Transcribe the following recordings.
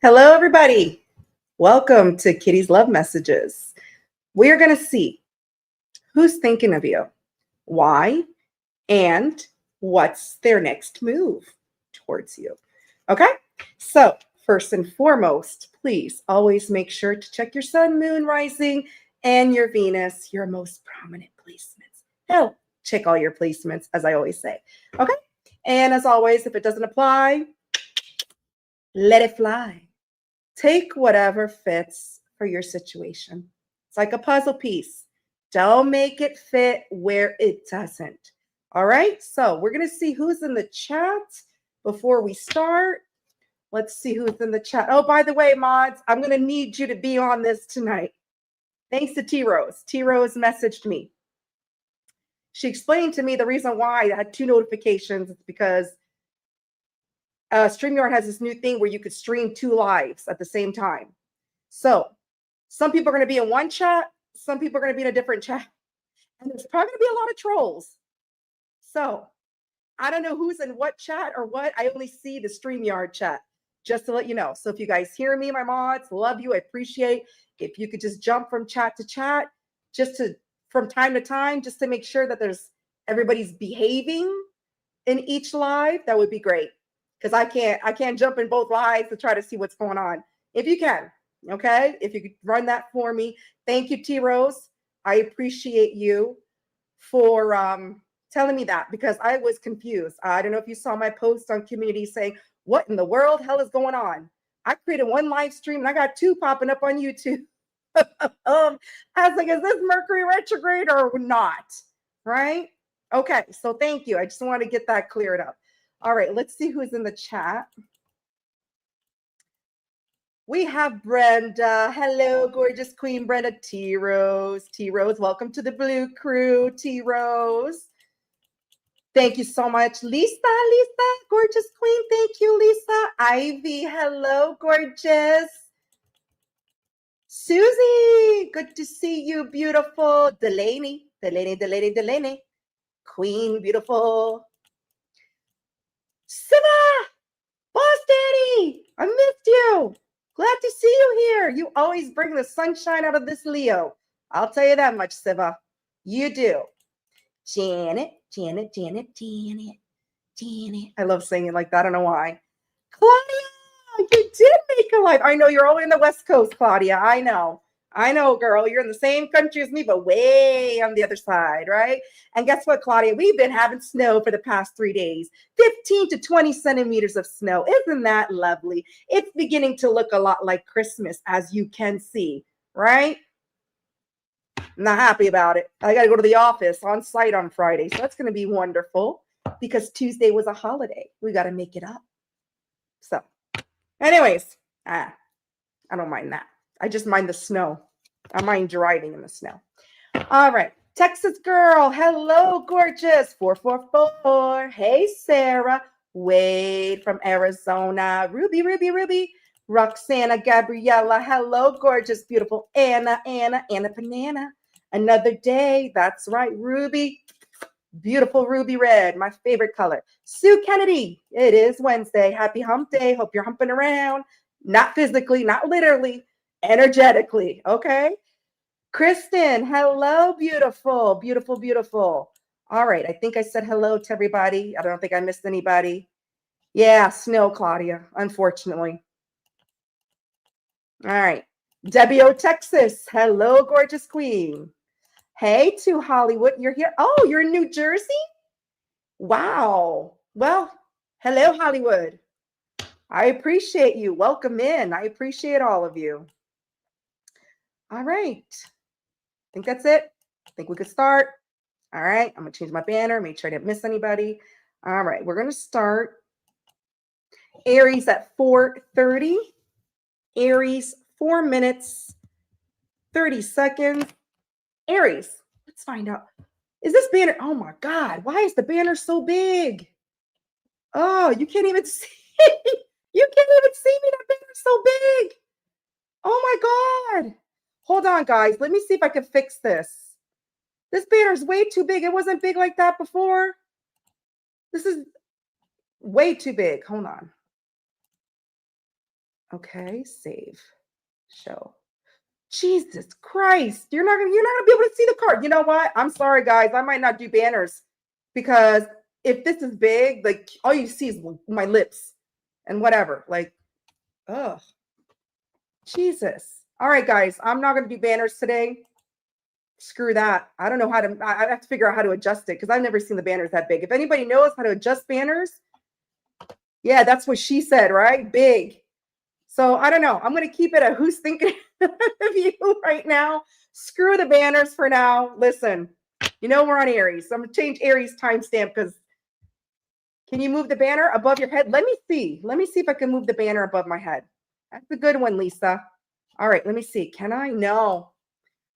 Hello, everybody. Welcome to Kitty's Love Messages. We are going to see who's thinking of you, why, and what's their next move towards you. Okay? So, first and foremost, please always make sure to check your sun, moon, rising, and your Venus, your most prominent placements. Hell, check all your placements, as I always say. Okay? And as always, if it doesn't apply, let it fly. Take whatever fits for your situation. It's like a puzzle piece. Don't make it fit where it doesn't. All right. So we're going to see who's in the chat before we start. Let's see who's in the chat. Oh, by the way, mods, I'm going to need you to be on this tonight. Thanks to T Rose. T Rose messaged me. She explained to me the reason why I had 2 notifications. It's because StreamYard has this new thing where you could stream 2 lives at the same time. So some people are going to be in one chat, some people are going to be in a different chat, and there's probably going to be a lot of trolls. So I don't know who's in what chat or what. I only see the StreamYard chat, just to let you know. So if you guys hear me, my mods, love you. I appreciate if you could just jump from chat to chat, just to from time to time, just to make sure that everybody's behaving in each live. That would be great. Because I can't jump in both lives to try to see what's going on. If you can, okay? If you could run that for me. Thank you, T Rose. I appreciate you for telling me that, because I was confused. I don't know if you saw my post on community saying, what in the world hell is going on? I created 1 live stream and I got 2 popping up on YouTube. I was like, is this Mercury retrograde or not? Right? Okay, so thank you. I just want to get that cleared up. All right, let's see who's in the chat. We have Brenda. Hello, gorgeous Queen Brenda. T Rose. T Rose, welcome to the Blue Crew. T Rose. Thank you so much. Lisa, gorgeous queen. Thank you, Lisa. Ivy, hello, gorgeous. Susie, good to see you, beautiful. Delaney. Queen, beautiful. Siva, Boss Daddy, I missed you. Glad to see you here. You always bring the sunshine out of this Leo. I'll tell you that much, Siva. You do. Janet. I love saying it like that. I don't know why. Claudia, you did make a live. I know you're all in the West Coast, Claudia. I know, girl. You're in the same country as me, but way on the other side, right? And guess what, Claudia? We've been having snow for the past 3 days, 15 to 20 centimeters of snow. Isn't that lovely? It's beginning to look a lot like Christmas, as you can see, right? I'm not happy about it. I got to go to the office on site on Friday, so that's going to be wonderful because Tuesday was a holiday. We got to make it up. So, anyways, I don't mind that. I just mind the snow. I mind driving in the snow. All right. Texas girl. Hello, gorgeous. 444. Hey, Sarah. Wade from Arizona. Ruby. Roxana Gabriella. Hello, gorgeous, beautiful Anna Banana. Another day. That's right, Ruby. Beautiful ruby red, my favorite color. Sue Kennedy, it is Wednesday. Happy hump day. Hope you're humping around. Not physically, not literally, energetically, okay? Kristen, hello, beautiful. All right, I think I said hello to everybody. I don't think I missed anybody. Yeah, snow, Claudia, unfortunately. All right. Debbie O, Texas. Hello, gorgeous queen. Hey, to Hollywood. You're here. Oh, you're in New Jersey? Wow. Well, hello, Hollywood. I appreciate you. Welcome in. I appreciate all of you. All right. I think that's it. I think we could start. All right. I'm going to change my banner. Make sure I didn't miss anybody. All right. We're going to start Aries at 4:30. Aries, 4 minutes, 30 seconds. Aries, let's find out. Is this banner? Oh my God. Why is the banner so big? Oh, you can't even see. You can't even see me. That banner's so big. Oh my God. Hold on, guys. Let me see if I can fix this. This banner's way too big. It wasn't big like that before. This is way too big. Hold on. Okay, save, show. Jesus Christ, you're not gonna be able to see the card. You know what? I'm sorry, guys. I might not do banners because if this is big, like all you see is my lips and whatever. Like, oh, Jesus. All right, guys. I'm not gonna do banners today. Screw that. I don't know how to. I have to figure out how to adjust it because I've never seen the banners that big. If anybody knows how to adjust banners, yeah, that's what she said, right? Big. So I don't know. I'm going to keep it at who's thinking of you right now. Screw the banners for now. Listen, you know we're on Aries. So I'm going to change Aries timestamp because can you move the banner above your head? Let me see. Let me see if I can move the banner above my head. That's a good one, Lisa. All right, let me see. Can I? No,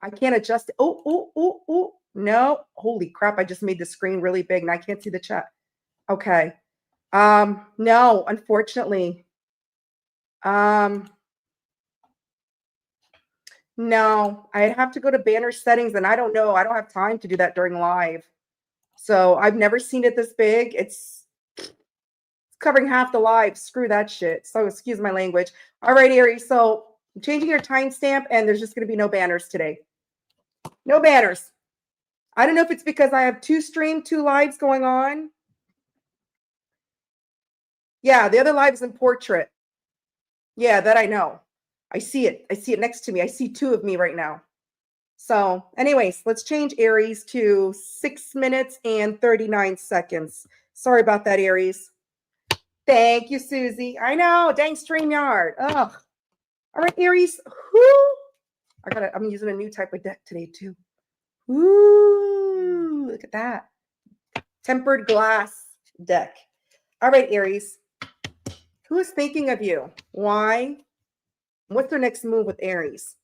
I can't adjust it. Oh. No. Holy crap. I just made the screen really big and I can't see the chat. Okay. No, unfortunately. No, I'd have to go to banner settings and I don't know. I don't have time to do that during live. So I've never seen it this big. It's covering half the live. Screw that shit. So excuse my language. All right, Aries. So I'm changing your timestamp and there's just going to be no banners today. No banners. I don't know if it's because I have two lives going on. Yeah, the other live is in portrait. Yeah, that I know. I see it. I see it next to me. I see two of me right now. So anyways, let's change Aries to 6 minutes and 39 seconds. Sorry about that, Aries. Thank you, Susie. I know, dang StreamYard. Ugh. All right, Aries. I'm using a new type of deck today too. Ooh, look at that. Tempered glass deck. All right, Aries. Who is thinking of you? Why? What's their next move with Aries?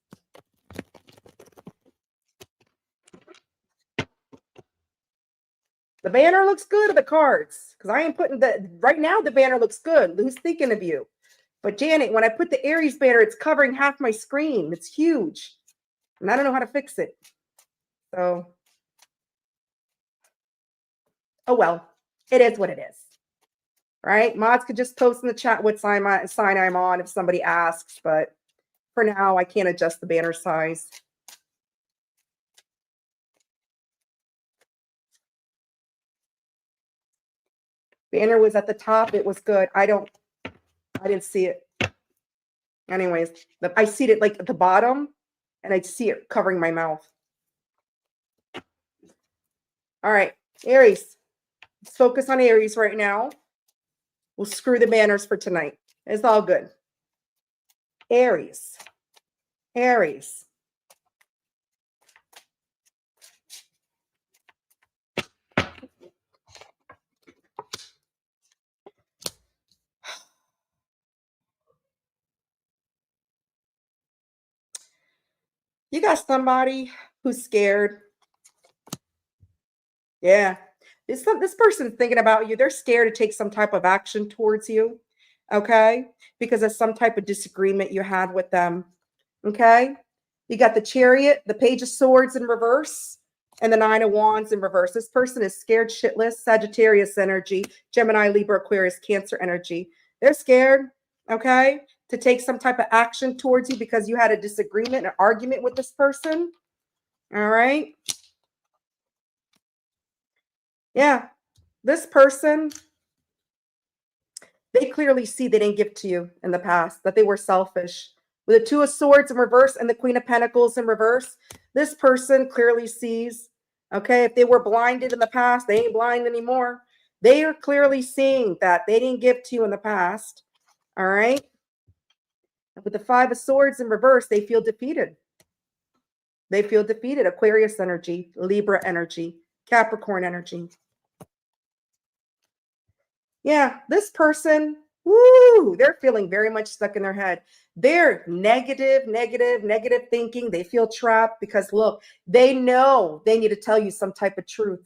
The banner looks good, or the cards? Because I ain't putting right now the banner looks good. Who's thinking of you? But Janet, when I put the Aries banner, it's covering half my screen. It's huge. And I don't know how to fix it. So, oh well, it is what it is. Right? Mods could just post in the chat what sign I'm on if somebody asks, but for now, I can't adjust the banner size. Banner was at the top. It was good. I didn't see it. Anyways, I see it like at the bottom, and I'd see it covering my mouth. All right, Aries. Let's focus on Aries right now. We'll screw the banners for tonight. It's all good. Aries. Aries. You got somebody who's scared. Yeah. This person's thinking about you. They're scared to take some type of action towards you. Okay. Because of some type of disagreement you had with them. Okay. You got the Chariot, the Page of Swords in reverse, and the Nine of Wands in reverse. This person is scared shitless, Sagittarius energy, Gemini, Libra, Aquarius, Cancer energy. They're scared, okay, to take some type of action towards you because you had a disagreement, an argument with this person. All right. Yeah. This person, they clearly see they didn't give to you in the past, that they were selfish. With the Two of Swords in reverse and the Queen of Pentacles in reverse, this person clearly sees, okay, if they were blinded in the past, they ain't blind anymore. They are clearly seeing that they didn't give to you in the past, all right? With the Five of Swords in reverse, they feel defeated. They feel defeated. Aquarius energy, Libra energy, Capricorn energy. Yeah, this person, woo, they're feeling very much stuck in their head. They're negative thinking. They feel trapped because look, they know they need to tell you some type of truth.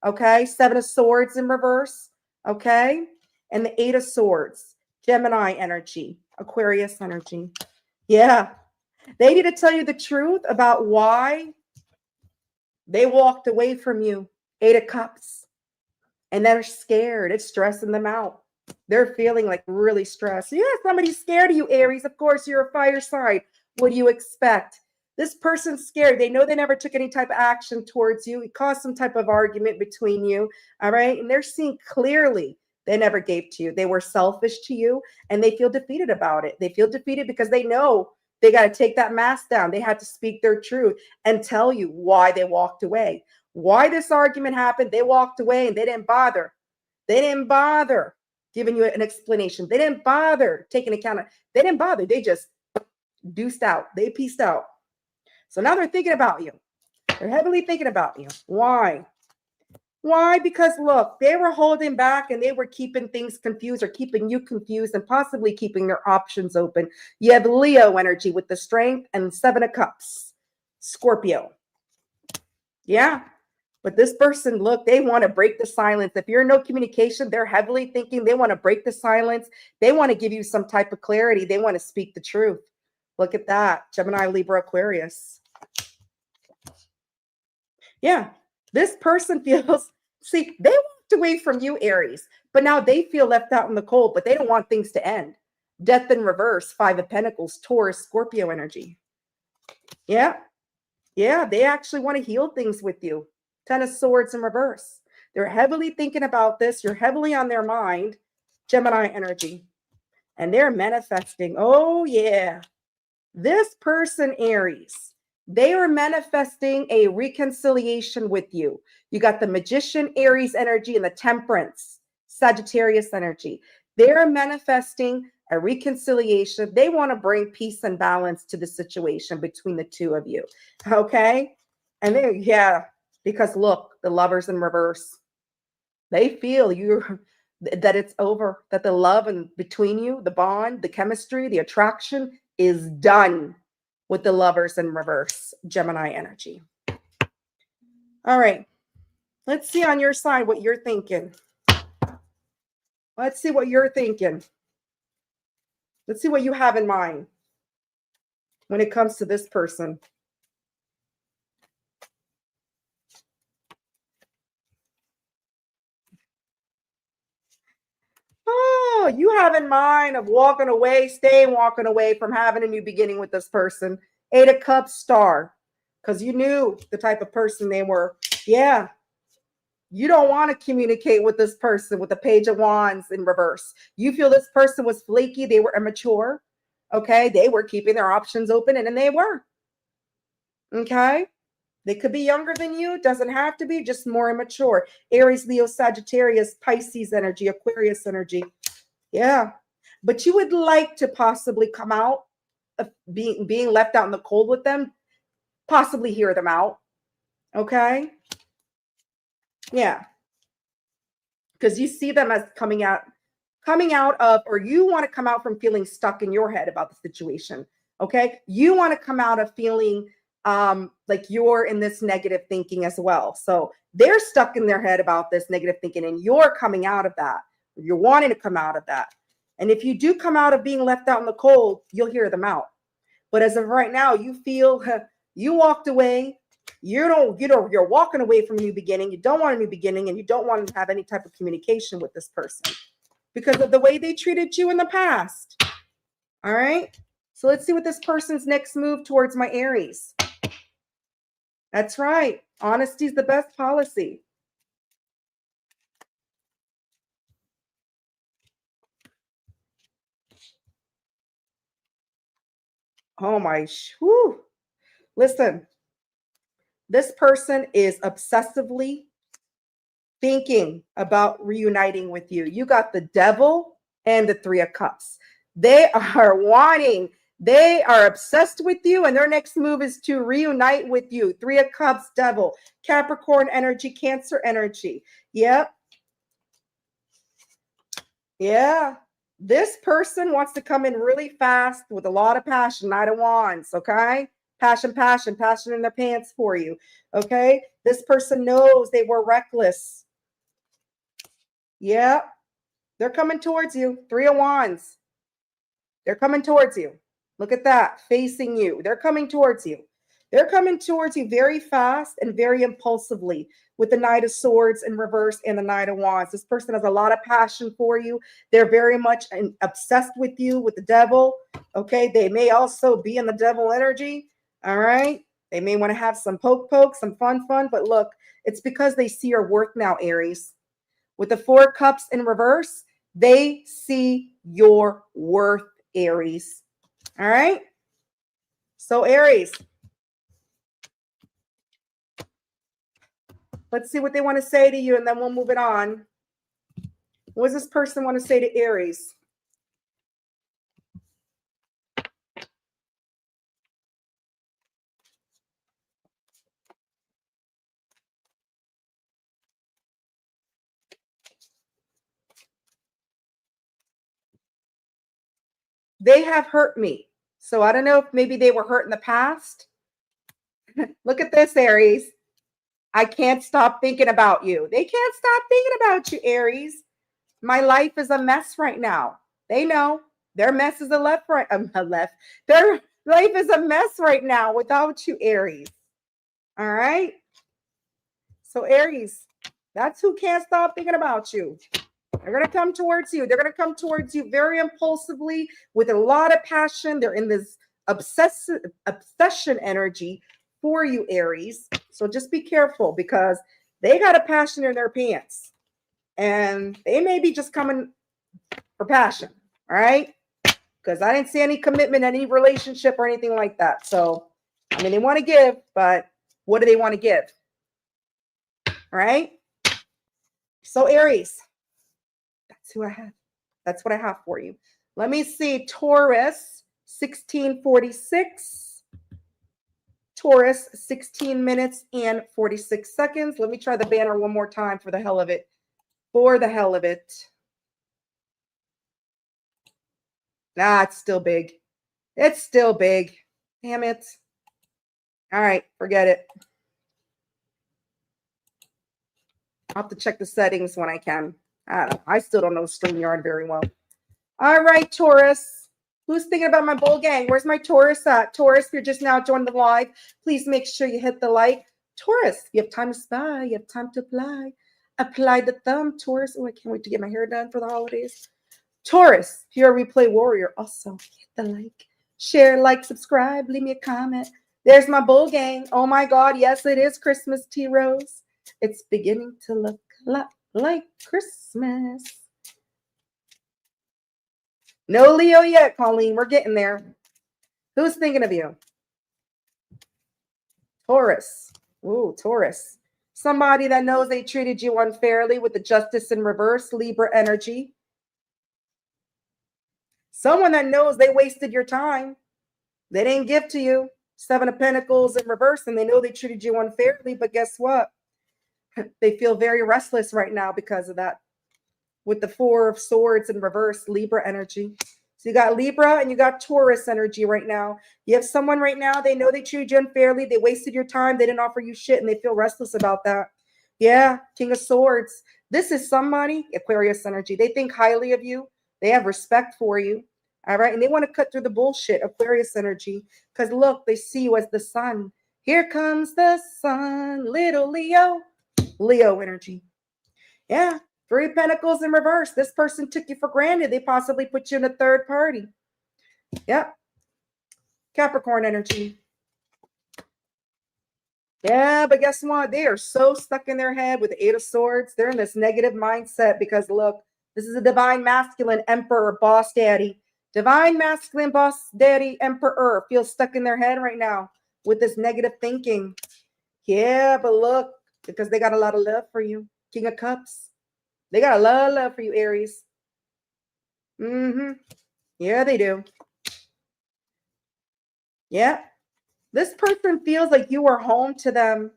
Okay, Seven of Swords in reverse. Okay, and the Eight of Swords, Gemini energy, Aquarius energy. Yeah, they need to tell you the truth about why they walked away from you. Eight of Cups. And they're scared. It's stressing them out. They're feeling like really stressed. Yeah, somebody's scared of you, Aries. Of course, you're a fire sign. What do you expect? This person's scared. They know they never took any type of action towards you. It caused some type of argument between you. All right. And they're seeing clearly they never gave to you. They were selfish to you and they feel defeated about it. They feel defeated because they know they got to take that mask down. They had to speak their truth and tell you why they walked away, why this argument happened. They walked away and they didn't bother. They didn't bother giving you an explanation. They didn't bother taking account of, they didn't bother. They just deuced out. They pieced out. So now they're thinking about you. They're heavily thinking about you. Why? Why? Because look, they were holding back and they were keeping things confused or keeping you confused and possibly keeping their options open. You have Leo energy with the Strength and 7 of Cups. Scorpio. Yeah. But this person, look, they want to break the silence. If you're in no communication, they're heavily thinking they want to break the silence. They want to give you some type of clarity. They want to speak the truth. Look at that. Gemini, Libra, Aquarius. Yeah. This person feels, see, they walked away from you, Aries, but now they feel left out in the cold, but they don't want things to end. Death in reverse, 5 of Pentacles, Taurus, Scorpio energy. Yeah. Yeah. They actually want to heal things with you. 10 of Swords in reverse. They're heavily thinking about this. You're heavily on their mind. Gemini energy. And they're manifesting. Oh, yeah. This person, Aries, they are manifesting a reconciliation with you. You got the Magician, Aries energy, and the Temperance, Sagittarius energy. They're manifesting a reconciliation. They want to bring peace and balance to the situation between the two of you. Okay? And they, yeah, because look, the Lovers in reverse. They feel you that it's over, that the love and between you, the bond, the chemistry, the attraction is done with the Lovers in reverse, Gemini energy. All right. Let's see on your side what you're thinking. Let's see what you're thinking. Let's see what you have in mind when it comes to this person. Oh, you have in mind of walking away, walking away from having a new beginning with this person. 8 of Cups, Star, because you knew the type of person they were. Yeah. You don't want to communicate with this person with the Page of Wands in reverse. You feel this person was flaky. They were immature. Okay. They were keeping their options open and they were. Okay. They could be younger than you. Doesn't have to be, just more immature. Aries, Leo, Sagittarius, Pisces energy, Aquarius energy. Yeah. But you would like to possibly come out of being left out in the cold with them, possibly hear them out. Okay. Yeah. Because you see them as coming out of, or you want to come out from feeling stuck in your head about the situation. Okay. You want to come out of feeling like you're in this negative thinking as well. So they're stuck in their head about this negative thinking and you're coming out of that. You're wanting to come out of that. And if you do come out of being left out in the cold, you'll hear them out. But as of right now, you feel you walked away. You're walking away from a new beginning. You don't want a new beginning and you don't want to have any type of communication with this person because of the way they treated you in the past. All right. So let's see what this person's next move towards my Aries. That's right. Honesty is the best policy. Oh my, whew. Listen, this person is obsessively thinking about reuniting with you. You got the Devil and the 3 of Cups. They are obsessed with you, and their next move is to reunite with you. 3 of Cups, Devil, Capricorn energy, Cancer energy. Yep. Yeah. This person wants to come in really fast with a lot of passion. Knight of Wands, okay? Passion in their pants for you, okay? This person knows they were reckless. Yeah. They're coming towards you. 3 of Wands. They're coming towards you. Look at that, facing you. They're coming towards you. They're coming towards you very fast and very impulsively with the Knight of Swords in reverse and the Knight of Wands. This person has a lot of passion for you. They're very much obsessed with you, with the devil. Okay. They may also be in the devil energy. All right. They may want to have some poke, some fun, but look, it's because they see your worth now, Aries. With the Four of Cups in reverse, they see your worth, Aries. All right. So Aries, let's see what they want to say to you, and then we'll move it on. What does this person want to say to Aries? They have hurt me. So I don't know if maybe they were hurt in the past. Look at this, Aries. I can't stop thinking about you. They can't stop thinking about you, Aries. My life is a mess right now. They know their mess is Their life is a mess right now without you, Aries. All right. So Aries, that's who can't stop thinking about you. They're going to come towards you. They're going to come towards you very impulsively with a lot of passion. They're in this obsession energy for you, Aries. So just be careful because they got a passion in their pants and they may be just coming for passion. All right. Because I didn't see any commitment, any relationship or anything like that. So, I mean, they want to give, but what do they want to give? All right. So Aries, that's who I have. That's what I have for you. Let me see. Taurus, 1646. Taurus, 16 minutes and 46 seconds. Let me try the banner one more time for the hell of it. For the hell of it. Nah, it's still big. It's still big. Damn it. All right, forget it. I'll have to check the settings when I can. I don't know. I still don't know StreamYard very well. All right, Taurus. Who's thinking about my bull gang? Where's my Taurus at? Taurus, if you're just now joining the live, please make sure you hit the like. Taurus, you have time to spy. You have time to apply. Apply the thumb, Taurus. Oh, I can't wait to get my hair done for the holidays. Taurus, if you're a replay warrior, also hit the like. Share, like, subscribe, leave me a comment. There's my bull gang. Oh my God, yes, it is Christmas, T Rose. It's beginning to look a lot like Christmas. No Leo yet, Colleen. We're getting there. Who's thinking of you? Taurus. Ooh, Taurus. Somebody that knows they treated you unfairly with the justice in reverse, Libra energy. Someone that knows they wasted your time. They didn't give to you. Seven of Pentacles in reverse, and they know they treated you unfairly, but guess what? They feel very restless right now because of that. With the Four of Swords in reverse, Libra energy. So you got Libra and you got Taurus energy right now. You have someone right now, they know they treated you unfairly. They wasted your time. They didn't offer you shit and they feel restless about that. Yeah, King of Swords. This is somebody, Aquarius energy. They think highly of you. They have respect for you. All right. And they want to cut through the bullshit, Aquarius energy. Because look, they see you as the sun. Here comes the sun, little Leo. Leo energy. Yeah. Three of Pentacles in reverse. This person took you for granted. They possibly put you in a third party. Yep. Capricorn energy. Yeah, but guess what? They are so stuck in their head with the Eight of Swords. They're in this negative mindset because look, this is a divine masculine emperor, boss daddy. Divine masculine boss daddy emperor feels stuck in their head right now with this negative thinking. Yeah, but look, because they got a lot of love for you. King of Cups. They got a lot of love for you, Aries. Yeah, they do. Yeah. This person feels like you are home to them.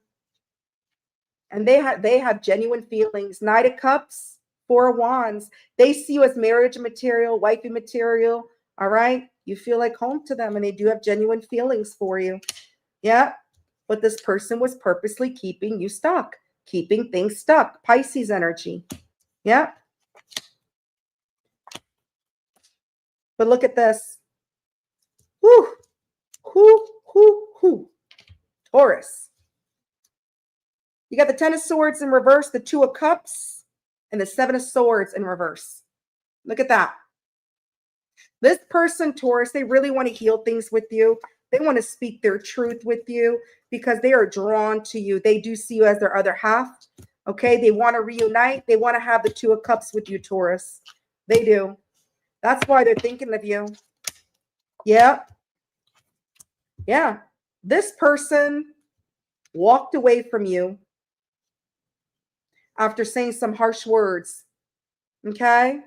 And they have genuine feelings. Knight of Cups, Four of Wands. They see you as marriage material, wifey material. All right. You feel like home to them and they do have genuine feelings for you. Yeah. But this person was purposely keeping you stuck, keeping things stuck. Pisces energy. Yeah. But look at this. Whoo, whoo, whoo, whoo. Taurus. You got the 10 of Swords in reverse, the 2 of Cups, and the 7 of Swords in reverse. Look at that. This person, Taurus, they really want to heal things with you. They want to speak their truth with you because they are drawn to you. They do see you as their other half. Okay, they want to reunite. They want to have the 2 of Cups with you, Taurus. They do. That's why they're thinking of you. Yeah. Yeah. This person walked away from you after saying some harsh words. Okay?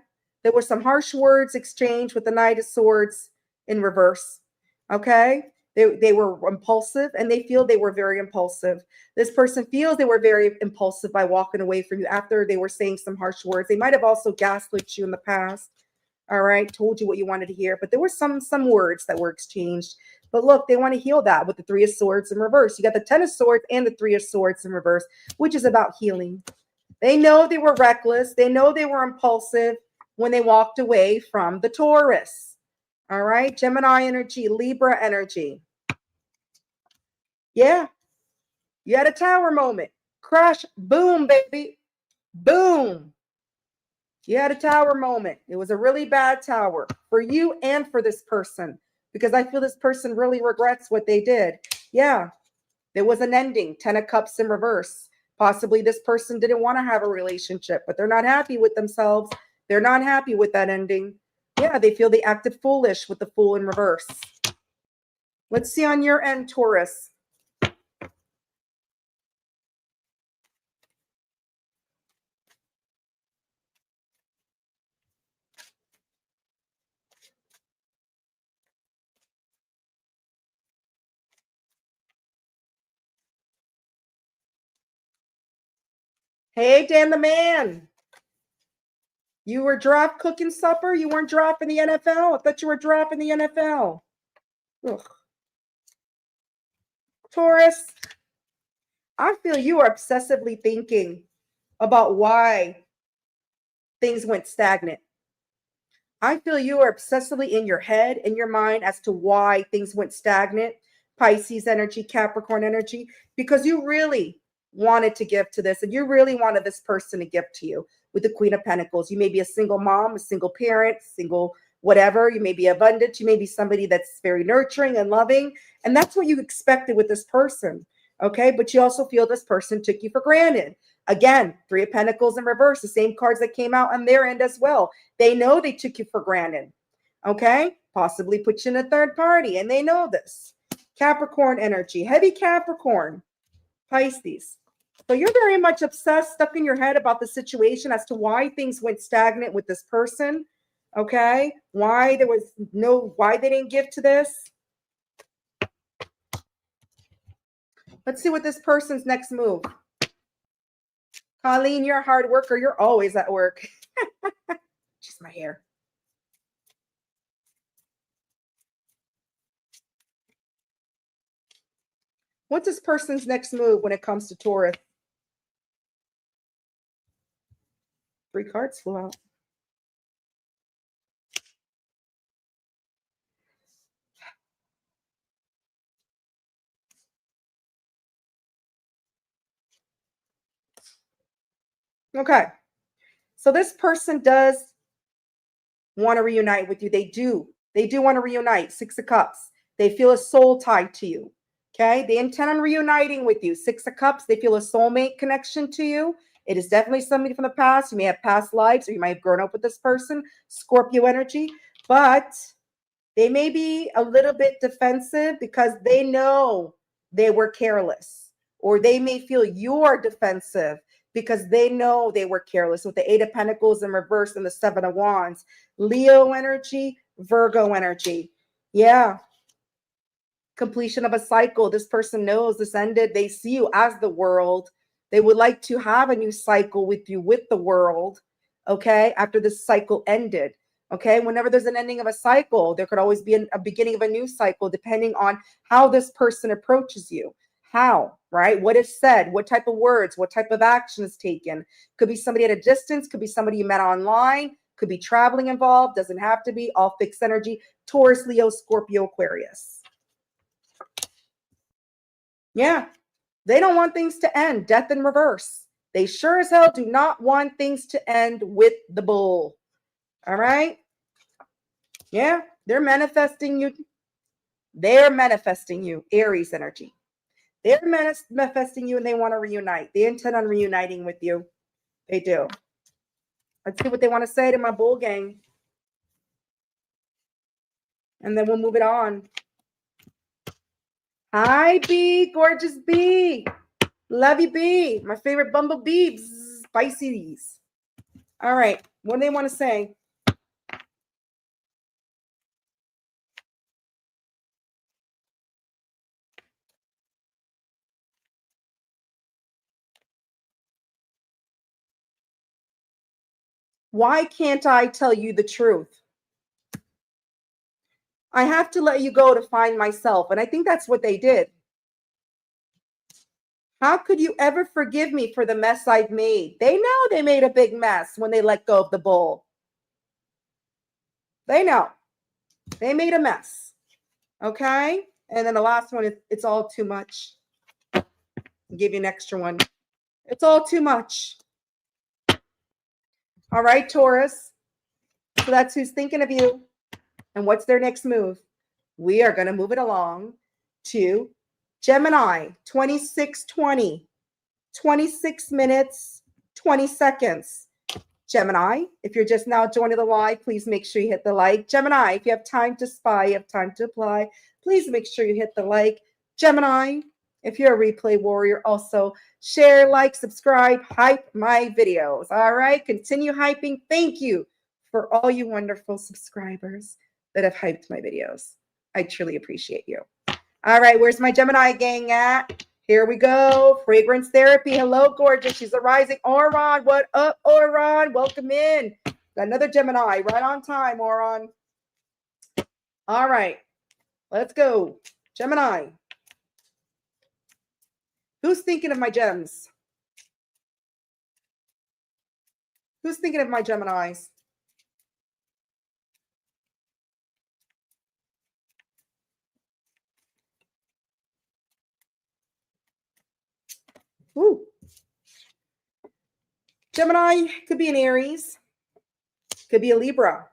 There were some harsh words exchanged with the Knight of Swords in reverse. Okay? They were impulsive, and they feel they were very impulsive. This person feels they were very impulsive by walking away from you after they were saying some harsh words. They might have also gaslit you in the past. All right, told you what you wanted to hear, but there were some words that were exchanged. But look, they want to heal that with the 3 of Swords in reverse. You got the 10 of Swords and the 3 of Swords in reverse, which is about healing. They know they were reckless. They know they were impulsive when they walked away from the Taurus. All right, Gemini energy, Libra energy. Yeah, you had a tower moment. Crash, boom, baby, boom. You had a tower moment. It was a really bad tower for you and for this person, because I feel this person really regrets what they did. Yeah, there was an ending, 10 of Cups in reverse. Possibly this person didn't want to have a relationship, but they're not happy with themselves. They're not happy with that ending. Yeah, they feel they acted foolish with the Fool in reverse. Let's see on your end, Taurus. Hey, Dan the man. You were draft cooking supper? You weren't drafting the NFL? I thought you were drafting the NFL. Ugh. Taurus, I feel you are obsessively thinking about why things went stagnant. I feel you are obsessively in your head, in your mind, as to why things went stagnant. Pisces energy, Capricorn energy, because you really wanted to give to this, and you really wanted this person to give to you with the Queen of Pentacles. You may be a single mom, a single parent, single whatever. You may be abundant. You may be somebody that's very nurturing and loving, and that's what you expected with this person. Okay, but you also feel this person took you for granted. Again, 3 of Pentacles in reverse, the same cards that came out on their end as well. They know they took you for granted. Okay, possibly put you in a third party, and they know this. Capricorn energy, heavy Capricorn, Pisces. So you're very much obsessed, stuck in your head about the situation as to why things went stagnant with this person. Okay, why they didn't give to this. Let's see what this person's next move. Colleen, you're a hard worker. You're always at work. Just my hair. What's this person's next move when it comes to Taurus? 3 cards flew out. Okay. So this person does want to reunite with you. They do. They do want to reunite. 6 of Cups. They feel a soul tied to you. Okay. They intend on reuniting with you. 6 of Cups. They feel a soulmate connection to you. It is definitely somebody from the past. You may have past lives, or you might have grown up with this person. Scorpio energy. But they may be a little bit defensive because they know they were careless, or they may feel you're defensive because they know they were careless with the 8 of Pentacles in reverse and the 7 of Wands. Leo energy, Virgo energy. Yeah. Completion of a cycle. This person knows this ended. They see you as the world. They would like to have a new cycle with you, with the world. Okay. After this cycle ended. Okay. Whenever there's an ending of a cycle, there could always be a beginning of a new cycle, depending on how this person approaches you. How, right? What is said, what type of words, what type of action is taken. Could be somebody at a distance, could be somebody you met online, could be traveling involved, doesn't have to be. All fixed energy. Taurus, Leo, Scorpio, Aquarius. Yeah. They don't want things to end. Death in reverse. They sure as hell do not want things to end with the bull. All right. Yeah. They're manifesting you. They're manifesting you. Aries energy. They're manifesting you and they want to reunite. They intend on reuniting with you. They do. Let's see what they want to say to my bull gang. And then we'll move it on. Hi, B. Gorgeous B. Love you, B. My favorite bumblebee. Spicy's. All right. What do they want to say? Why can't I tell you the truth? I have to let you go to find myself. And I think that's what they did. How could you ever forgive me for the mess I've made? They know they made a big mess when they let go of the bull. They know. They made a mess. Okay? And then the last one is it's all too much. I'll give you an extra one. It's all too much. All right, Taurus. So that's who's thinking of you. And what's their next move? We are going to move it along to Gemini, 2620, 26 minutes, 20 seconds. Gemini, if you're just now joining the live, please make sure you hit the like. Gemini, if you have time to spy, you have time to apply, please make sure you hit the like. Gemini, if you're a replay warrior, also share, like, subscribe, hype my videos. All right, continue hyping. Thank you for all you wonderful subscribers that have hyped my videos. I truly appreciate you. All right, where's my Gemini gang at? Here we go. Fragrance therapy. Hello, gorgeous. She's a rising. Oron, what up, Oron? Welcome in. Got another Gemini. Right on time, Oron. All right, let's go. Gemini. Who's thinking of my gems? Who's thinking of my Geminis? Ooh. Gemini could be an Aries. Could be a Libra.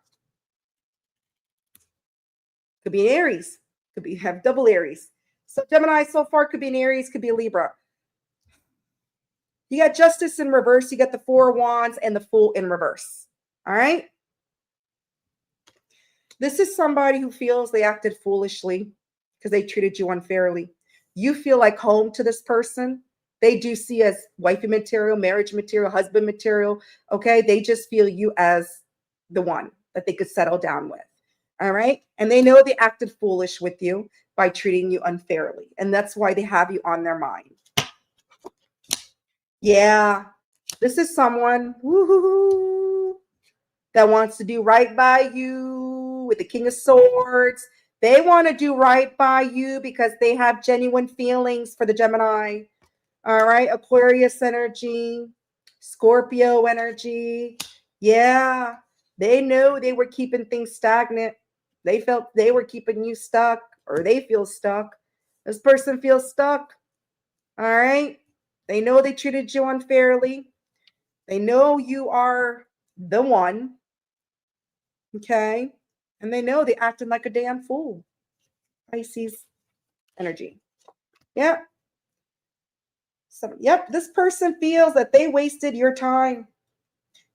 Could be an Aries. Could be have double Aries. So Gemini so far could be an Aries, could be a Libra. You got Justice in reverse. You got the Four of Wands and the Fool in reverse. All right. This is somebody who feels they acted foolishly because they treated you unfairly. You feel like home to this person. They do see as wifey material, marriage material, husband material. Okay. They just feel you as the one that they could settle down with. All right. And they know they acted foolish with you by treating you unfairly. And that's why they have you on their mind. Yeah. This is someone that wants to do right by you with the King of Swords. They want to do right by you because they have genuine feelings for the Gemini. All right. Aquarius energy, Scorpio energy. Yeah. They know they were keeping things stagnant. They felt they were keeping you stuck or they feel stuck. This person feels stuck. All right. They know they treated you unfairly. They know you are the one. Okay. And they know they acted like a damn fool. Pisces energy. Yep. So, yep. This person feels that they wasted your time.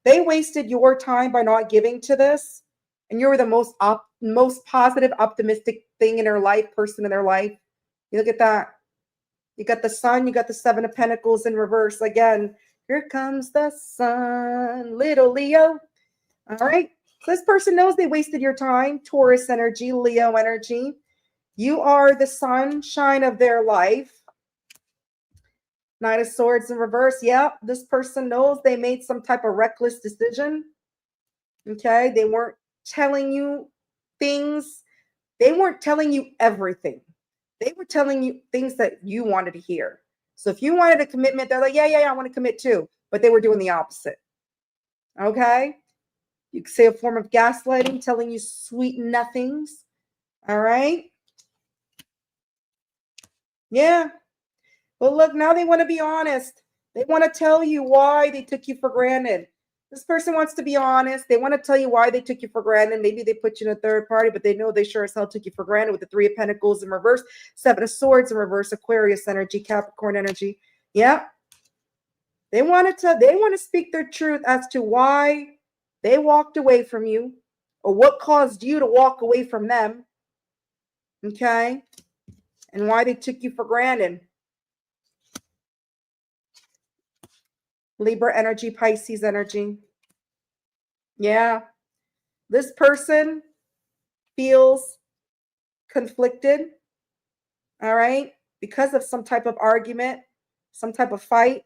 They wasted your time by not giving to this. And you were the most positive, optimistic thing in their life, person in their life. You look at that. You got the Sun, you got the Seven of Pentacles in reverse. Again, here comes the sun, little Leo. All right. So this person knows they wasted your time. Taurus energy, Leo energy. You are the sunshine of their life. Knight of Swords in reverse. Yeah, this person knows they made some type of reckless decision. Okay. They weren't telling you things. They weren't telling you everything. They were telling you things that you wanted to hear. So if you wanted a commitment, they're like, yeah, I want to commit too. But they were doing the opposite. Okay. You could say a form of gaslighting, telling you sweet nothings. All right. Yeah. But look, now they want to be honest. They want to tell you why they took you for granted. This person wants to be honest. They want to tell you why they took you for granted. Maybe they put you in a third party, but they know they sure as hell took you for granted with the Three of Pentacles in reverse, Seven of Swords in reverse, Aquarius energy, Capricorn energy. Yeah. They want to speak their truth as to why they walked away from you or what caused you to walk away from them. Okay? And why they took you for granted. Libra energy, Pisces energy. Yeah. This person feels conflicted, all right, because of some type of argument, some type of fight,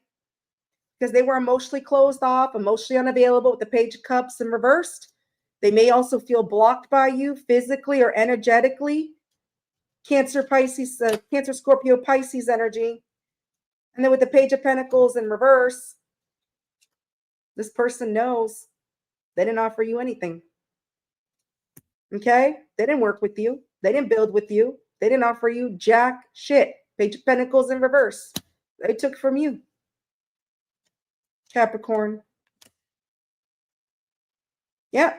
because they were emotionally closed off, emotionally unavailable with the Page of Cups in reversed. They may also feel blocked by you physically or energetically. Cancer, Pisces, Cancer, Scorpio, Pisces energy. And then with the Page of Pentacles in reverse, this person knows they didn't offer you anything. Okay? They didn't work with you. They didn't build with you. They didn't offer you jack shit. Page of Pentacles in reverse. They took from you. Capricorn. Yeah.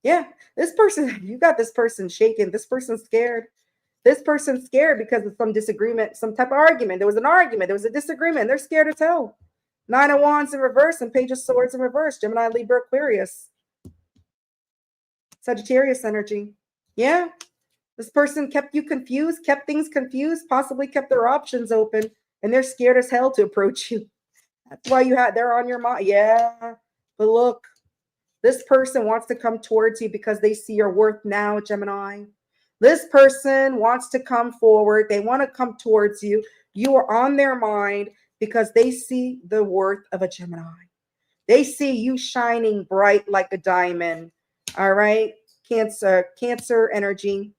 Yeah. This person, you got this person shaking. This person's scared. This person's scared because of some disagreement, some type of argument. There was an argument. There was a disagreement. They're scared as hell. Nine of Wands in reverse and Page of Swords in reverse. Gemini, Libra, Aquarius. Sagittarius energy. Yeah. This person kept you confused, kept things confused, possibly kept their options open, and they're scared as hell to approach you. That's why they're on your mind. Yeah. But look, this person wants to come towards you because they see your worth now, Gemini. This person wants to come forward. They want to come towards you. You are on their mind because they see the worth of a Gemini. They see you shining bright like a diamond. All right. Cancer energy.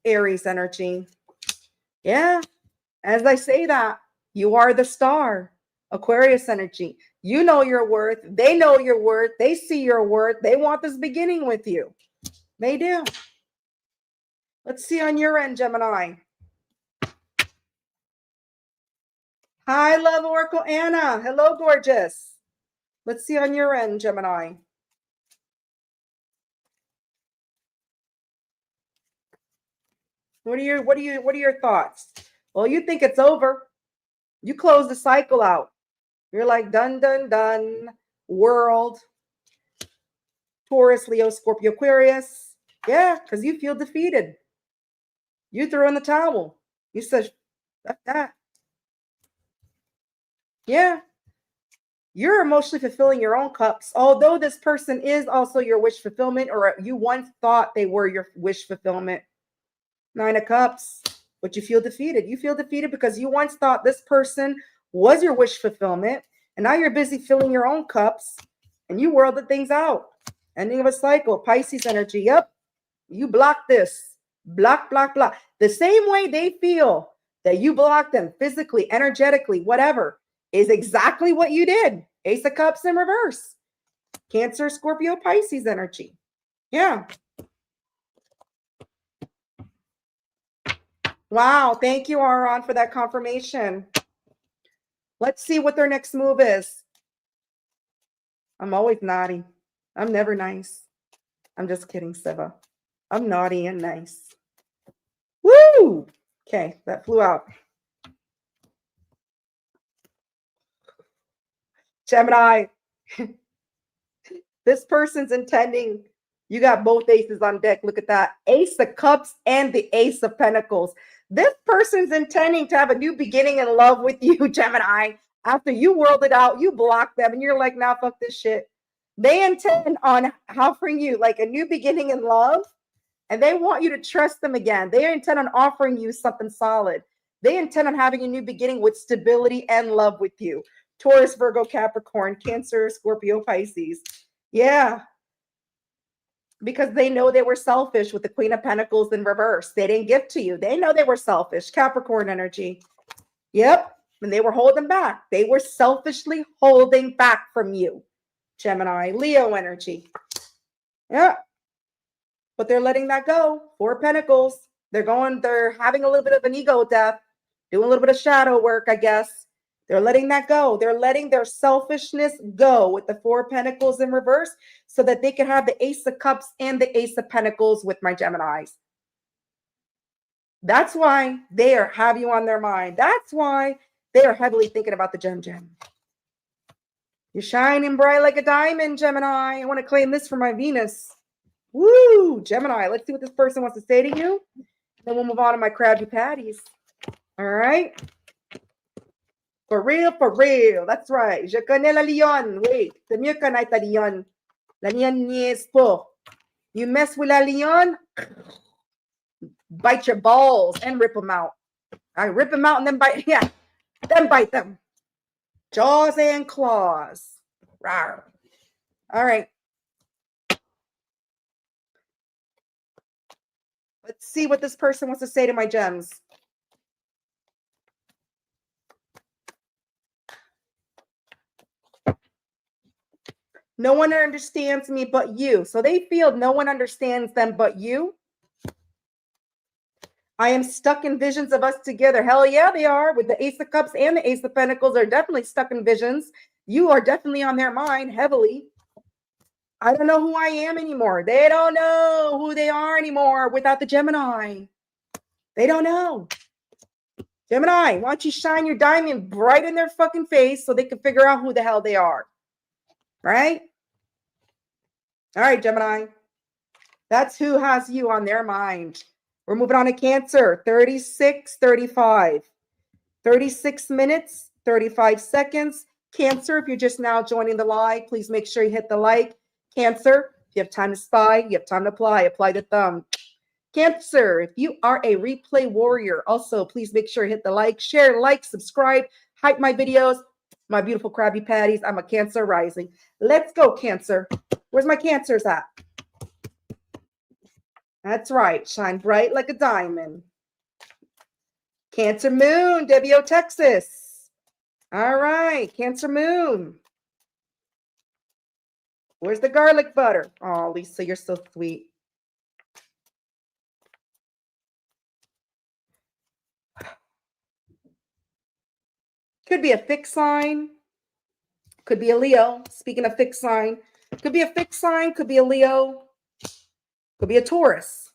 Aries energy. Yeah. As I say that, you are the star. Aquarius energy. You know your worth. They know your worth. They see your worth. They want this beginning with you. They do. Let's see on your end, Gemini. Hi, love Oracle Anna. Hello, gorgeous. Let's see on your end, Gemini. What are your thoughts? Well, you think it's over. You close the cycle out. You're like done, done, done. World. Taurus, Leo, Scorpio, Aquarius. Yeah, because you feel defeated. You threw in the towel. You said, that. Yeah. You're emotionally fulfilling your own cups. Although this person is also your wish fulfillment, or you once thought they were your wish fulfillment. Nine of Cups. But you feel defeated. You feel defeated because you once thought this person was your wish fulfillment. And now you're busy filling your own cups. And you whirled the things out. Ending of a cycle. Pisces energy. Yep. You block this. Block, block, block. The same way they feel that you blocked them physically, energetically, whatever, is exactly what you did. Ace of Cups in reverse. Cancer, Scorpio, Pisces energy. Yeah. Wow. Thank you, Aaron, for that confirmation. Let's see what their next move is. I'm always naughty. I'm never nice. I'm just kidding, Siva. I'm naughty and nice. Woo! Okay, that flew out. Gemini. This person's intending. You got both aces on deck. Look at that. Ace of Cups and the Ace of Pentacles. This person's intending to have a new beginning in love with you, Gemini. After you whirled it out, you blocked them, and you're like, nah, fuck this shit. They intend on offering you like a new beginning in love, and they want you to trust them again. They intend on offering you something solid. They intend on having a new beginning with stability and love with you. Taurus, Virgo, Capricorn, Cancer, Scorpio, Pisces. Yeah. Because they know they were selfish with the Queen of Pentacles in reverse. They didn't give to you. They know they were selfish. Capricorn energy. Yep. And they were holding back. They were selfishly holding back from you. Gemini, Leo energy. Yeah. But they're letting that go. Four of Pentacles. They're having a little bit of an ego death, doing a little bit of shadow work, I guess. They're letting that go. They're letting their selfishness go with the 4 of Pentacles in reverse so that they can have the Ace of Cups and the Ace of Pentacles with my Geminis. That's why they have you on their mind. That's why they are heavily thinking about the Gem. You're shining bright like a diamond, Gemini. I want to claim this for my Venus. Woo, Gemini. Let's see what this person wants to say to you. Then we'll move on to my Krabby Patties. All right. For real, for real. That's right. Je connais la lion. Wait, c'est mieux connaître la lion. La lion niaise pas. You mess with la lion, bite your balls and rip them out. I rip them out and then bite. Yeah, then bite them. Jaws and claws. Rawr. All right. Let's see what this person wants to say to my gems. No one understands me but you. So they feel no one understands them but you. I am stuck in visions of us together. Hell yeah, they are. With the Ace of Cups and the Ace of Pentacles, they're definitely stuck in visions. You are definitely on their mind heavily. I don't know who I am anymore. They don't know who they are anymore without the Gemini. They don't know. Gemini, why don't you shine your diamond bright in their fucking face so they can figure out who the hell they are. Right? All right, Gemini. That's who has you on their mind. We're moving on to Cancer. 36:35. 36 minutes, 35 seconds. Cancer, if you're just now joining the live, please make sure you hit the like. Cancer, if you have time to spy, you have time to apply the thumb. Cancer, if you are a replay warrior, also please make sure you hit the like, share, subscribe, hype my videos. My beautiful Krabby Patties. I'm a Cancer rising. Let's go, Cancer. Where's my Cancers at? That's right. Shine bright like a diamond. Cancer Moon, Debbio, Texas. All right, Cancer Moon. Where's the garlic butter? Oh, Lisa, you're so sweet. Could be a fixed sign. Could be a Leo. Speaking of fixed sign, could be a fixed sign, could be a Leo, could be a Taurus.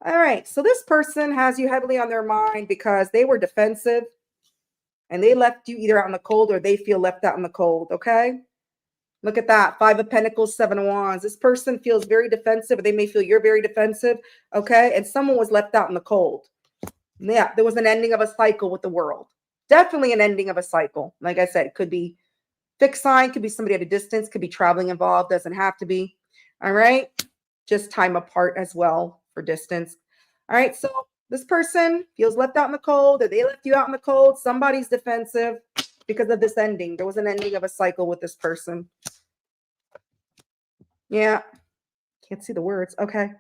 All right, so this person has you heavily on their mind because they were defensive and they left you either out in the cold or they feel left out in the cold, okay? Look at that, 5 of Pentacles, 7 of Wands. This person feels very defensive, or they may feel you're very defensive, okay? And someone was left out in the cold. Yeah, there was an ending of a cycle with the world. Definitely an ending of a cycle. Like I said, it could be fixed sign, could be somebody at a distance, could be traveling involved, doesn't have to be. All right, just time apart as well for distance. All right, so this person feels left out in the cold, or they left you out in the cold. Somebody's defensive because of this ending. There was an ending of a cycle with this person. Yeah, can't see the words. Okay.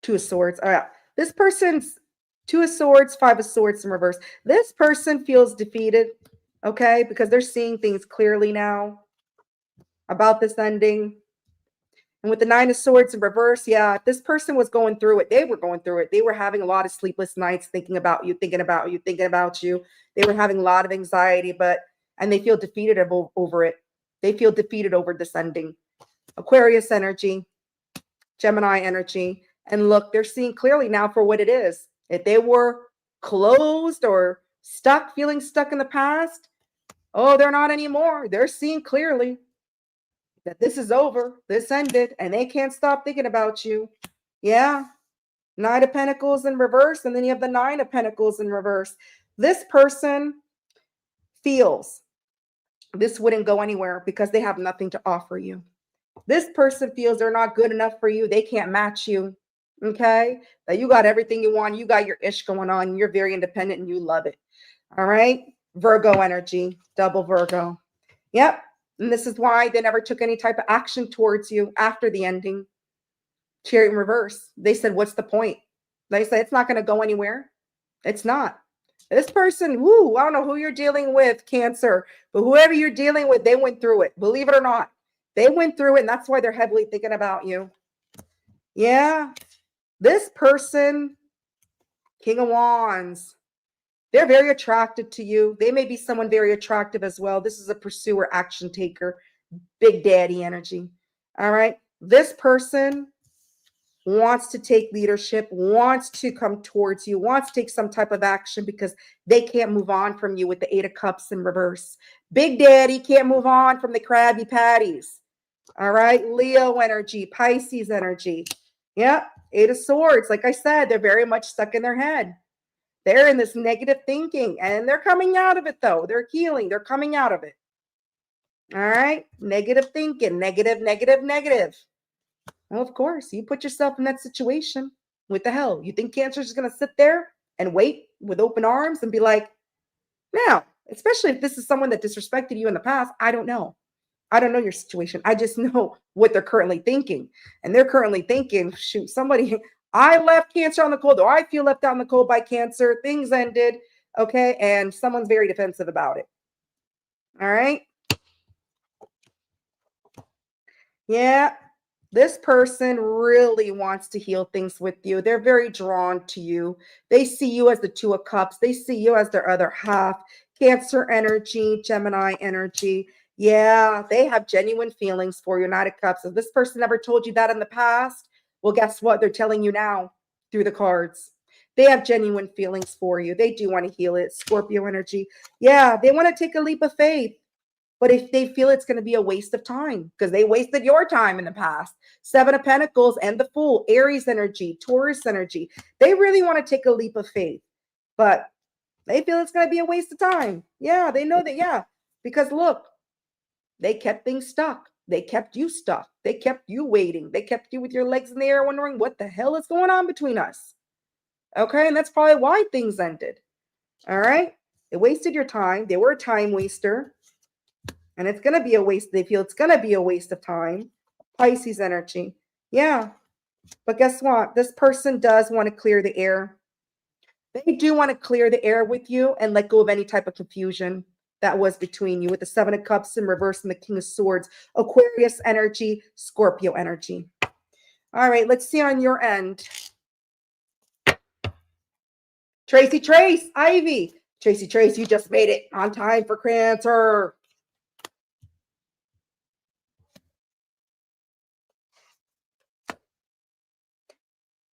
2 of Swords. All right, this person's 2 of Swords, 5 of Swords in reverse. This person feels defeated, okay, because they're seeing things clearly now about this ending. And with the 9 of Swords in reverse, yeah, if this person was going through it, they were going through it. They were having a lot of sleepless nights thinking about you, thinking about you, thinking about you. They were having a lot of anxiety, and they feel defeated over it. They feel defeated over this ending. Aquarius energy, Gemini energy. And look, they're seeing clearly now for what it is. If they were closed or stuck, feeling stuck in the past, oh, they're not anymore. They're seeing clearly that this is over, this ended, and they can't stop thinking about you. Yeah. 9 of Pentacles in reverse, and then you have the 9 of Pentacles in reverse. This person feels this wouldn't go anywhere because they have nothing to offer you. This person feels they're not good enough for you. They can't match you. Okay? That you got everything you want. You got your ish going on. You're very independent and you love it. All right? Virgo energy, double Virgo. Yep. And this is why they never took any type of action towards you after the ending. Chariot in reverse. They said, what's the point? They said, it's not going to go anywhere. It's not. This person, woo, I don't know who you're dealing with, Cancer, but whoever you're dealing with, they went through it. Believe it or not. They went through it, and that's why they're heavily thinking about you. Yeah. This person, King of Wands, they're very attracted to you. They may be someone very attractive as well. This is a pursuer, action taker, big daddy energy. All right. This person wants to take leadership, wants to come towards you, wants to take some type of action because they can't move on from you with the Eight of Cups in reverse. Big daddy can't move on from the Krabby Patties. All right. Leo energy, Pisces energy. Yeah. Eight of Swords. Like I said, they're very much stuck in their head. They're in this negative thinking and they're coming out of it though. They're healing. They're coming out of it. All right. Negative thinking, negative, negative, negative. Well, of course, you put yourself in that situation. What the hell? You think Cancer is going to sit there and wait with open arms and be like, now, especially if this is someone that disrespected you in the past, I don't know. I don't know your situation. I just know what they're currently thinking. And they're currently thinking, shoot, somebody, I left Cancer on the cold, or I feel left out in the cold by Cancer. Things ended. Okay. And someone's very defensive about it. All right. Yeah. This person really wants to heal things with you. They're very drawn to you. They see you as the Two of Cups. They see you as their other half. Cancer energy, Gemini energy. Yeah, they have genuine feelings for you, Knight of Cups. If this person never told you that in the past, well, guess what? They're telling you now through the cards. They have genuine feelings for you. They do want to heal it. Scorpio energy. Yeah, they want to take a leap of faith. But if they feel it's going to be a waste of time because they wasted your time in the past, Seven of Pentacles and the Fool, Aries energy, Taurus energy, they really want to take a leap of faith, but they feel it's going to be a waste of time. Yeah, they know that. Yeah, because look, they kept things stuck. They kept you stuck. They kept you waiting. They kept you with your legs in the air wondering what the hell is going on between us. Okay, and that's probably why things ended. All right, they wasted your time. They were a time waster. And it's going to be a waste. They feel it's going to be a waste of time. Pisces energy. Yeah. But guess what? This person does want to clear the air. They do want to clear the air with you and let go of any type of confusion that was between you with the Seven of Cups in reverse and the King of Swords. Aquarius energy, Scorpio energy. All right. Let's see on your end. Trace, Ivy. Trace, you just made it on time for Cancer.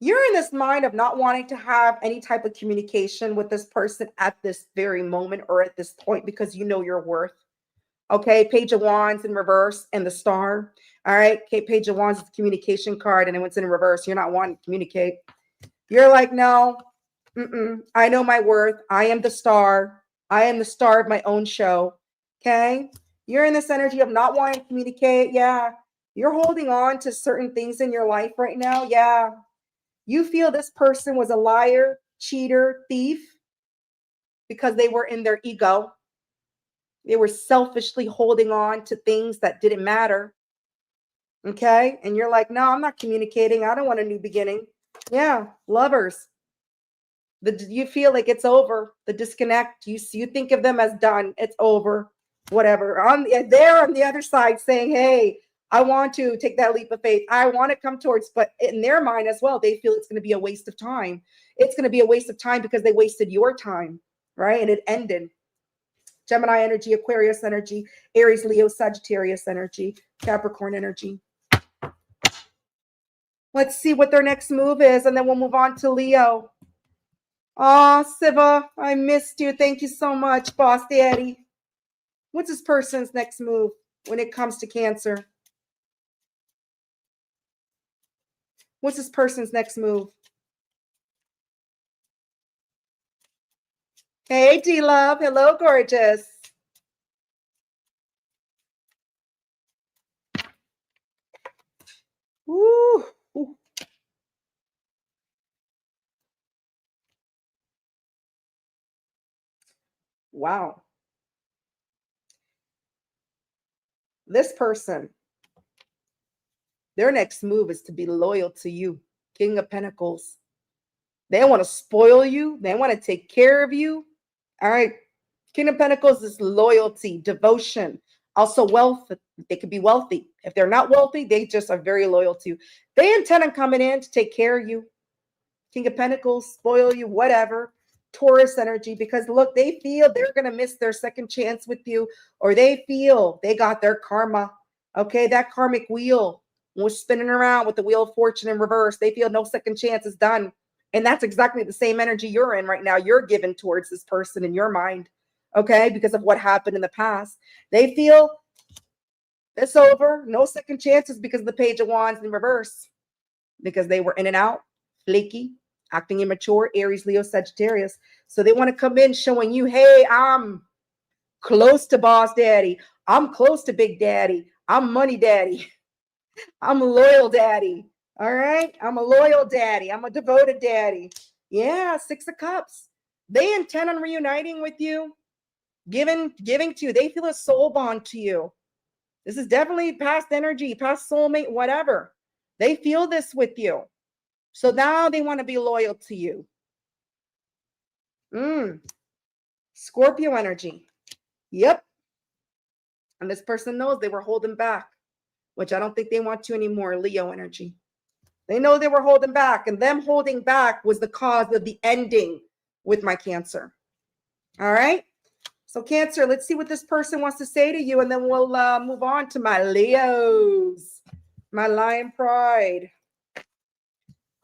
You're in this mind of not wanting to have any type of communication with this person at this very moment or at this point because you know your worth. Okay, Page of Wands in reverse and the Star. All right, okay, Page of Wands is the communication card and it's in reverse. You're not wanting to communicate. You're like, no, I know my worth. I am the star. I am the star of my own show. Okay, you're in this energy of not wanting to communicate. Yeah, you're holding on to certain things in your life right now. Yeah. You feel this person was a liar, cheater, thief because they were in their ego. They were selfishly holding on to things that didn't matter. Okay. And you're like, no, I'm not communicating. I don't want a new beginning. Yeah. Lovers. You feel like it's over. The disconnect. You think of them as done. It's over. Whatever. They're on the other side saying, hey, I want to take that leap of faith. I want to come towards, but in their mind as well, they feel it's going to be a waste of time. It's going to be a waste of time because they wasted your time, right? And it ended. Gemini energy, Aquarius energy, Aries, Leo, Sagittarius energy, Capricorn energy. Let's see what their next move is, and then we'll move on to Leo. Oh, Siva, I missed you. Thank you so much, Boss Daddy. What's this person's next move when it comes to Cancer? What's this person's next move? Hey, D-Love. Hello, gorgeous. Woo. Wow. This person, their next move is to be loyal to you. King of Pentacles. They want to spoil you. They want to take care of you. All right. King of Pentacles is loyalty, devotion, also wealth. They could be wealthy. If they're not wealthy, they just are very loyal to you. They intend on coming in to take care of you. King of Pentacles, spoil you, whatever. Taurus energy, because look, they feel they're going to miss their second chance with you, or they feel they got their karma. Okay, that karmic wheel was spinning around with the wheel of fortune in reverse. They feel no second chance is done. And that's exactly the same energy you're in right now. You're given towards this person in your mind, okay, because of what happened in the past. They feel it's over, no second chances, because of the Page of Wands in reverse, because they were in and out, flaky, acting immature, Aries, Leo, Sagittarius. So they want to come in showing you, hey, I'm close to boss daddy. I'm close to big daddy. I'm money daddy. I'm a loyal daddy. All right. I'm a loyal daddy. I'm a devoted daddy. Yeah. 6 of Cups. They intend on reuniting with you, giving to you. They feel a soul bond to you. This is definitely past energy, past soulmate, whatever. They feel this with you. So now they want to be loyal to you. Scorpio energy. Yep. And this person knows they were holding back, which I don't think they want to anymore. Leo energy. They know they were holding back, and them holding back was the cause of the ending with my Cancer. All right. So Cancer, let's see what this person wants to say to you, and then we'll move on to my Leos, my Lion Pride.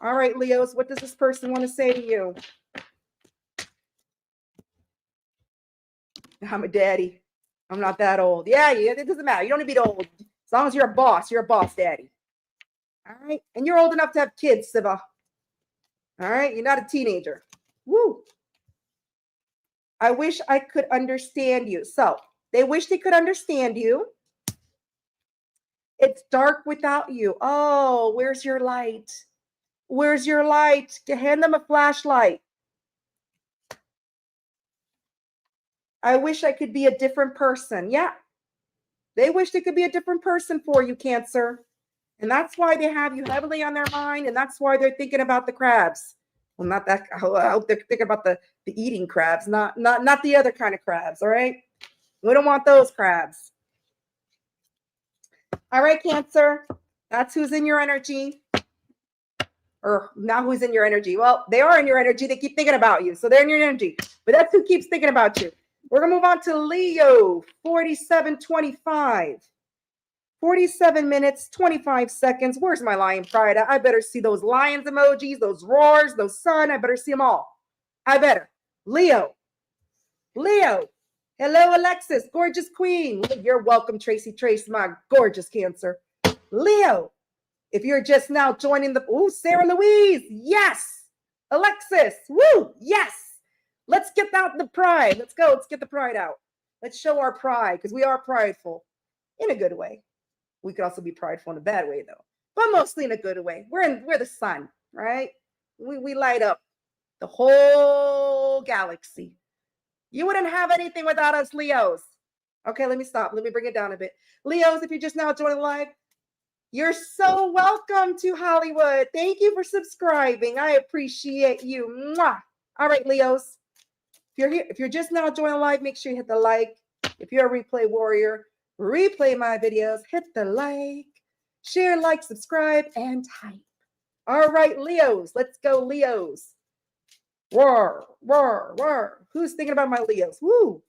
All right, Leos, what does this person want to say to you? I'm a daddy. I'm not that old. Yeah, it doesn't matter. You don't need to be old. As long as you're a boss daddy. All right. And you're old enough to have kids, Siva. All right. You're not a teenager. Woo. I wish I could understand you. So they wish they could understand you. It's dark without you. Oh, where's your light? Where's your light? Hand them a flashlight. I wish I could be a different person. Yeah. They wish they could be a different person for you, Cancer. And that's why they have you heavily on their mind. And that's why they're thinking about the crabs. Well, not that. I hope they're thinking about the eating crabs, not the other kind of crabs. All right. We don't want those crabs. All right, Cancer. That's who's in your energy. Or not who's in your energy. Well, they are in your energy. They keep thinking about you. So they're in your energy. But that's who keeps thinking about you. We're going to move on to Leo, 4725. 47 minutes, 25 seconds. Where's my Lion Pride? I better see those lions emojis, those roars, those sun. I better see them all. I better. Leo. Hello, Alexis, gorgeous queen. You're welcome, Tracy Trace, my gorgeous Cancer. Leo, if you're just now joining the, Sarah Louise, yes. Alexis, woo, yes. Let's get out the pride. Let's go. Let's get the pride out. Let's show our pride, because we are prideful in a good way. We could also be prideful in a bad way, though, but mostly in a good way. We're the sun, right? We light up the whole galaxy. You wouldn't have anything without us, Leos. Okay, let me stop. Let me bring it down a bit. Leos, if you're just now joining live, you're so welcome to Hollywood. Thank you for subscribing. I appreciate you. Mwah. All right, Leos. If you're just now joining live, make sure you hit the like. If you're a replay warrior, replay my videos, hit the like, share, like, subscribe, and type. All right, Leos, let's go, Leos. Roar, roar, roar. Who's thinking about my Leos? Woo.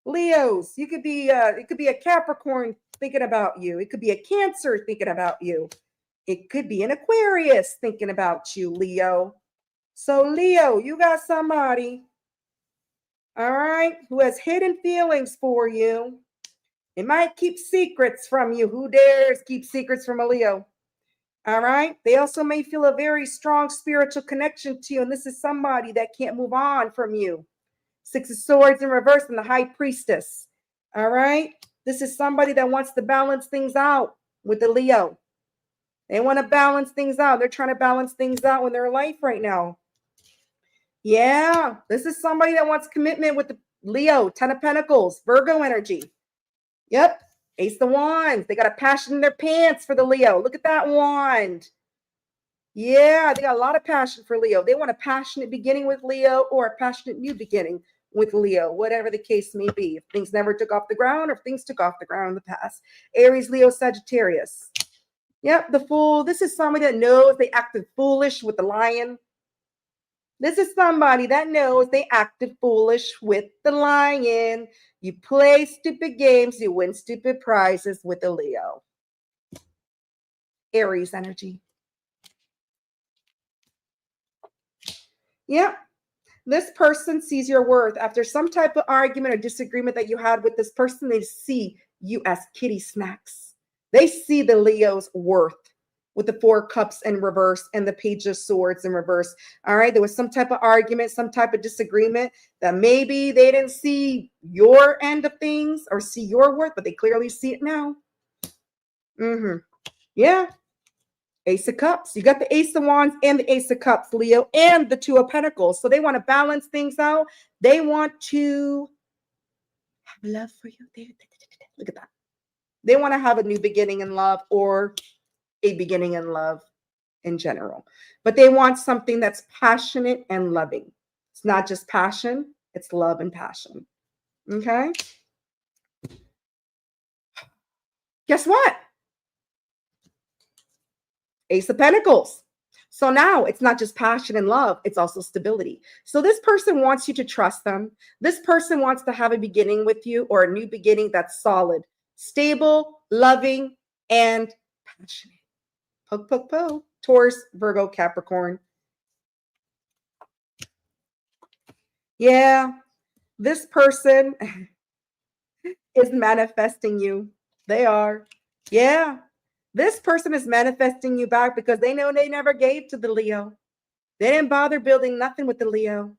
Leos, you could be it could be a Capricorn thinking about you. It could be a Cancer thinking about you. It could be an Aquarius thinking about you, Leo. So Leo, you got somebody, all right, who has hidden feelings for you. It might keep secrets from you. Who dares keep secrets from a Leo? All right. They also may feel a very strong spiritual connection to you. And this is somebody that can't move on from you. 6 of Swords in reverse and the High Priestess. All right. This is somebody that wants to balance things out with the Leo. They want to balance things out. They're trying to balance things out in their life right now. Yeah. This is somebody that wants commitment with the Leo, 10 of Pentacles, Virgo energy. Yep. Ace of Wands. They got a passion in their pants for the Leo. Look at that wand. Yeah, they got a lot of passion for Leo. They want a passionate beginning with Leo or a passionate new beginning with Leo, whatever the case may be. If things never took off the ground or if things took off the ground in the past. Aries, Leo, Sagittarius. Yep, the Fool. This is somebody that knows they acted foolish with the Lion. This is somebody that knows they acted foolish with the Lion. You play stupid games, you win stupid prizes with the Leo. Aries energy. Yep. This person sees your worth after some type of argument or disagreement that you had with this person. They see you as kitty snacks. They see the Leo's worth with the Four Cups in reverse and the Page of Swords in reverse. All right. There was some type of argument, some type of disagreement that maybe they didn't see your end of things or see your worth, but they clearly see it now. Yeah. Ace of Cups. You got the Ace of Wands and the Ace of Cups, Leo, and the Two of Pentacles. So they want to balance things out. They want to have love for you. Look at that. They want to have a new beginning in love or a beginning in love in general. But they want something that's passionate and loving. It's not just passion, it's love and passion. Okay? Guess what? Ace of Pentacles. So now it's not just passion and love, it's also stability. So this person wants you to trust them. This person wants to have a beginning with you or a new beginning that's solid, stable, loving, and passionate. Poke, poke, poke. Taurus, Virgo, Capricorn. Yeah, this person is manifesting you. They are. Yeah. This person is manifesting you back because they know they never gave to the Leo. They didn't bother building nothing with the Leo.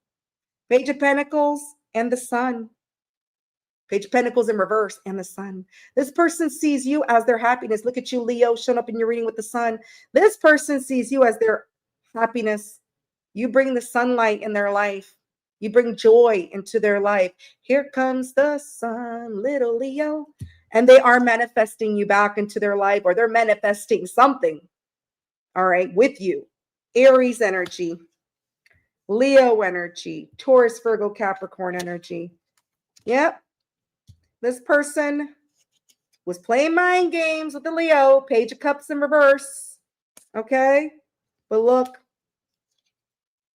Page of Pentacles and the Sun. Page of Pentacles in reverse and the Sun. This person sees you as their happiness. Look at you, Leo, showing up in your reading with the Sun. This person sees you as their happiness. You bring the sunlight in their life. You bring joy into their life. Here comes the sun, little Leo. And they are manifesting you back into their life, or they're manifesting something, all right, with you. Aries energy, Leo energy, Taurus, Virgo, Capricorn energy. Yep. This person was playing mind games with the Leo, Page of Cups in reverse. Okay. But look,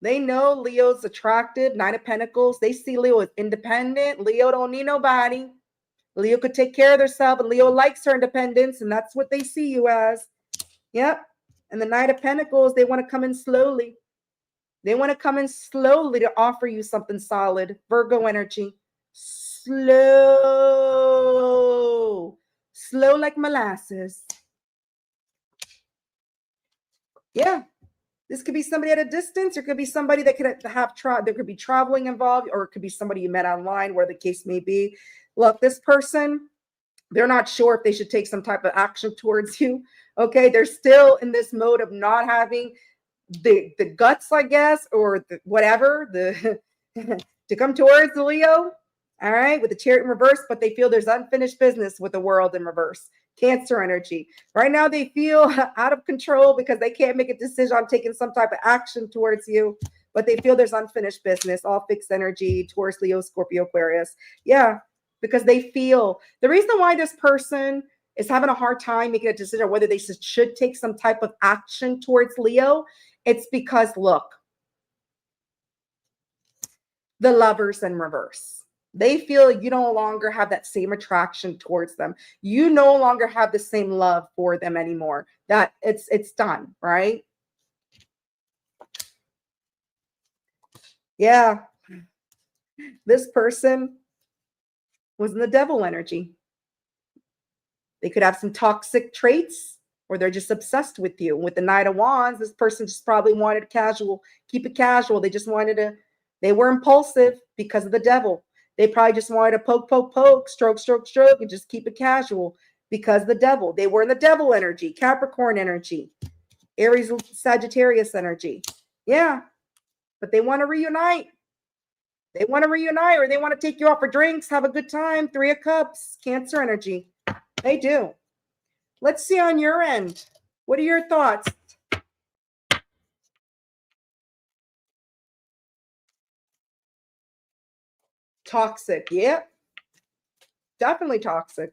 they know Leo's attractive, Nine of Pentacles. They see Leo as independent. Leo don't need nobody. Leo could take care of herself, and Leo likes her independence, and that's what they see you as. Yep. And the Knight of Pentacles, they want to come in slowly. They want to come in slowly to offer you something solid. Virgo energy. Slow. Slow like molasses. Yeah. This could be somebody at a distance. Or it could be somebody that could have there could be traveling involved, or it could be somebody you met online, where the case may be. Look, this person, they're not sure if they should take some type of action towards you. Okay, they're still in this mode of not having the guts, I guess, or whatever, to come towards the Leo. All right, with the Chariot in reverse, but they feel there's unfinished business with the World in reverse. Cancer energy. Right now, they feel out of control because they can't make a decision on taking some type of action towards you, but they feel there's unfinished business. All fixed energy, Taurus, Leo, Scorpio, Aquarius. Yeah, because they feel the reason why this person is having a hard time making a decision whether they should take some type of action towards Leo. It's because, look, the Lovers in reverse. They feel you no longer have that same attraction towards them. You no longer have the same love for them anymore. That it's done, right? Yeah. This person was in the Devil energy. They could have some toxic traits, or they're just obsessed with you. With the Knight of Wands, this person just probably wanted casual, keep it casual. They just wanted to, they were impulsive because of the Devil. They probably just wanted to poke, poke, poke, stroke, stroke, stroke, and just keep it casual because the Devil. They were in the Devil energy, Capricorn energy, Aries, Sagittarius energy. Yeah, but they want to reunite. They want to reunite, or they want to take you out for drinks, have a good time. Three of Cups, Cancer energy. They do. Let's see on your end. What are your thoughts? Toxic. Yep. Definitely toxic.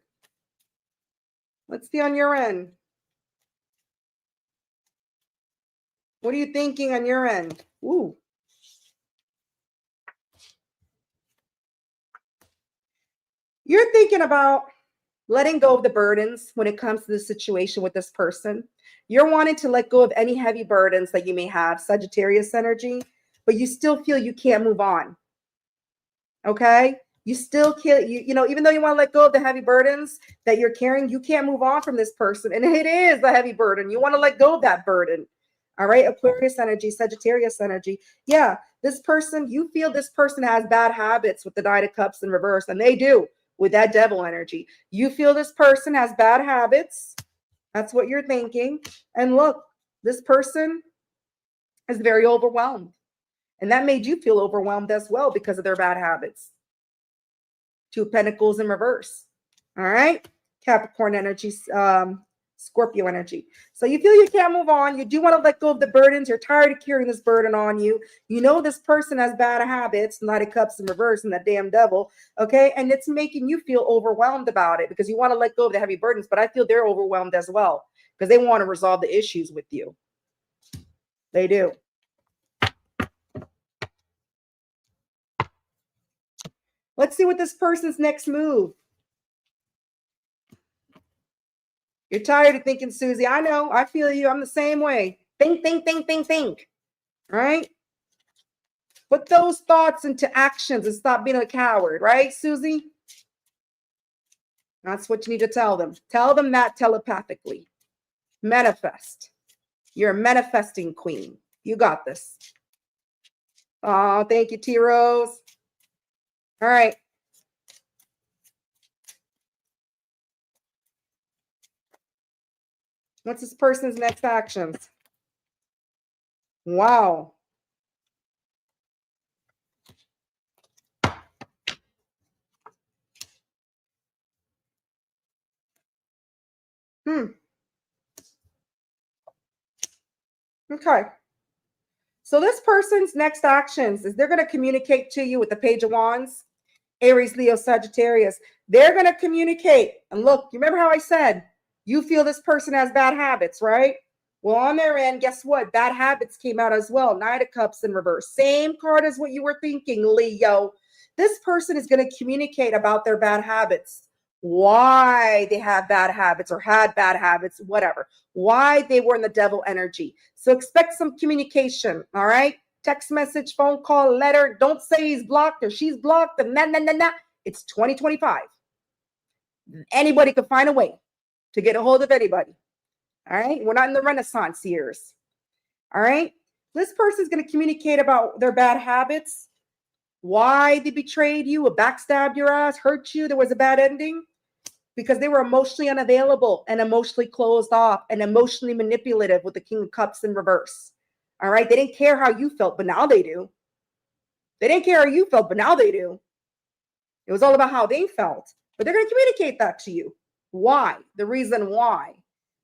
Let's see on your end. What are you thinking on your end? Ooh. You're thinking about letting go of the burdens when it comes to the situation with this person. You're wanting to let go of any heavy burdens that you may have, Sagittarius energy, but you still feel you can't move on. Okay? You still can't, even though you want to let go of the heavy burdens that you're carrying, you can't move on from this person. And it is a heavy burden. You want to let go of that burden. All right? Aquarius energy, Sagittarius energy. Yeah, this person, you feel this person has bad habits with the Knight of Cups in reverse, and they do with that devil energy. You feel this person has bad habits. That's what you're thinking. And look, this person is very overwhelmed. And that made you feel overwhelmed as well because of their bad habits. Two of Pentacles in reverse. All right. Capricorn energy, Scorpio energy. So you feel you can't move on. You do want to let go of the burdens. You're tired of carrying this burden on you. You know this person has bad habits, Knight of Cups in reverse and that damn devil. Okay. And it's making you feel overwhelmed about it because you want to let go of the heavy burdens, but I feel they're overwhelmed as well because they want to resolve the issues with you. They do. Let's see what this person's next move. You're tired of thinking, Susie. I know. I feel you. I'm the same way. Think, think, think, think, think. Right? Put those thoughts into actions and stop being a coward. Right, Susie? That's what you need to tell them. Tell them that telepathically. Manifest. You're a manifesting queen. You got this. Oh, thank you, T. Rose. All right. What's this person's next actions? Wow. Okay. So this person's next actions is they're going to communicate to you with the Page of Wands, Aries, Leo, Sagittarius. They're going to communicate. And look, you remember how I said, you feel this person has bad habits, right? Well, on their end, guess what? Bad habits came out as well. Knight of Cups in reverse. Same card as what you were thinking, Leo. This person is going to communicate about their bad habits. Why they have bad habits or had bad habits, whatever. Why they were in the devil energy. So expect some communication, all right? Text message, phone call, letter. Don't say he's blocked or she's blocked. And nah. It's 2025. Anybody can find a way to get a hold of anybody. All right. We're not in the Renaissance years. All right. This person's going to communicate about their bad habits, why they betrayed you, or backstabbed your ass, hurt you. There was a bad ending because they were emotionally unavailable and emotionally closed off and emotionally manipulative with the King of Cups in reverse. All right. They didn't care how you felt, but now they do. They didn't care how you felt, but now they do. It was all about how they felt, but they're going to communicate that to you. Why? The reason why.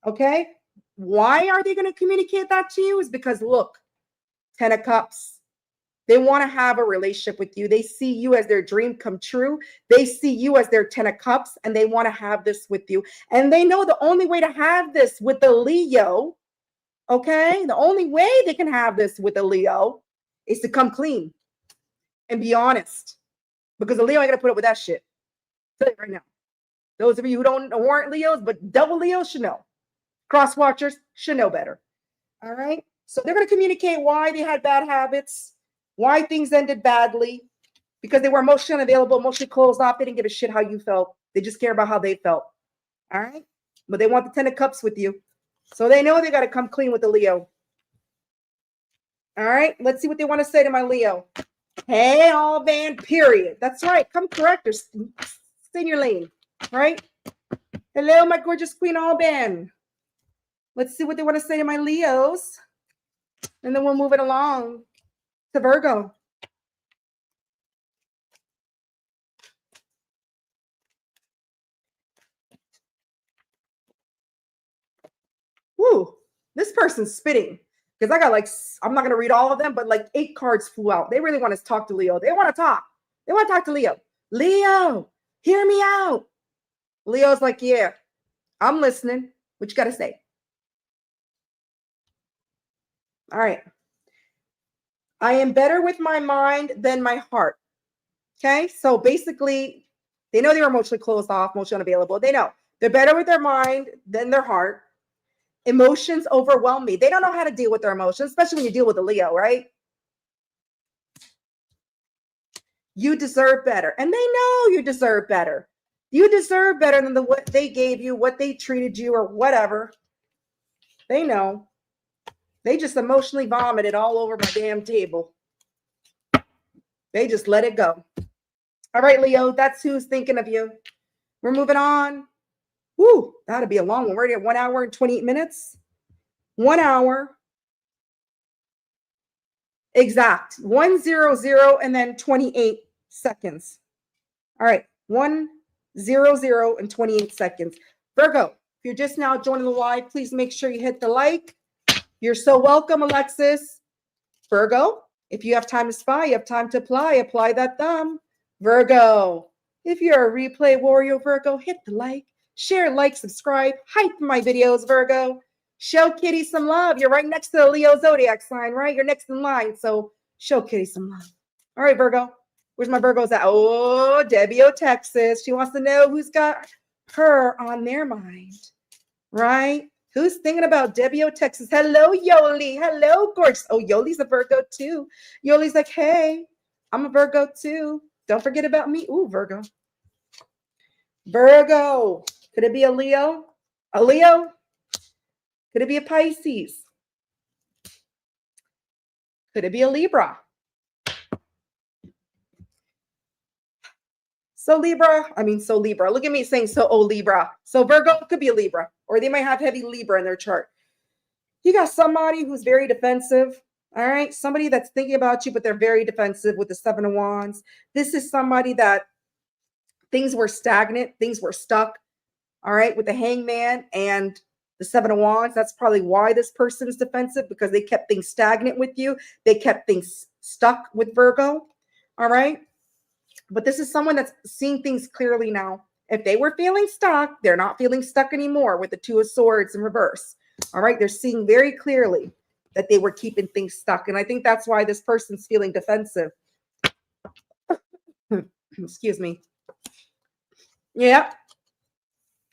Okay. Why are they going to communicate that to you? Is because look, 10 of Cups. They want to have a relationship with you. They see you as their dream come true. They see you as their 10 of Cups, and they want to have this with you. And they know the only way to have this with the Leo, okay? The only way they can have this with a Leo is to come clean and be honest. Because the Leo ain't going to put up with that shit. I'll tell you right now. Those of you who weren't Leos, but double Leos should know. Cross watchers should know better. All right. So they're going to communicate why they had bad habits, why things ended badly, because they were emotionally unavailable, emotionally closed off. They didn't give a shit how you felt. They just care about how they felt. All right. But they want the 10 of Cups with you. So they know they got to come clean with the Leo. All right. Let's see what they want to say to my Leo. Hey, all band, period. That's right. Come correct or stay in your lane. Right. Hello, my gorgeous queen, all band. Let's see what they want to say to my Leos. And then we'll move it along to Virgo. Woo, this person's spitting. Because I got I'm not going to read all of them, but 8 cards flew out. They really want to talk to Leo. They want to talk. They want to talk to Leo. Leo, hear me out. Leo's like, yeah, I'm listening. What you got to say? All right. I am better with my mind than my heart. Okay. So basically, they know they're emotionally closed off, emotionally unavailable. They know they're better with their mind than their heart. Emotions overwhelm me. They don't know how to deal with their emotions, especially when you deal with a Leo, right? You deserve better. And they know you deserve better. You deserve better than what they gave you, what they treated you, or whatever. They know. They just emotionally vomited all over my damn table. They just let it go. All right, Leo, that's who's thinking of you. We're moving on. Woo, that'll be a long one. We're already at 1 hour and 28 minutes. 1 hour. Exact. 100 and then 28 seconds. All right. 100 and 28 seconds. Virgo, if you're just now joining the live, please make sure you hit the like. You're so welcome, Alexis. Virgo, if you have time to spy, you have time to apply that thumb. Virgo, if you're a replay warrior, Virgo, hit the like, share, like, subscribe, hype my videos, Virgo. Show Kitty some love. You're right next to the Leo zodiac sign, right? You're next in line, so show Kitty some love. All right, Virgo. Where's my Virgos at? Oh, Debbie O, Texas. She wants to know who's got her on their mind, right? Who's thinking about Debbie O, Texas? Hello, Yoli. Hello, gorgeous. Oh, Yoli's a Virgo too. Yoli's like, hey, I'm a Virgo too. Don't forget about me. Ooh, Virgo. Virgo. Could it be a Leo? A Leo? Could it be a Pisces? Could it be a Libra? So Libra. Look at me saying so, Libra. So Virgo could be a Libra, or they might have heavy Libra in their chart. You got somebody who's very defensive. All right. Somebody that's thinking about you, but they're very defensive with the 7 of Wands. This is somebody that things were stagnant. Things were stuck. All right. With the Hangman and the 7 of Wands. That's probably why this person is defensive, because they kept things stagnant with you. They kept things stuck with Virgo. All right. But this is someone that's seeing things clearly now. If they were feeling stuck, they're not feeling stuck anymore with the 2 of Swords in reverse. All right. They're seeing very clearly that they were keeping things stuck. And I think that's why this person's feeling defensive. Excuse me. Yeah.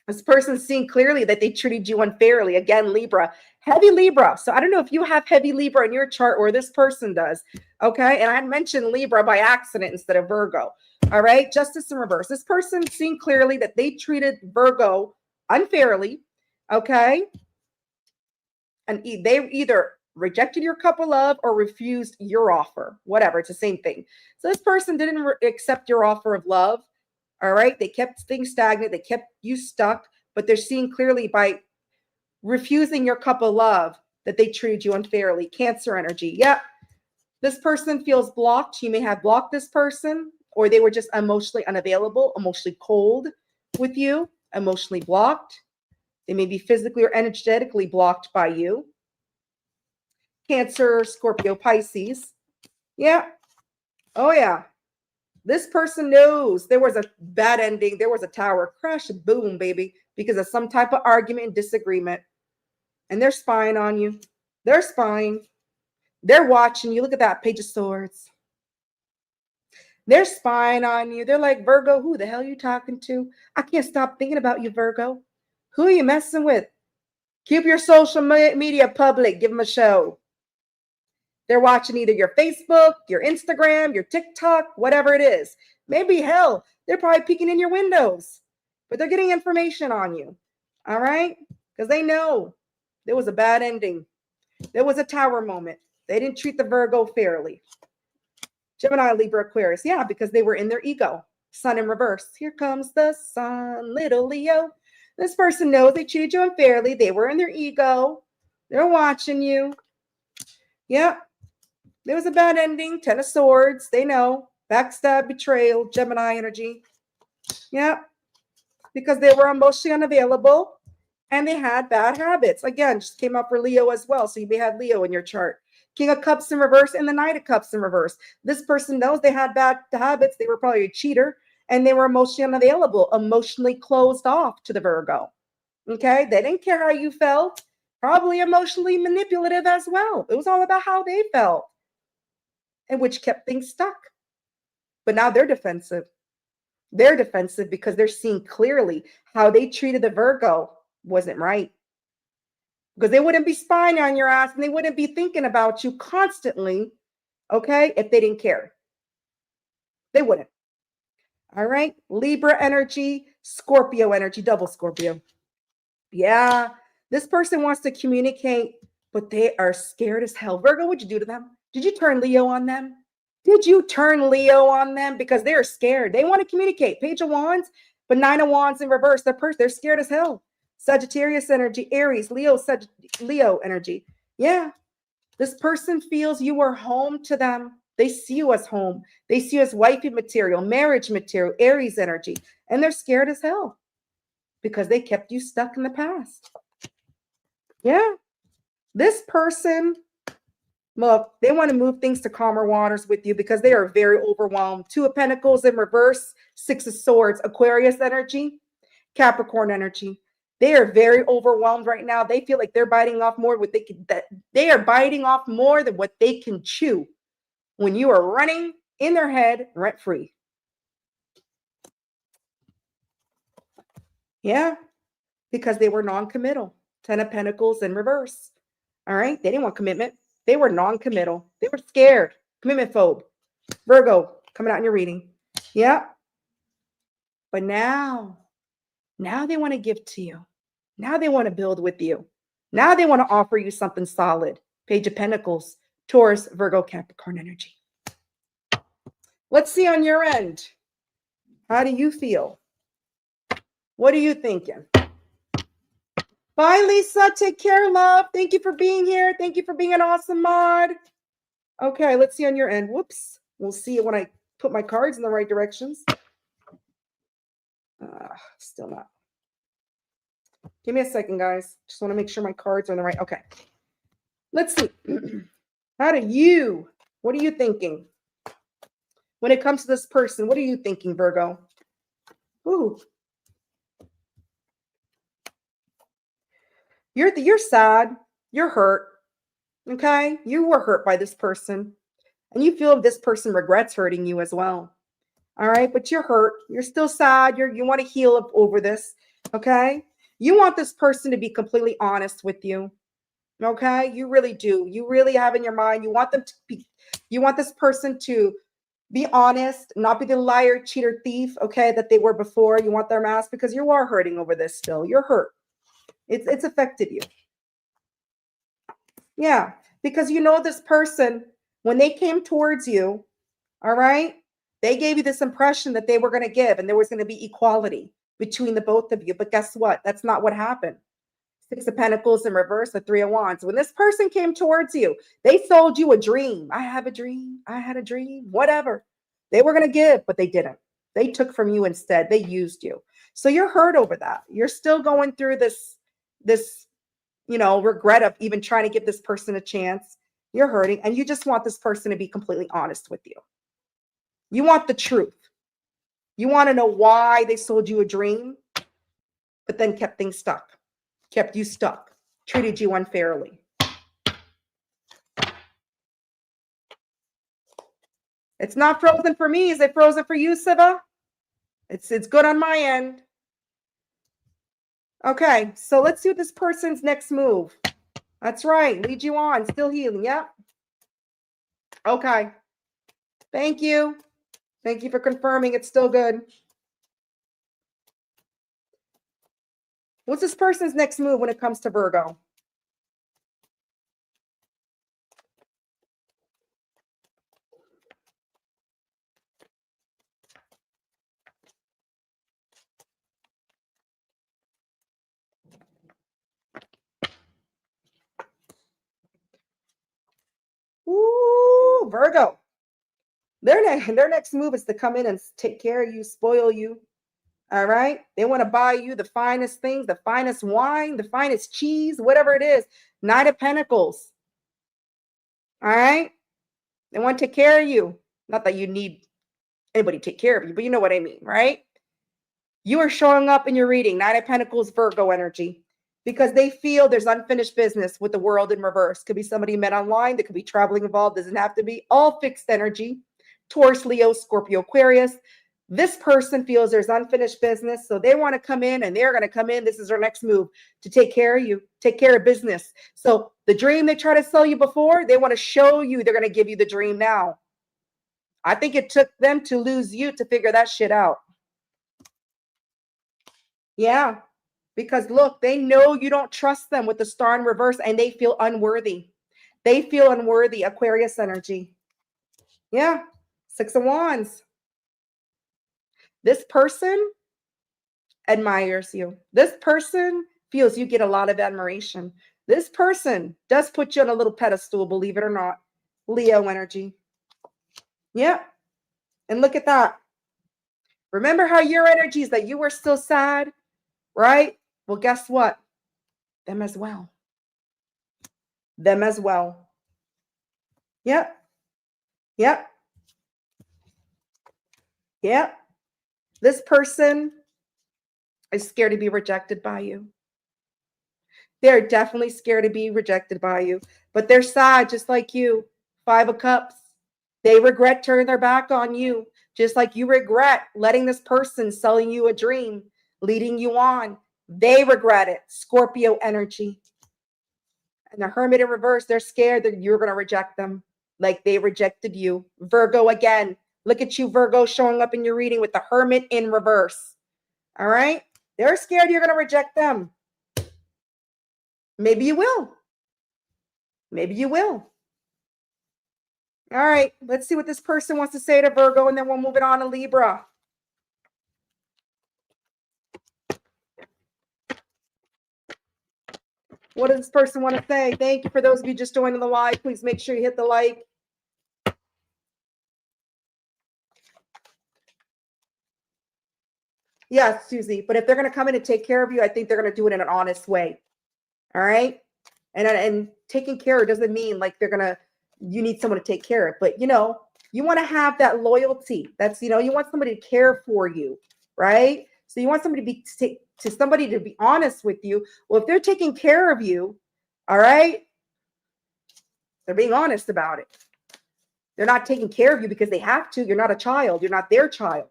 This person's seeing clearly that they treated you unfairly. Again, Libra, heavy Libra. So I don't know if you have heavy Libra in your chart or this person does. Okay. And I mentioned Libra by accident instead of Virgo. All right. Justice in reverse. This person seeing clearly that they treated Virgo unfairly. Okay. And they either rejected your cup of love or refused your offer, whatever. It's the same thing. So this person didn't accept your offer of love. All right. They kept things stagnant. They kept you stuck, but they're seeing clearly by refusing your cup of love that they treated you unfairly. Cancer energy. Yeah. This person feels blocked. You may have blocked this person, or they were just emotionally unavailable, emotionally cold with you, emotionally blocked. They may be physically or energetically blocked by you. Cancer, Scorpio, Pisces. Yeah. Oh, yeah. This person knows there was a bad ending. There was a tower crash, boom, baby, because of some type of argument and disagreement. And they're spying on you. They're spying. They're watching you. Look at that Page of Swords. They're spying on you. They're like, Virgo, who the hell are you talking to? I can't stop thinking about you, Virgo. Who are you messing with? Keep your social media public. Give them a show. They're watching either your Facebook, your Instagram, your TikTok, whatever it is. Maybe, hell, they're probably peeking in your windows, but they're getting information on you. All right? Because they know there was a bad ending. There was a tower moment. They didn't treat the Virgo fairly. Gemini, Libra, Aquarius. Yeah, because they were in their ego. Sun in reverse. Here comes the sun, little Leo. This person knows they treated you unfairly. They were in their ego. They're watching you. Yeah. There was a bad ending. 10 of Swords. They know. Backstab, betrayal, Gemini energy. Yeah. Because they were emotionally unavailable and they had bad habits. Again, just came up for Leo as well. So you may have Leo in your chart. King of Cups in reverse and the Knight of Cups in reverse. This person knows they had bad habits. They were probably a cheater and they were emotionally unavailable, emotionally closed off to the Virgo. Okay. They didn't care how you felt. probably emotionally manipulative as well. It was all about how they felt, and which kept things stuck. But now they're defensive. They're defensive because they're seeing clearly how they treated the Virgo wasn't right. Because they wouldn't be spying on your ass and they wouldn't be thinking about you constantly, okay, if they didn't care. They wouldn't. All right. Libra energy, Scorpio energy, double Scorpio. Yeah. This person wants to communicate, but they are scared as hell. Virgo, what'd you do to them? Did you turn Leo on them? Did you turn Leo on them? Because they're scared. They want to communicate. Page of Wands, but Nine of Wands in reverse. They're scared as hell. Sagittarius energy, Aries, Leo energy. Yeah. This person feels you are home to them. They see you as home. They see you as wifey material, marriage material, Aries energy. And they're scared as hell because they kept you stuck in the past. Yeah. This person, look, they want to move things to calmer waters with you because they are very overwhelmed. Two of Pentacles in reverse, Six of Swords, Aquarius energy, Capricorn energy. They are very overwhelmed right now. They feel like they're biting off more what they can. They are biting off more than what they can chew when you are running in their head rent free. Yeah, because they were non-committal. Ten of Pentacles in reverse. All right, they didn't want commitment. They were non-committal. They were scared. Commitment phobe. Virgo coming out in your reading. Yeah. But now they want to give to you. Now they want to build with you. Now they want to offer you something solid. Page of Pentacles, Taurus, Virgo, Capricorn energy. Let's see on your end. How do you feel? What are you thinking? Bye, Lisa. Take care, love. Thank you for being here. Thank you for being an awesome mod. Okay, let's see on your end. Whoops. We'll see it when I put my cards in the right directions. Still not. Give me a second, guys. Just want to make sure my cards are in the right. Okay. Let's see. What are you thinking? When it comes to this person, what are you thinking, Virgo? Ooh. You're sad. You're hurt. Okay? You were hurt by this person. And you feel this person regrets hurting you as well. All right? But you're hurt. You're still sad. You want to heal up over this. Okay? You want this person to be completely honest with you. Okay? You really do. You really have in your mind. You want this person to be honest, not be the liar, cheater, thief, okay, that they were before. You want their mask because you are hurting over this still. You're hurt. It's affected you. Yeah, because you know this person, when they came towards you, all right, they gave you this impression that they were going to give and there was going to be equality between the both of you. But guess what? That's not what happened. Six of Pentacles in reverse, the Three of Wands. When this person came towards you, they sold you a dream. I have a dream. I had a dream. Whatever. They were going to give, but they didn't. They took from you instead. They used you. So you're hurt over that. You're still going through this, regret of even trying to give this person a chance. You're hurting, and you just want this person to be completely honest with you. You want the truth. You want to know why they sold you a dream, but then kept things stuck. Kept you stuck, treated you unfairly. It's not frozen for me. Is it frozen for you, Siva? It's good on my end. Okay, so let's see what this person's next move. That's right. Lead you on. Still healing. Yep. Okay. Thank you. Thank you for confirming it's still good. What's this person's next move when it comes to Virgo? Ooh, Virgo. Their next move is to come in and take care of you, spoil you. All right. They want to buy you the finest things, the finest wine, the finest cheese, whatever it is. Knight of Pentacles. All right. They want to take care of you. Not that you need anybody to take care of you, but you know what I mean, right? You are showing up in your reading. Knight of Pentacles, Virgo energy. because they feel there's unfinished business with the world in reverse. Could be somebody you met online, that could be traveling involved, doesn't have to be. All fixed energy. Taurus, Leo, Scorpio, Aquarius. This person feels there's unfinished business, so they want to come in, and they're going to come in. This is their next move, to take care of you, take care of business. So the dream they try to sell you before, they want to show you they're going to give you the dream now. I think it took them to lose you to figure that shit out. Yeah, because look, they know you don't trust them with the star in reverse, and they feel unworthy. They feel unworthy. Aquarius energy. Yeah, Six of Wands. This person admires you. This person feels you get a lot of admiration. This person does put you on a little pedestal, believe it or not. Leo energy. Yeah. And look at that. Remember how your energy is that you were still sad, right? Well, guess what? Them as well. Them as well. Yep. Yep. Yep. This person is scared to be rejected by you. They're definitely scared to be rejected by you, but they're sad just like you. Five of Cups. They regret turning their back on you, just like you regret letting this person selling you a dream, leading you on. They regret it. Scorpio energy. And the Hermit in reverse, they're scared that you're going to reject them like they rejected you. Virgo again. Look at you, Virgo, showing up in your reading with the Hermit in reverse. All right? They're scared you're going to reject them. Maybe you will. Maybe you will. All right, let's see what this person wants to say to Virgo, and then we'll move it on to Libra. What does this person want to say? Thank you for those of you just joining the live. Please make sure you hit the like. Yes, Susie, but if they're going to come in and take care of you, I think they're going to do it in an honest way. All right? And taking care doesn't mean like you need someone to take care of, but you want to have that loyalty. That's, you want somebody to care for you, right? So you want somebody to be honest with you. Well, if they're taking care of you, all right, they're being honest about it. They're not taking care of you because they have to. You're not a child. You're not their child.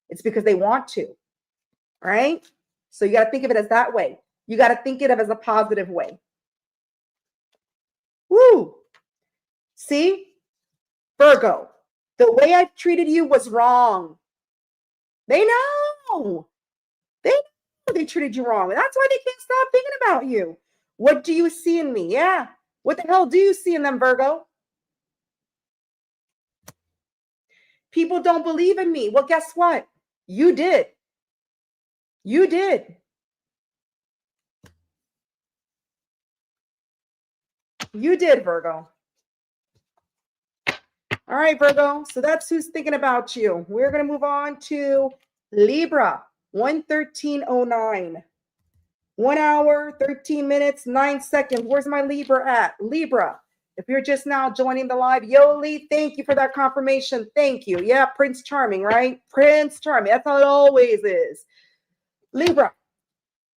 It's because they want to, right? So you got to think of it as that way. You got to think of it as a positive way. Woo! See? Virgo, the way I treated you was wrong. They know. They treated you wrong. And that's why they can't stop thinking about you. What do you see in me? Yeah. What the hell do you see in them, Virgo? People don't believe in me. Well, guess what? You did. You did. You did, Virgo. All right, Virgo. So that's who's thinking about you. We're going to move on to Libra, 11309. 1 hour, 13 minutes, 9 seconds. Where's my Libra at? Libra, if you're just now joining the live, Yoli, thank you for that confirmation. Thank you. Yeah, Prince Charming, right? Prince Charming. That's how it always is. Libra.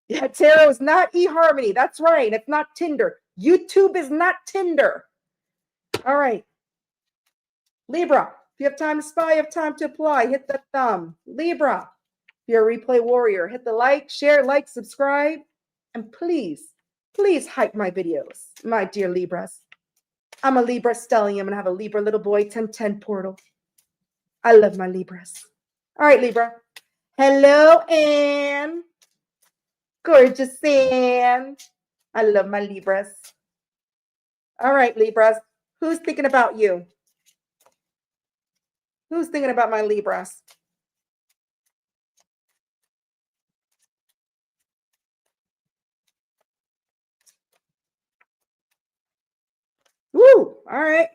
Yeah, tarot is not eHarmony. That's right. It's not Tinder. YouTube is not Tinder. All right. Libra, if you have time to spy, you have time to apply. Hit the thumb. Libra, if you're a replay warrior, hit the like, share, subscribe. And please hype my videos, my dear Libras. I'm a Libra stellium and I have a Libra little boy 1010 portal. I love my Libras. All right, Libra. Hello, Anne. Gorgeous Anne. I love my Libras. All right, Libras. Who's thinking about you? Who's thinking about my Libras? Woo! All right.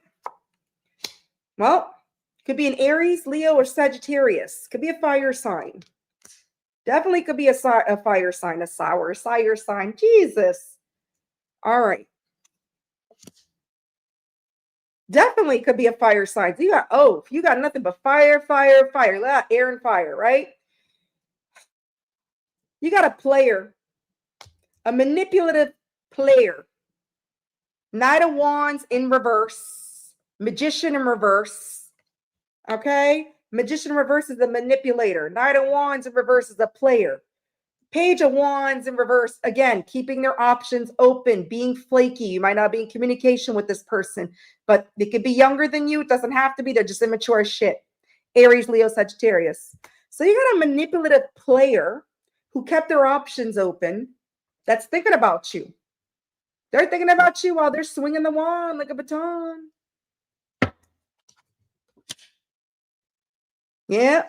Well, could be an Aries, Leo, or Sagittarius. Could be a fire sign. Definitely could be a fire sign, a fire sign. Jesus. All right. Definitely could be a fire sign. So you got nothing but fire, air and fire, right? You got a player a manipulative player. Knight of Wands in reverse. Magician in reverse. Okay? Magician in reverse is a manipulator. Knight of Wands in reverse is a player. Page of Wands in reverse, again, keeping their options open, being flaky. You might not be in communication with this person, but they could be younger than you. It doesn't have to be. They're just immature as shit. Aries, Leo, Sagittarius. So you got a manipulative player who kept their options open that's thinking about you. They're thinking about you while they're swinging the wand like a baton. Yeah.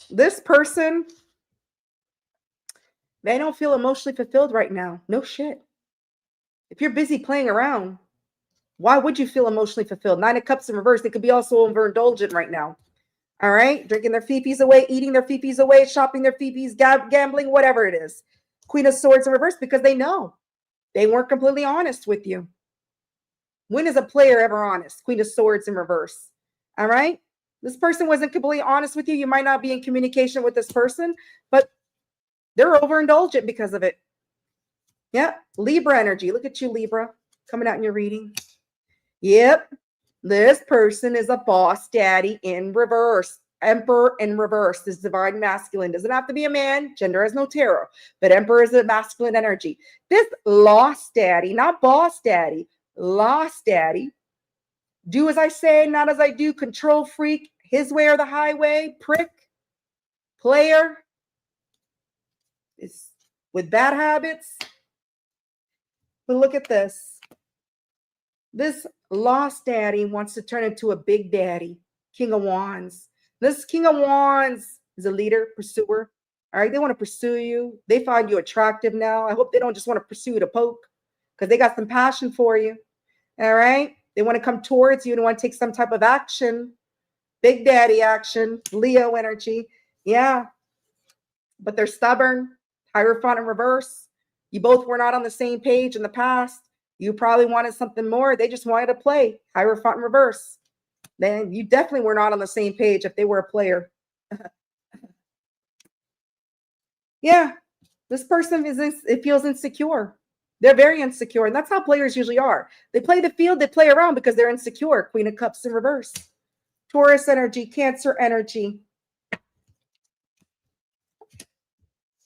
This person, they don't feel emotionally fulfilled right now. No shit. If you're busy playing around, why would you feel emotionally fulfilled? 9 of Cups in reverse. They could be also overindulgent right now. All right. Drinking their fifis away, eating their fifis away, shopping their fifis, gambling, whatever it is. Queen of Swords in reverse because they know they weren't completely honest with you. When is a player ever honest? Queen of Swords in reverse. All right. This person wasn't completely honest with you. You might not be in communication with this person, but they're overindulgent because of it. Yeah. Libra energy. Look at you, Libra, coming out in your reading. Yep. This person is a boss daddy in reverse. Emperor in reverse is divine masculine. Doesn't have to be a man. Gender has no tarot. But Emperor is a masculine energy. This lost daddy, not boss daddy, lost daddy. Do as I say, not as I do. Control freak. His way or the highway. Prick. Player. Is with bad habits. But look at this. This lost daddy wants to turn into a big daddy. King of Wands. This King of Wands is a leader, pursuer. All right, they want to pursue you. They find you attractive now. I hope they don't just want to pursue you to poke because they got some passion for you. All right, they want to come towards you and want to take some type of action. Big daddy action, Leo energy. Yeah, but they're stubborn. Hierophant in reverse. You both were not on the same page in the past. You probably wanted something more. They just wanted to play. Hierophant in reverse. Then you definitely were not on the same page if they were a player. Yeah, this person it feels insecure. They're very insecure, and that's how players usually are. They play the field, they play around because they're insecure. Queen of Cups in reverse. Taurus energy, Cancer energy.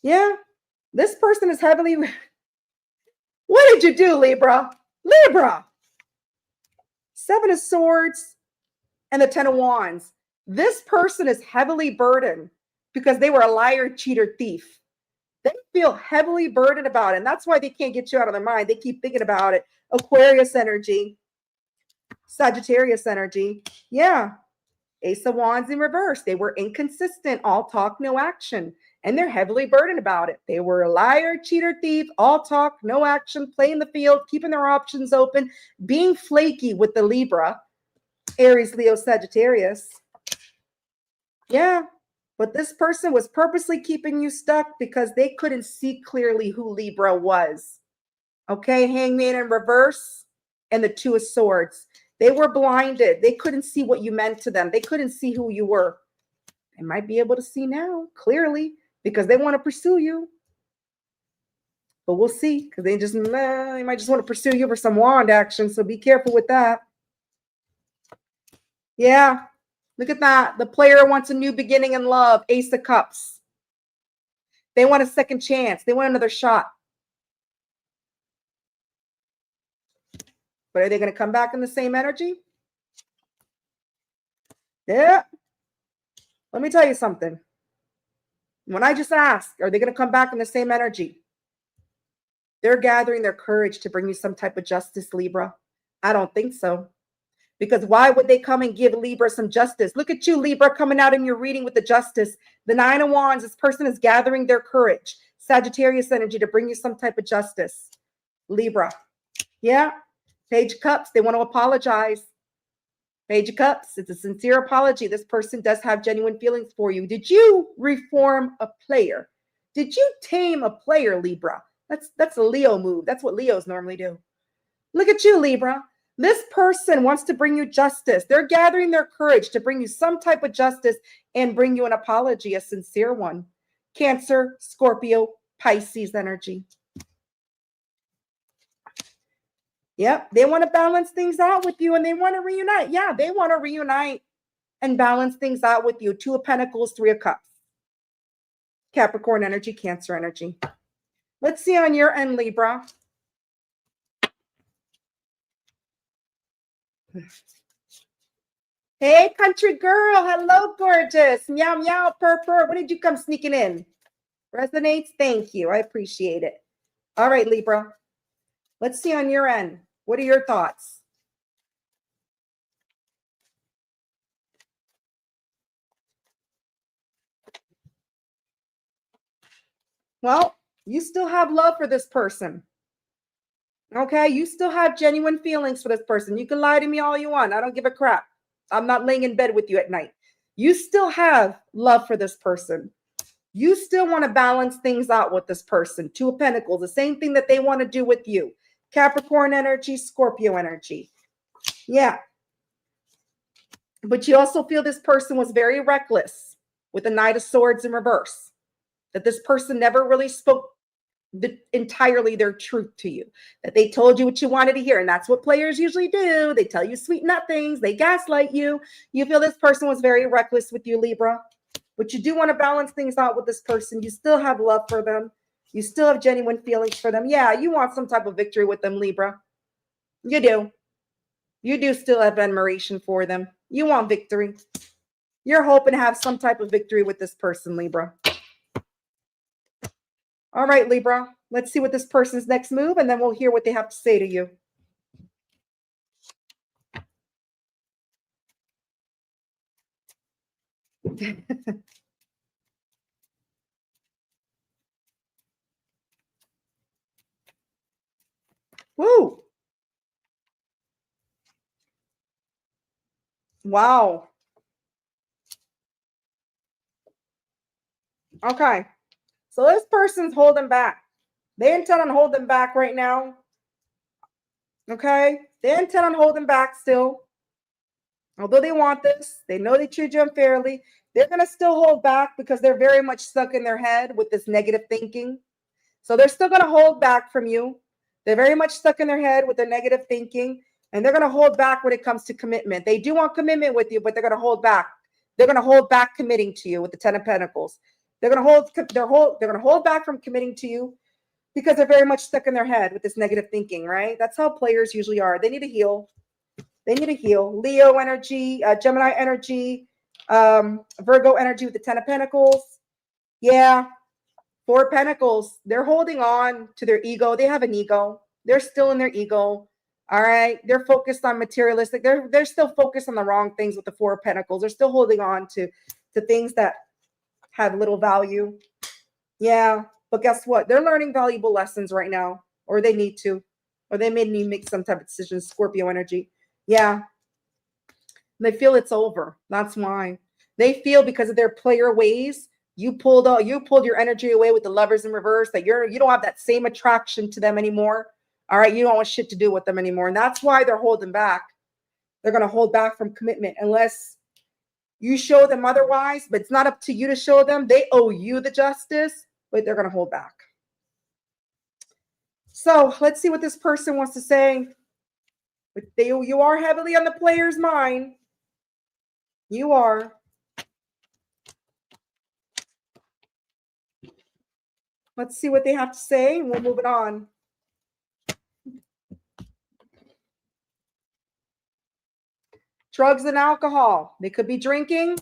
Yeah, this person is heavily... What did you do, Libra? Libra! 7 of Swords and the 10 of Wands. This person is heavily burdened because they were a liar, cheater, thief. They feel heavily burdened about it, and that's why they can't get you out of their mind. They keep thinking about it. Aquarius energy, Sagittarius energy. Yeah. Ace of Wands in reverse. They were inconsistent, all talk, no action, and they're heavily burdened about it. They were a liar, cheater, thief, all talk, no action, playing the field, keeping their options open, being flaky with the Libra, Aries, Leo, Sagittarius. Yeah. But this person was purposely keeping you stuck because they couldn't see clearly who Libra was. Okay, Hangman in reverse and the 2 of Swords. They were blinded. They couldn't see what you meant to them. They couldn't see who you were. They might be able to see now, clearly, because they want to pursue you. But we'll see, because they might just want to pursue you for some wand action, so be careful with that. Yeah. Look at that. The player wants a new beginning in love. Ace of Cups. They want a second chance. They want another shot. But are they going to come back in the same energy? Yeah. Let me tell you something. When I just asked, are they going to come back in the same energy? They're gathering their courage to bring you some type of justice, Libra. I don't think so. Because why would they come and give Libra some justice? Look at you, Libra, coming out in your reading with the justice. The 9 of Wands, this person is gathering their courage. Sagittarius energy to bring you some type of justice. Libra. Yeah. Page of Cups, they want to apologize. Page of Cups, it's a sincere apology. This person does have genuine feelings for you. Did you reform a player? Did you tame a player, Libra? That's a Leo move. That's what Leos normally do. Look at you, Libra. This person wants to bring you justice. They're gathering their courage to bring you some type of justice and bring you an apology, a sincere one. Cancer, Scorpio, Pisces energy. Yep. They want to balance things out with you and they want to reunite. Yeah, they want to reunite and balance things out with you. Two of Pentacles, Three of Cups. Capricorn energy, Cancer energy. Let's see on your end, Libra. Hey, country girl. Hello, gorgeous. Meow, meow, purr, purr. When did you come sneaking in? Resonates? Thank you. I appreciate it. All right, Libra. Let's see on your end. What are your thoughts? Well, you still have love for this person. Okay, you still have genuine feelings for this person. You can lie to me all you want. I don't give a crap. I'm not laying in bed with you at night. You still have love for this person. You still want to balance things out with this person. Two of Pentacles, the same thing that they want to do with you. Capricorn energy, Scorpio energy. Yeah. But you also feel this person was very reckless with the Knight of Swords in reverse. That this person never really spoke entirely their truth to you, that they told you what you wanted to hear. And that's what players usually do. They tell you sweet nothings. They gaslight you. You feel this person was very reckless with you, Libra, but you do want to balance things out with this person. You still have love for them. You still have genuine feelings for them. Yeah, you want some type of victory with them, Libra. You do. You do still have admiration for them. You want victory. You're hoping to have some type of victory with this person, Libra. All right, Libra, let's see what this person's next move, and then we'll hear what they have to say to you. Woo! Wow. Okay. So this person's holding back. They intend on holding back right now. Okay? They intend on holding back still. Although they want this, they know they treat you unfairly. They're going to still hold back because they're very much stuck in their head with this negative thinking. So they're still going to hold back from you. They're very much stuck in their head with their negative thinking, and they're going to hold back when it comes to commitment. They do want commitment with you, but they're going to hold back. They're going to hold back committing to you with the Ten of Pentacles. They're going to hold back from committing to you because they're very much stuck in their head with this negative thinking, right? That's how players usually are. They need to heal. They need to heal. Leo energy, Gemini energy, Virgo energy with the Ten of Pentacles. Yeah. Four Pentacles, they're holding on to their ego. They have an ego. They're still in their ego. All right. They're focused on materialistic. They're still focused on the wrong things with the Four Pentacles. They're still holding on to things that have little value. Yeah. But guess what? They're learning valuable lessons right now, or they need to, or they may need to make some type of decision. Scorpio energy. Yeah. They feel it's over. That's why. They feel because of their player ways, you pulled your energy away with the Lovers in reverse, that you don't have that same attraction to them anymore. All right, you don't want shit to do with them anymore. And that's why they're holding back. They're going to hold back from commitment unless you show them otherwise, but it's not up to you to show them. They owe you the justice, but they're going to hold back. So let's see what this person wants to say. But you are heavily on the player's mind. You are. Let's see what they have to say, and we'll move it on. Drugs and alcohol. They could be drinking.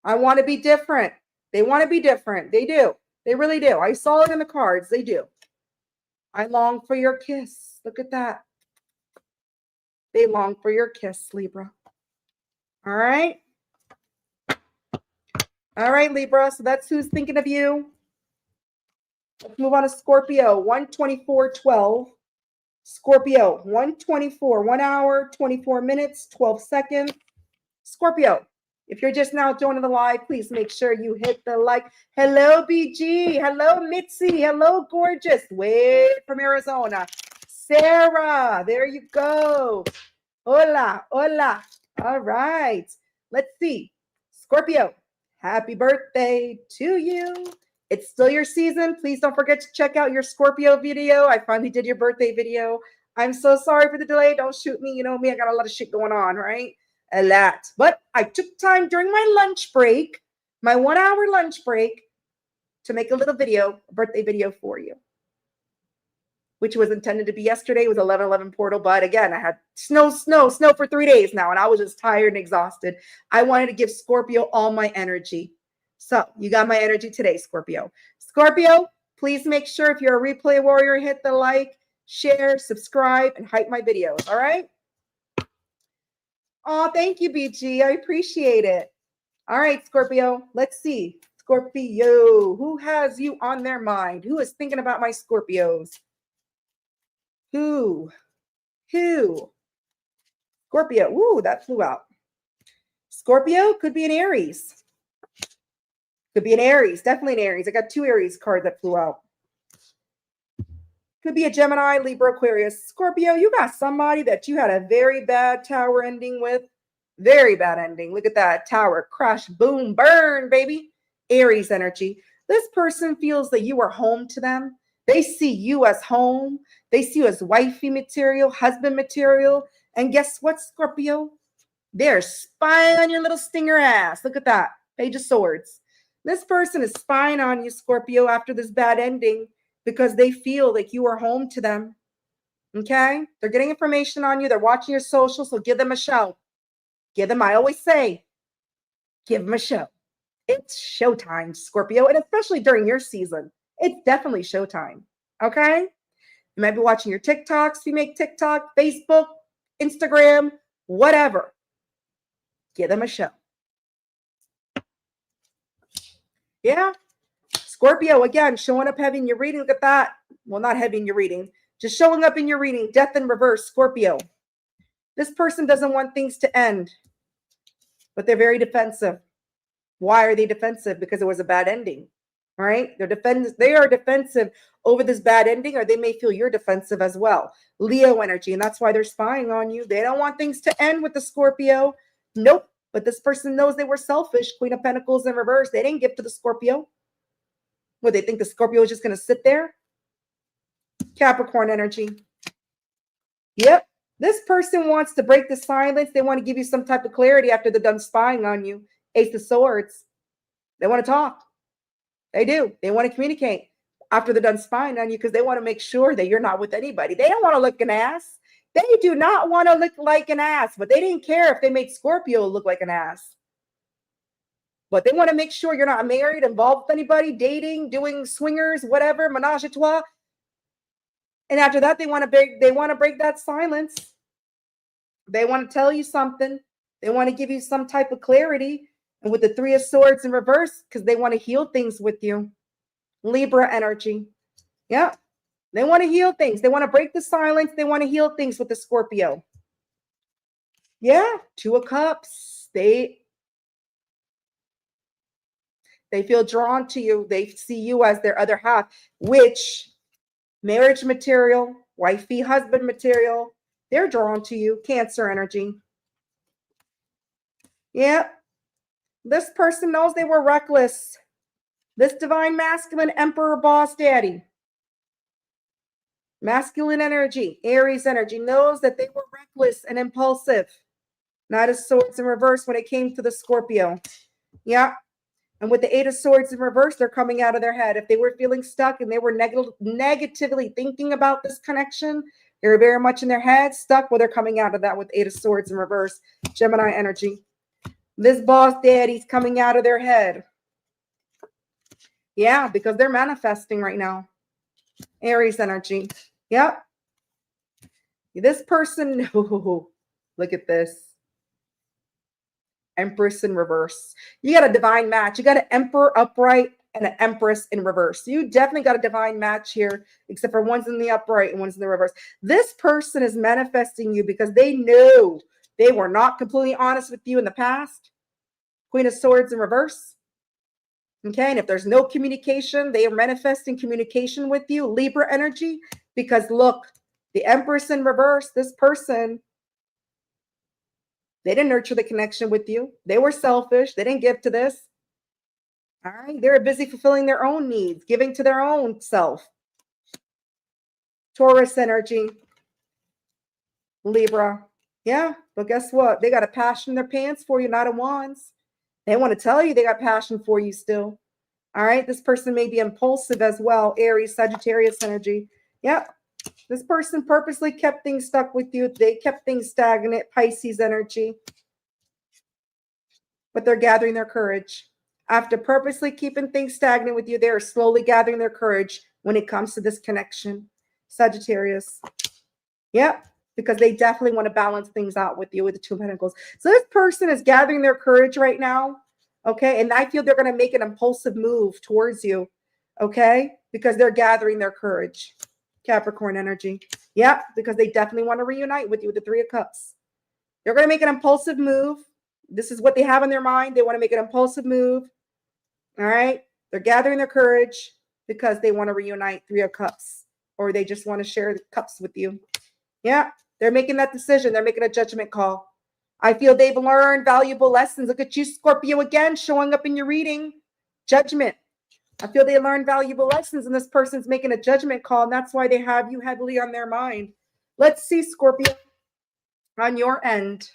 I want to be different. They want to be different. They do. They really do. I saw it in the cards. They do. I long for your kiss. Look at that. They long for your kiss, Libra. All right. All right, Libra. So that's who's thinking of you. Let's move on to Scorpio. 124:12. Scorpio. 124. 1 hour, 24 minutes, 12 seconds. Scorpio. If you're just now joining the live, please make sure you hit the like. Hello, BG. Hello, Mitzi. Hello, gorgeous. Way from Arizona. Sarah. There you go. Hola. Hola. All right. Let's see. Scorpio. Happy birthday to you. It's still your season. Please don't forget to check out your Scorpio video. I finally did your birthday video. I'm so sorry for the delay. Don't shoot me. You know me, I got a lot of shit going on, right? A lot. But I took time during my lunch break, my 1 hour lunch break, to make a little video, a birthday video for you, which was intended to be yesterday. It was 11/11 portal, but again, I had snow for 3 days now, and I was just tired and exhausted. I wanted to give Scorpio all my energy. So you got my energy today, Scorpio. Scorpio, please make sure if you're a replay warrior, hit the like, share, subscribe, and hype my videos, all right? Oh, thank you, BG. I appreciate it. All right, Scorpio, let's see. Scorpio, who has you on their mind? Who is thinking about my Scorpios? Who? Scorpio. Ooh, that flew out. Scorpio could be an Aries. Could be an Aries. Definitely an Aries. I got 2 Aries cards that flew out. Could be a Gemini, Libra, Aquarius. Scorpio, you got somebody that you had a very bad tower ending with. Very bad ending. Look at that. Tower. Crash, boom, burn, baby. Aries energy. This person feels that you are home to them. They see you as home. They see you as wifey material, husband material. And guess what, Scorpio? They're spying on your little stinger ass. Look at that. Page of Swords. This person is spying on you, Scorpio, after this bad ending because they feel like you are home to them. Okay? They're getting information on you. They're watching your social, so give them a show. Give them, I always say, give them a show. It's showtime, Scorpio, and especially during your season. It's definitely showtime. Okay? You might be watching your TikToks. If you make TikTok, Facebook, Instagram, whatever. Give them a show. Yeah. Scorpio, again, showing up heavy in your reading. Look at that. Well, not heavy in your reading. Just showing up in your reading. Death in reverse, Scorpio. This person doesn't want things to end, but they're very defensive. Why are they defensive? Because it was a bad ending. All right. They are defensive over this bad ending, or they may feel you're defensive as well. Leo energy. And that's why they're spying on you. They don't want things to end with the Scorpio. Nope. But this person knows they were selfish. Queen of Pentacles in reverse. They didn't give to the Scorpio. What, they think the Scorpio is just going to sit there? Capricorn energy. Yep. This person wants to break the silence. They want to give you some type of clarity after they're done spying on you. Ace of Swords. They want to talk. They do. They want to communicate after they're done spying on you because they want to make sure that you're not with anybody. They don't want to look an ass. They do not want to look like an ass, but they didn't care if they made Scorpio look like an ass. But they want to make sure you're not married, involved with anybody, dating, doing swingers, whatever, menage a trois. And after that, they want to break that silence. They want to tell you something. They want to give you some type of clarity. And with the 3 of Swords in reverse, because they want to heal things with you. Libra energy. Yeah. They want to heal things. They want to break the silence. They want to heal things with the Scorpio. Yeah. 2 of Cups. They feel drawn to you. They see you as their other half, which marriage material, wifey, husband material, they're drawn to you. Cancer energy. Yeah. This person knows they were reckless. This divine masculine emperor boss daddy. Masculine energy, Aries energy, knows that they were reckless and impulsive. Knight of Swords in reverse when it came to the Scorpio. Yeah. And with the 8 of Swords in reverse, they're coming out of their head. If they were feeling stuck and they were negatively thinking about this connection, they were very much in their head, stuck. Well, they're coming out of that with 8 of Swords in reverse. Gemini energy. This boss daddy's coming out of their head. Yeah, because they're manifesting right now. Aries energy. Yep. This person, oh, look at this. Empress in reverse. You got a divine match. You got an Emperor upright and an Empress in reverse. You definitely got a divine match here, except for one's in the upright and one's in the reverse. This person is manifesting you because they knew they were not completely honest with you in the past. Queen of Swords in reverse. Okay, and if there's no communication, they are manifesting communication with you. Libra energy, because look, the Empress in reverse, this person, they didn't nurture the connection with you. They were selfish. They didn't give to this. All right. They're busy fulfilling their own needs, giving to their own self. Taurus energy. Libra. Yeah. But guess what? They got a passion in their pants for you, not a wands. They want to tell you they got passion for you still. All right. This person may be impulsive as well. Aries, Sagittarius energy. Yep. This person purposely kept things stuck with you. They kept things stagnant. Pisces energy. But they're gathering their courage. After purposely keeping things stagnant with you, they are slowly gathering their courage when it comes to this connection. Sagittarius. Yep. Because they definitely want to balance things out with you with the Two of Pentacles. So this person is gathering their courage right now. Okay. And I feel they're going to make an impulsive move towards you. Okay. Because they're gathering their courage. Capricorn energy. Yep. Because they definitely want to reunite with you with the Three of Cups. They're going to make an impulsive move. This is what they have in their mind. They want to make an impulsive move. All right. They're gathering their courage because they want to reunite. Three of Cups. Or they just want to share the cups with you. Yeah. They're making that decision. They're making a judgment call. I feel they've learned valuable lessons. Look at you, Scorpio, again, showing up in your reading. Judgment. I feel they learned valuable lessons, and this person's making a judgment call, and that's why they have you heavily on their mind. Let's see, Scorpio, on your end.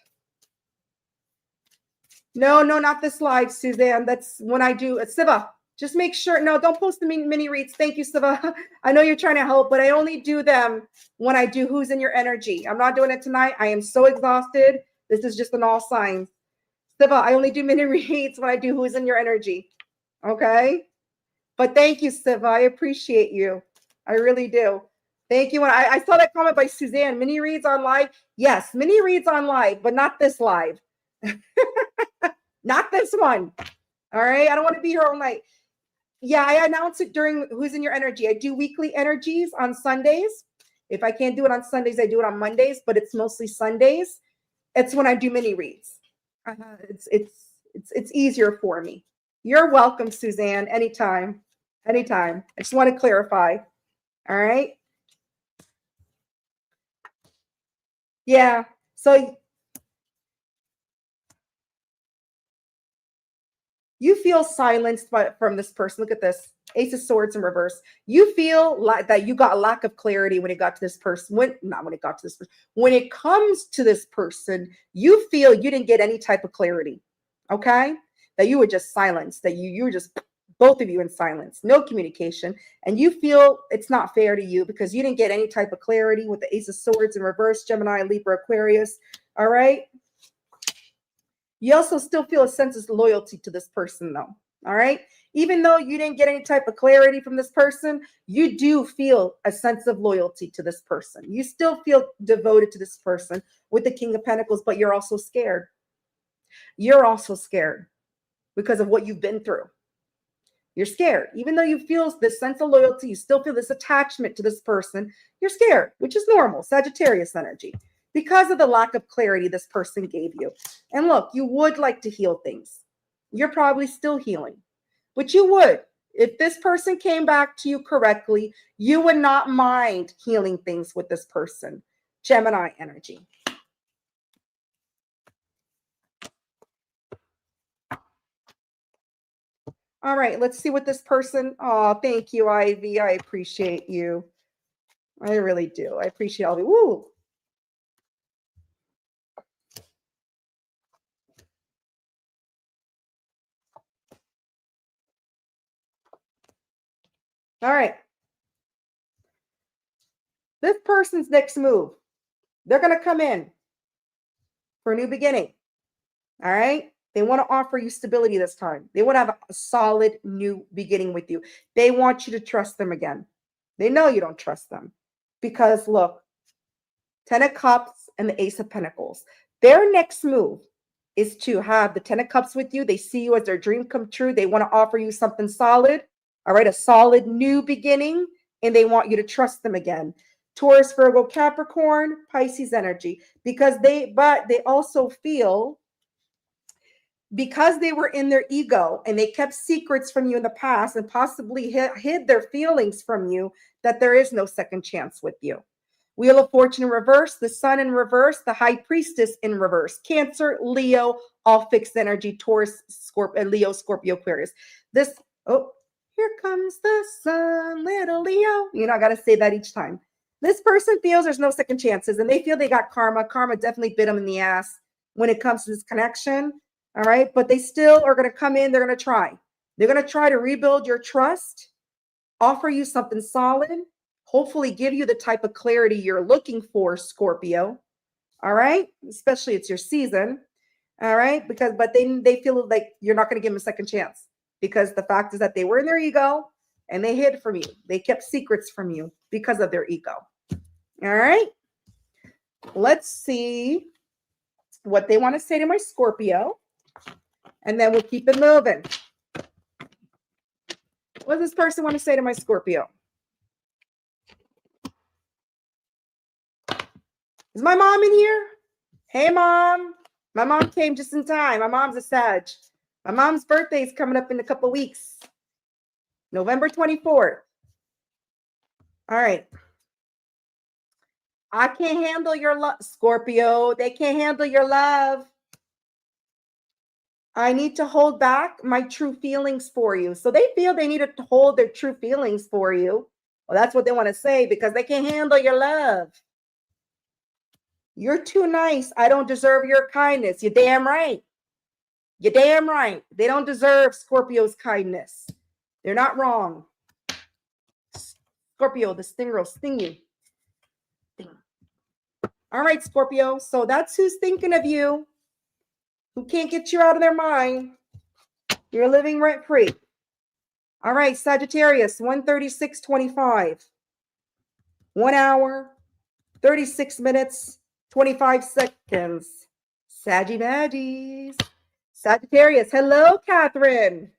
No, not this live, Suzanne. That's when I do. Siva, just make sure. No, don't post the mini reads. Thank you, Siva. I know you're trying to help, but I only do them when I do Who's in Your Energy. I'm not doing it tonight. I am so exhausted. This is just an all signs. Siva, I only do mini reads when I do Who's in Your Energy. Okay? But thank you, Siva. I appreciate you. I really do. Thank you. And I saw that comment by Suzanne. Mini reads on live. Yes, mini reads on live, but not this live. Not this one. All right. I don't want to be here all night. Yeah, I announce it during Who's in Your Energy. I do weekly energies on Sundays. If I can't do it on Sundays, I do it on Mondays, but it's mostly Sundays. It's when I do mini reads. It's easier for me. You're welcome, Suzanne. Anytime. Anytime. I just want to clarify. All right. Yeah. So you feel silenced from this person. Look at this. Ace of Swords in reverse. You feel like that you got a lack of clarity when it got to this person. When it comes to this person, you feel you didn't get any type of clarity. Okay? That you were just silenced, that you were just both of you in silence, no communication. And you feel it's not fair to you because you didn't get any type of clarity with the Ace of Swords in reverse, Gemini, Libra, Aquarius. All right? You also still feel a sense of loyalty to this person, though. All right. Even though you didn't get any type of clarity from this person, you do feel a sense of loyalty to this person. You still feel devoted to this person with the King of Pentacles, but you're also scared. You're also scared because of what you've been through. You're scared. Even though you feel this sense of loyalty, you still feel this attachment to this person. You're scared, which is normal. Sagittarius energy. Because of the lack of clarity this person gave you. And look, you would like to heal things. You're probably still healing, but you would. If this person came back to you correctly, you would not mind healing things with this person. Gemini energy. All right, let's see what this person. Oh, thank you, Ivy. I appreciate you. I really do. I appreciate all of you. Woo. All right. This person's next move, they're going to come in for a new beginning. All right. They want to offer you stability this time. They want to have a solid new beginning with you. They want you to trust them again. They know you don't trust them because look, 10 of Cups and the Ace of Pentacles. Their next move is to have the 10 of Cups with you. They see you as their dream come true. They want to offer you something solid. All right. A solid new beginning. And they want you to trust them again. Taurus, Virgo, Capricorn, Pisces energy. Because they also feel because they were in their ego and they kept secrets from you in the past and possibly hid their feelings from you, that there is no second chance with you. Wheel of Fortune in reverse, the Sun in reverse, the High Priestess in reverse. Cancer, Leo, all fixed energy, Taurus, Scorpio, Leo, Scorpio, Aquarius. This, oh, here comes the sun, little Leo. You know, I got to say that each time. This person feels there's no second chances, and they feel they got karma. Karma definitely bit them in the ass when it comes to this connection. All right. But they still are going to come in. They're going to try. They're going to try to rebuild your trust, offer you something solid, hopefully give you the type of clarity you're looking for, Scorpio. All right. Especially it's your season. All right. But they feel like you're not going to give them a second chance, because the fact is that they were in their ego and they hid from you. They kept secrets from you because of their ego. All right. Let's see what they want to say to my Scorpio, and then we'll keep it moving. What does this person want to say to my Scorpio? Is my mom in here? Hey, Mom. My mom came just in time. My mom's a Sag. My mom's birthday is coming up in a couple weeks. November 24th. All right. I can't handle your love, Scorpio. They can't handle your love. I need to hold back my true feelings for you. So they feel they need to hold their true feelings for you. Well, that's what they want to say, because they can't handle your love. You're too nice. I don't deserve your kindness. You're damn right. You're damn right. They don't deserve Scorpio's kindness. They're not wrong. Scorpio, the stinger will sting you. Ding. All right, Scorpio. So that's who's thinking of you, who can't get you out of their mind. You're living rent free. All right, Sagittarius, 1:36:25. 1 hour, 36 minutes, 25 seconds. Saggy Badgies. Sagittarius, hello, Catherine.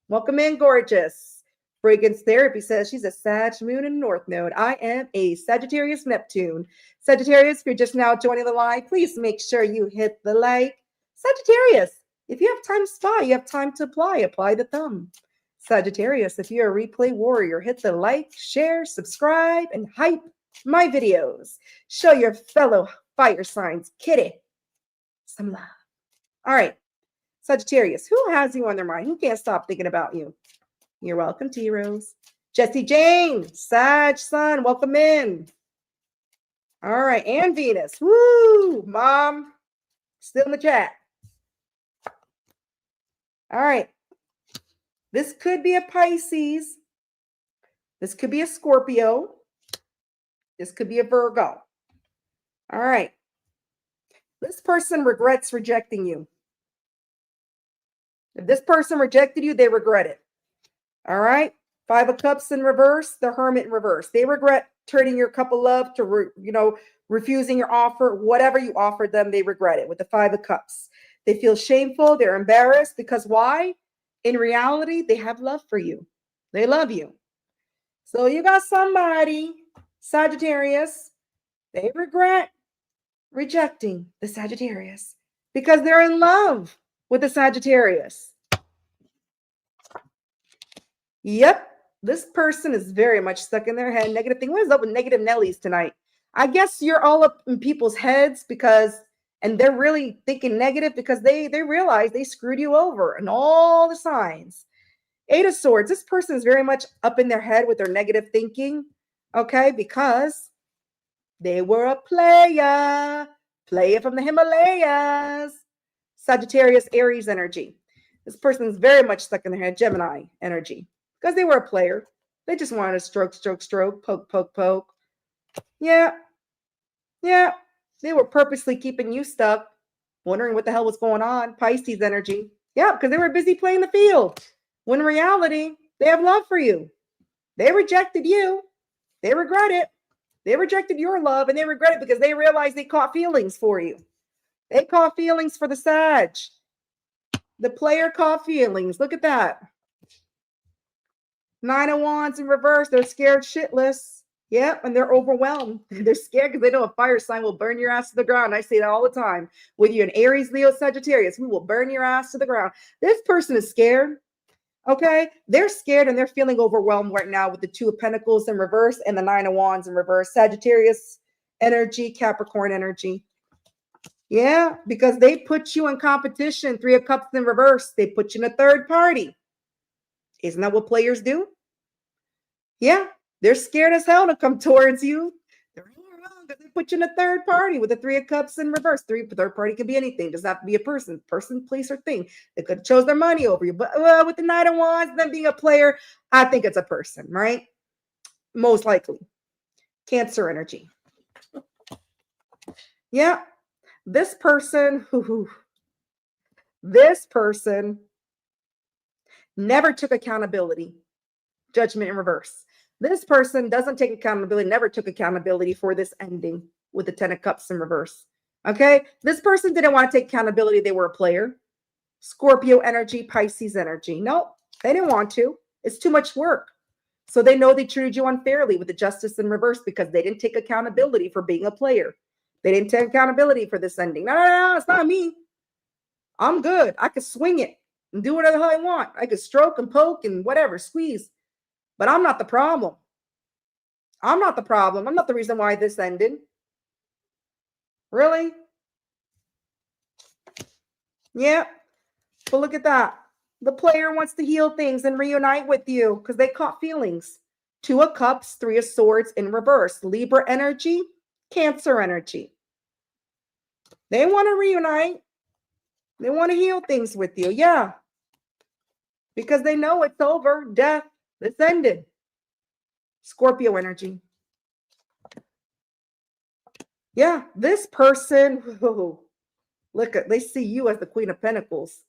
Welcome in, gorgeous. Fragrance Therapy says she's a Sag Moon and North Node. I am a Sagittarius Neptune. Sagittarius, if you're just now joining the live, please make sure you hit the like. Sagittarius, if you have time to spy, you have time to apply. Apply the thumb. Sagittarius, if you're a replay warrior, hit the like, share, subscribe, and hype my videos. Show your fellow fire signs, kitty, some love. All right, Sagittarius, who has you on their mind? Who can't stop thinking about you? You're welcome, T-Rose. Jesse Jane, Sag Sun, welcome in. All right, and Venus. Woo, Mom, still in the chat. All right. This could be a Pisces. This could be a Scorpio. This could be a Virgo. All right. This person regrets rejecting you. If this person rejected you, they regret it. All right. 5 of Cups in reverse, the Hermit in reverse. They regret turning your cup of love to, refusing your offer. Whatever you offered them, they regret it with the 5 of Cups. They feel shameful. They're embarrassed because why? In reality, they have love for you. They love you. So you got somebody, Sagittarius, they regret rejecting the Sagittarius because they're in love with the Sagittarius. Yep. This person is very much stuck in their head. Negative thing. What is up with negative Nellies tonight? I guess you're all up in people's heads and they're really thinking negative because they realize they screwed you over and all the signs. 8 of Swords. This person is very much up in their head with their negative thinking. Okay. Because they were a player from the Himalayas. Sagittarius, Aries energy. This person is very much stuck in their head. Gemini energy. Because they were a player. They just wanted to stroke, poke. Yeah. They were purposely keeping you stuck, wondering what the hell was going on. Pisces energy. Yeah, because they were busy playing the field. When in reality, they have love for you. They rejected you. They regret it. They rejected your love, and they regret it because they realized they caught feelings for you. They caught feelings for the Sag. The player caught feelings. Look at that. 9 of Wands in reverse. They're scared shitless. Yep, and they're overwhelmed. They're scared because they know a fire sign will burn your ass to the ground. I say that all the time. With you an Aries, Leo, Sagittarius, we will burn your ass to the ground. This person is scared. Okay, they're scared and they're feeling overwhelmed right now with the 2 of Pentacles in reverse and the 9 of Wands in reverse. Sagittarius, energy, Capricorn energy. Yeah, because they put you in competition. 3 of Cups in reverse. They put you in a third party. Isn't that what players do? Yeah, they're scared as hell to come towards you. They're wrong because they put you in a third party with the 3 of Cups in reverse. Third party can be anything. Doesn't have to be a person, place, or thing. They could have chose their money over you. But with the Knight of Wands, them being a player, I think it's a person, right? Most likely. Cancer energy. Yeah, this person never took accountability. Judgment in reverse. This person doesn't take accountability, never took accountability for this ending with the 10 of Cups in reverse. Okay, this person didn't want to take accountability. They were a player. Scorpio energy, Pisces energy. No, they didn't want to. It's too much work. So they know they treated you unfairly with the Justice in reverse because they didn't take accountability for being a player. They didn't take accountability for this ending. No, it's not me. I'm good. I could swing it and do whatever the hell I want. I could stroke and poke and whatever, squeeze. But I'm not the problem. I'm not the problem. I'm not the reason why this ended. Really? Yeah. But look at that. The player wants to heal things and reunite with you because they caught feelings. 2 of Cups, 3 of Swords in reverse. Libra energy, Cancer energy. They want to reunite. They want to heal things with you. Yeah. Because they know it's over. Death. It's ended. Scorpio energy. Yeah. This person, look at, they see you as the Queen of Pentacles.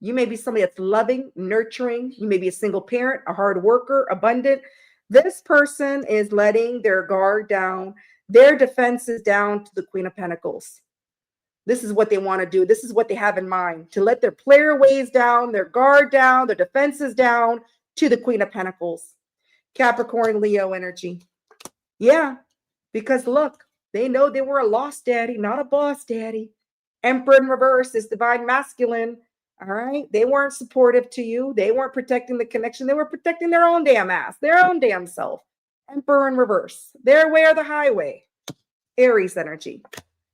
You may be somebody that's loving, nurturing. You may be a single parent, a hard worker, abundant. This person is letting their guard down, their defenses down to the Queen of Pentacles. This is what they want to do. This is what they have in mind, to let their player ways down, their guard down, their defenses down to the Queen of Pentacles. Capricorn, Leo energy. Yeah, because look, they know they were a lost daddy, not a boss daddy. Emperor in reverse is divine masculine. All right. They weren't supportive to you. They weren't protecting the connection. They were protecting their own damn ass, their own damn self. Emperor in reverse. Their way or the highway. Aries energy.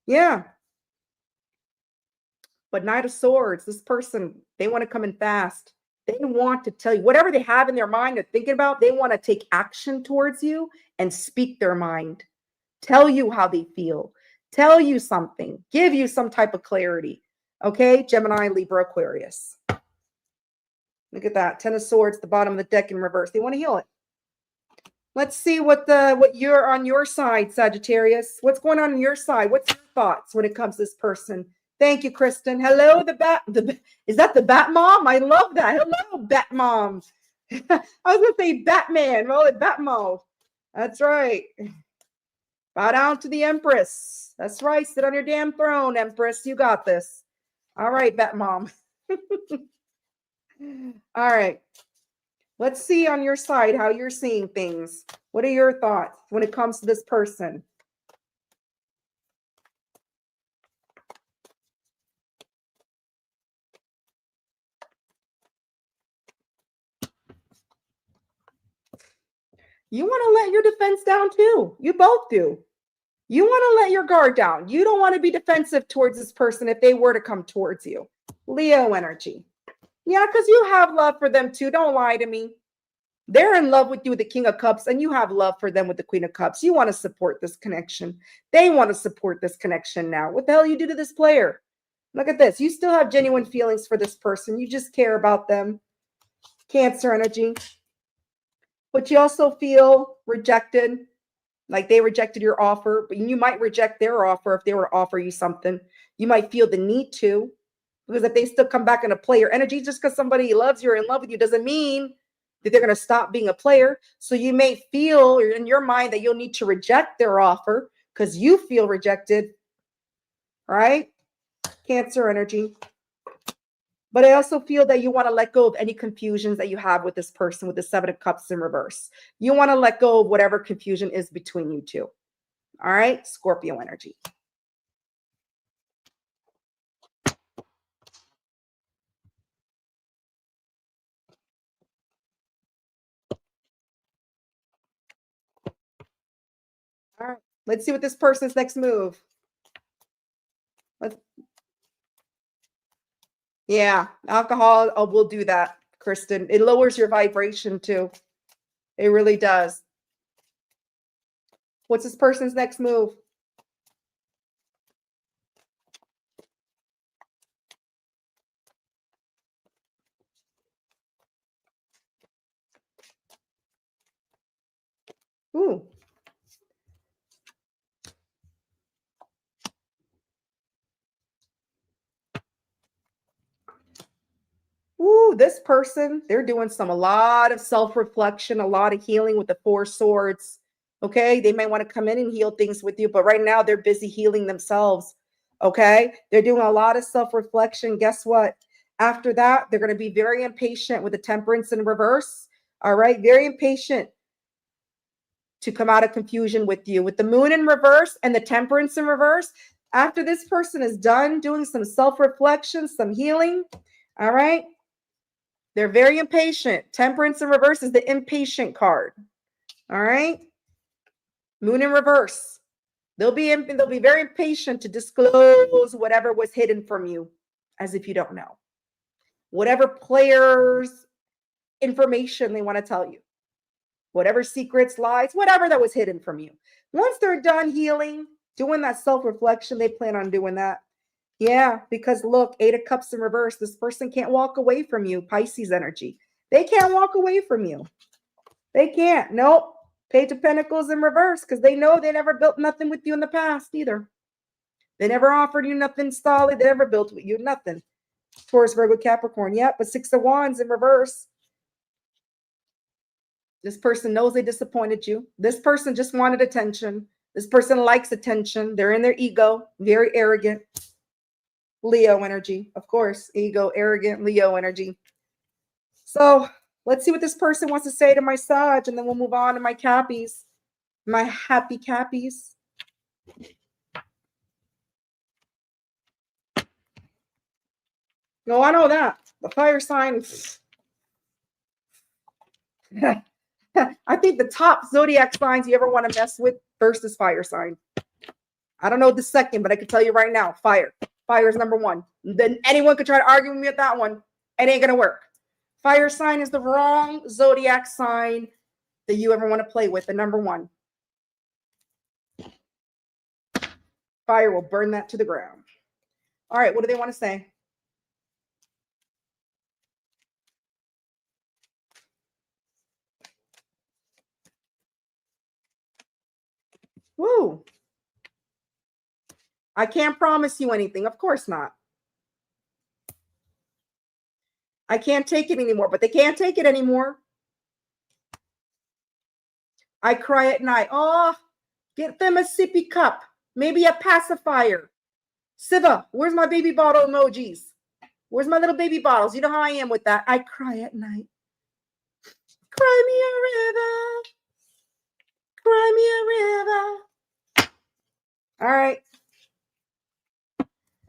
Yeah. But Knight of Swords, this person, they want to come in fast. They want to tell you whatever they have in their mind they're thinking about. They want to take action towards you and speak their mind. Tell you how they feel. Tell you something. Give you some type of clarity. Okay, Gemini, Libra, Aquarius. Look at that. 10 of Swords, the bottom of the deck in reverse. They want to heal it. Let's see what you're on your side, Sagittarius. What's going on your side? What's your thoughts when it comes to this person? Thank you, Kristen. Hello, is that the Bat Mom? I love that. Hello, Bat Mom. I was gonna say Batman. Well, it's Bat Mom. That's right. Bow down to the Empress. That's right. Sit on your damn throne, Empress. You got this. All right, Bat Mom. All right. Let's see on your side how you're seeing things. What are your thoughts when it comes to this person? You want to let your defense down too. You both do. You want to let your guard down. You don't want to be defensive towards this person if they were to come towards you. Leo energy. Yeah, because you have love for them too. Don't lie to me. They're in love with you with the King of Cups, and you have love for them with the Queen of Cups. You want to support this connection. They want to support this connection now. What the hell you do to this player? Look at this. You still have genuine feelings for this person. You just care about them. Cancer energy. But you also feel rejected, like they rejected your offer, but you might reject their offer if they were to offer you something. You might feel the need to, because if they still come back in a player energy, just because somebody loves you or in love with you doesn't mean that they're going to stop being a player. So you may feel in your mind that you'll need to reject their offer because you feel rejected, right? Cancer energy. But I also feel that you want to let go of any confusions that you have with this person with the 7 of Cups in reverse. You want to let go of whatever confusion is between you two. All right, Scorpio energy. All right, Let's see what this person's next move. Yeah, alcohol will do that, Kristen. It lowers your vibration too. It really does. What's this person's next move? Ooh. Ooh, this person, they're doing a lot of self-reflection, a lot of healing with the Four Swords. Okay, they might want to come in and heal things with you, but right now they're busy healing themselves. Okay, they're doing a lot of self-reflection. Guess what? After that, they're going to be very impatient with the Temperance in reverse. All right, very impatient to come out of confusion with you. With the Moon in reverse and the Temperance in reverse, after this person is done doing some self-reflection, some healing, all right, they're very impatient. Temperance in reverse is the impatient card. All right. Moon in reverse. They'll be very impatient to disclose whatever was hidden from you, as if you don't know. Whatever players' information they want to tell you. Whatever secrets, lies, whatever that was hidden from you. Once they're done healing, doing that self-reflection, they plan on doing that. Yeah, because look, 8 of Cups in reverse. This person can't walk away from you. Pisces energy. They can't walk away from you. They can't. Nope. Page of Pentacles in reverse because they know they never built nothing with you in the past either. They never offered you nothing solid. They never built with you nothing. Taurus, Virgo, Capricorn. Yep, but 6 of Wands in reverse. This person knows they disappointed you. This person just wanted attention. This person likes attention. They're in their ego, very arrogant. Leo energy, of course, ego, arrogant, Leo energy. So let's see what this person wants to say to my Sag, and then we'll move on to my Cappies, my happy Cappies. No, I know that. The fire sign. I think the top zodiac signs you ever want to mess with first is fire sign. I don't know the second, but I can tell you right now, fire. Fire is number 1. Then anyone could try to argue with me with that one. It ain't going to work. Fire sign is the wrong zodiac sign that you ever want to play with, the number 1. Fire will burn that to the ground. All right, what do they want to say? Woo. I can't promise you anything. Of course not. I can't take it anymore, but they can't take it anymore. I cry at night. Oh, get them a sippy cup. Maybe a pacifier. Siva, where's my baby bottle emojis? Where's my little baby bottles? You know how I am with that. I cry at night. Cry me a river. Cry me a river. All right.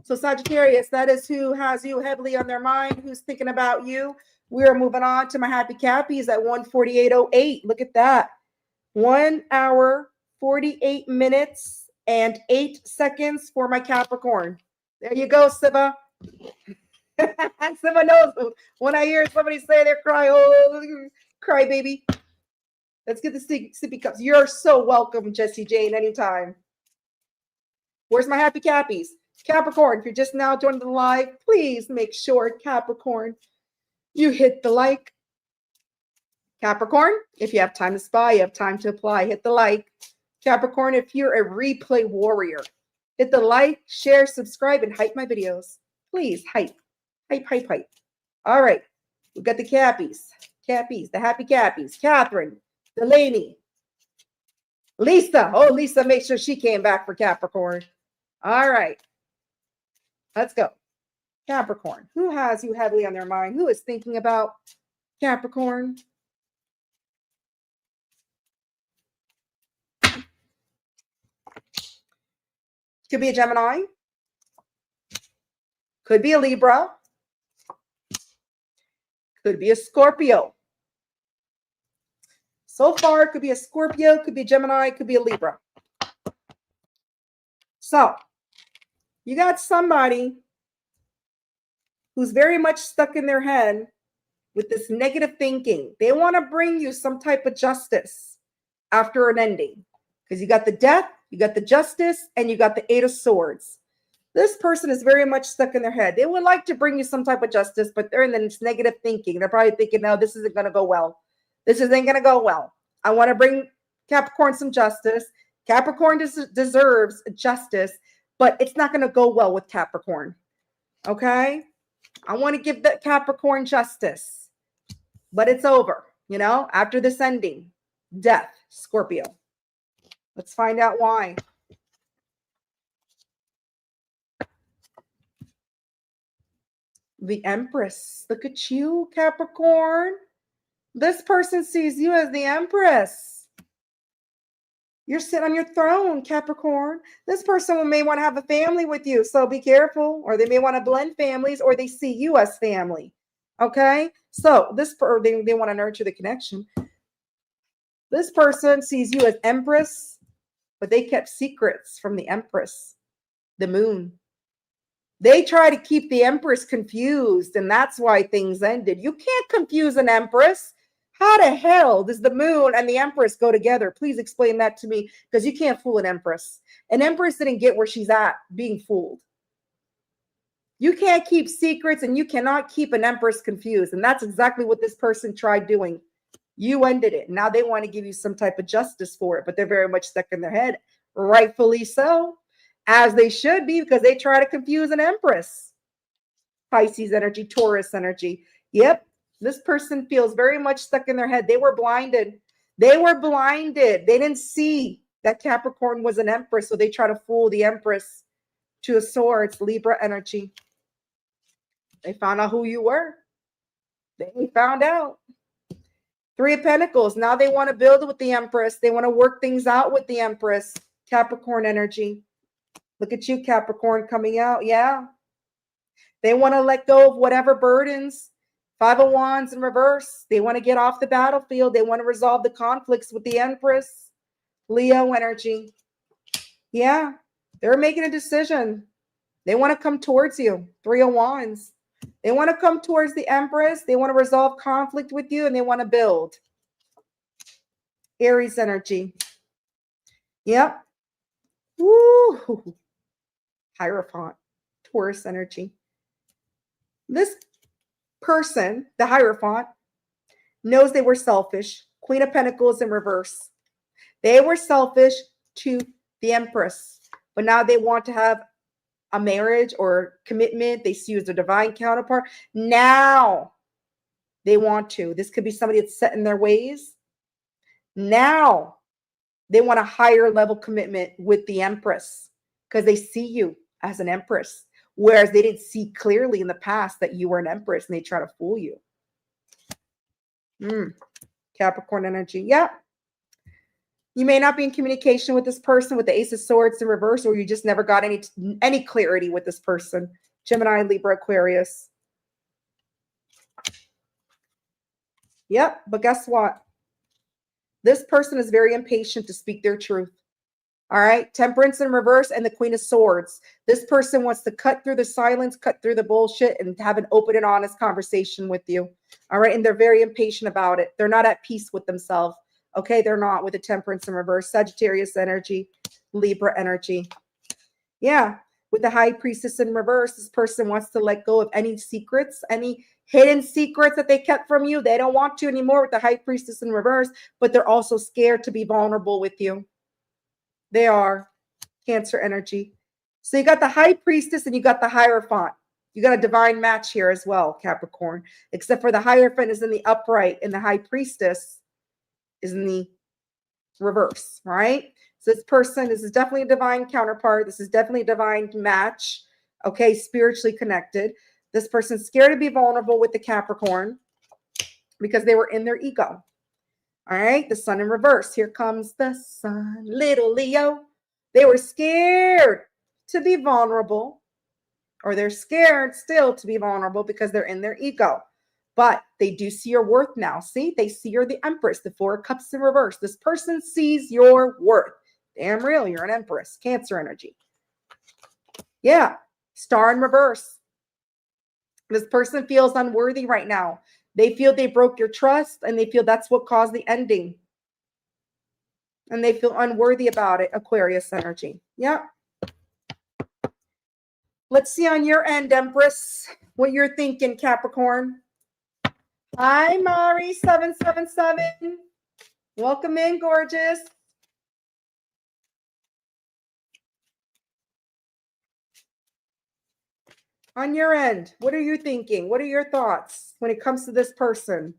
So Sagittarius, that is who has you heavily on their mind, who's thinking about you. We are moving on to my happy Cappies at 1:48:08. Look at that. 1 hour, 48 minutes, and 8 seconds for my Capricorn. There you go, Siva. Siva knows when I hear somebody say they're crying, oh, cry baby. Let's get the sippy cups. You're so welcome, Jessie Jane, anytime. Where's my happy Cappies? Capricorn, if you're just now joining the live, please make sure, Capricorn, you hit the like. Capricorn, if you have time to spy, you have time to apply, hit the like. Capricorn, if you're a replay warrior, hit the like, share, subscribe, and hype my videos. Please, hype. Hype, hype, hype. All right. We've got the Cappies. Cappies, the happy Cappies. Catherine, Delaney, Lisa. Oh, Lisa, make sure she came back for Capricorn. All right. Let's go. Capricorn. Who has you heavily on their mind? Who is thinking about Capricorn? Could be a Gemini. Could be a Libra. Could be a Scorpio. So far, it could be a Scorpio, could be a Gemini, could be a Libra. So you got somebody who's very much stuck in their head with this negative thinking. They want to bring you some type of justice after an ending, because you got the death, you got the justice, and you got the Eight of Swords. This person is very much stuck in their head. They would like to bring you some type of justice, but they're in this negative thinking. They're probably thinking, no, this isn't going to go well. This isn't going to go well. I want to bring Capricorn some justice. Capricorn deserves justice, but it's not going to go well with Capricorn. Okay? I want to give that Capricorn justice, but it's over, after this ending. Death, Scorpio. Let's find out why. The Empress. Look at you, Capricorn. This person sees you as the Empress. You're sitting on your throne, Capricorn. This person may want to have a family with you, so be careful. Or they may want to blend families, or they see you as family. Okay? So they want to nurture the connection. This person sees you as Empress, but they kept secrets from the Empress, the Moon. They try to keep the Empress confused, and that's why things ended. You can't confuse an Empress. How the hell does the Moon and the Empress go together? Please explain that to me, because you can't fool an Empress. An Empress didn't get where she's at being fooled. You can't keep secrets, and you cannot keep an Empress confused, and that's exactly what this person tried doing. You ended it. Now they want to give you some type of justice for it, but they're very much stuck in their head, rightfully so. As they should be, because they try to confuse an Empress. Pisces energy, Taurus energy. Yep, this person feels very much stuck in their head. They were blinded. They were blinded. They didn't see that Capricorn was an Empress, so they try to fool the Empress. Two of Swords, Libra energy. They found out who you were. They found out. Three of Pentacles. Now they want to build with the Empress. They want to work things out with the Empress. Capricorn energy. Look at you, Capricorn, coming out. Yeah. They want to let go of whatever burdens. Five of Wands in reverse. They want to get off the battlefield. They want to resolve the conflicts with the Empress. Leo energy. Yeah. They're making a decision. They want to come towards you. Three of Wands. They want to come towards the Empress. They want to resolve conflict with you, and they want to build. Aries energy. Yep. Woo. Hierophant. Taurus energy. This person, the Hierophant, knows they were selfish. Queen of Pentacles in reverse. They were selfish to the Empress, but now they want to have a marriage or commitment. They see you as a divine counterpart. Now they want to. This could be somebody that's set in their ways. Now they want a higher level commitment with the Empress, because they see you as an Empress, whereas they didn't see clearly in the past that you were an Empress, and they try to fool you. Capricorn energy. Yeah. You may not be in communication with this person with the Ace of Swords in reverse, or you just never got any clarity with this person. Gemini, Libra, Aquarius. Yep, but guess what? This person is very impatient to speak their truth. All right, Temperance in reverse and the Queen of Swords. This person wants to cut through the silence, cut through the bullshit, and have an open and honest conversation with you. All right, and they're very impatient about it. They're not at peace with themselves. Okay, they're not with the Temperance in reverse. Sagittarius energy, Libra energy. Yeah, with the High Priestess in reverse, this person wants to let go of any secrets, any hidden secrets that they kept from you. They don't want to anymore with the High Priestess in reverse, but they're also scared to be vulnerable with you. They are. Cancer energy. So you got the High Priestess and you got the Hierophant. You got a divine match here as well, Capricorn, except for the Hierophant is in the upright and the High Priestess is in the reverse, right? So this is definitely a divine counterpart. This is definitely a divine match. Okay, spiritually connected. This person's scared to be vulnerable with the Capricorn because they were in their ego. All right, the Sun in reverse. Here comes the Sun, little Leo. They were scared to be vulnerable, or they're scared still to be vulnerable because they're in their ego. But they do see your worth now. See, they see you're the Empress, the Four of Cups in reverse. This person sees your worth. Damn real, you're an Empress. Cancer energy. Yeah. Star in reverse. This person feels unworthy right now. They feel they broke your trust and they feel that's what caused the ending. And they feel unworthy about it. Aquarius energy. Yeah. Let's see on your end, Empress, what you're thinking, Capricorn. Hi, Mari777. Welcome in, gorgeous. On your end, what are you thinking? What are your thoughts when it comes to this person?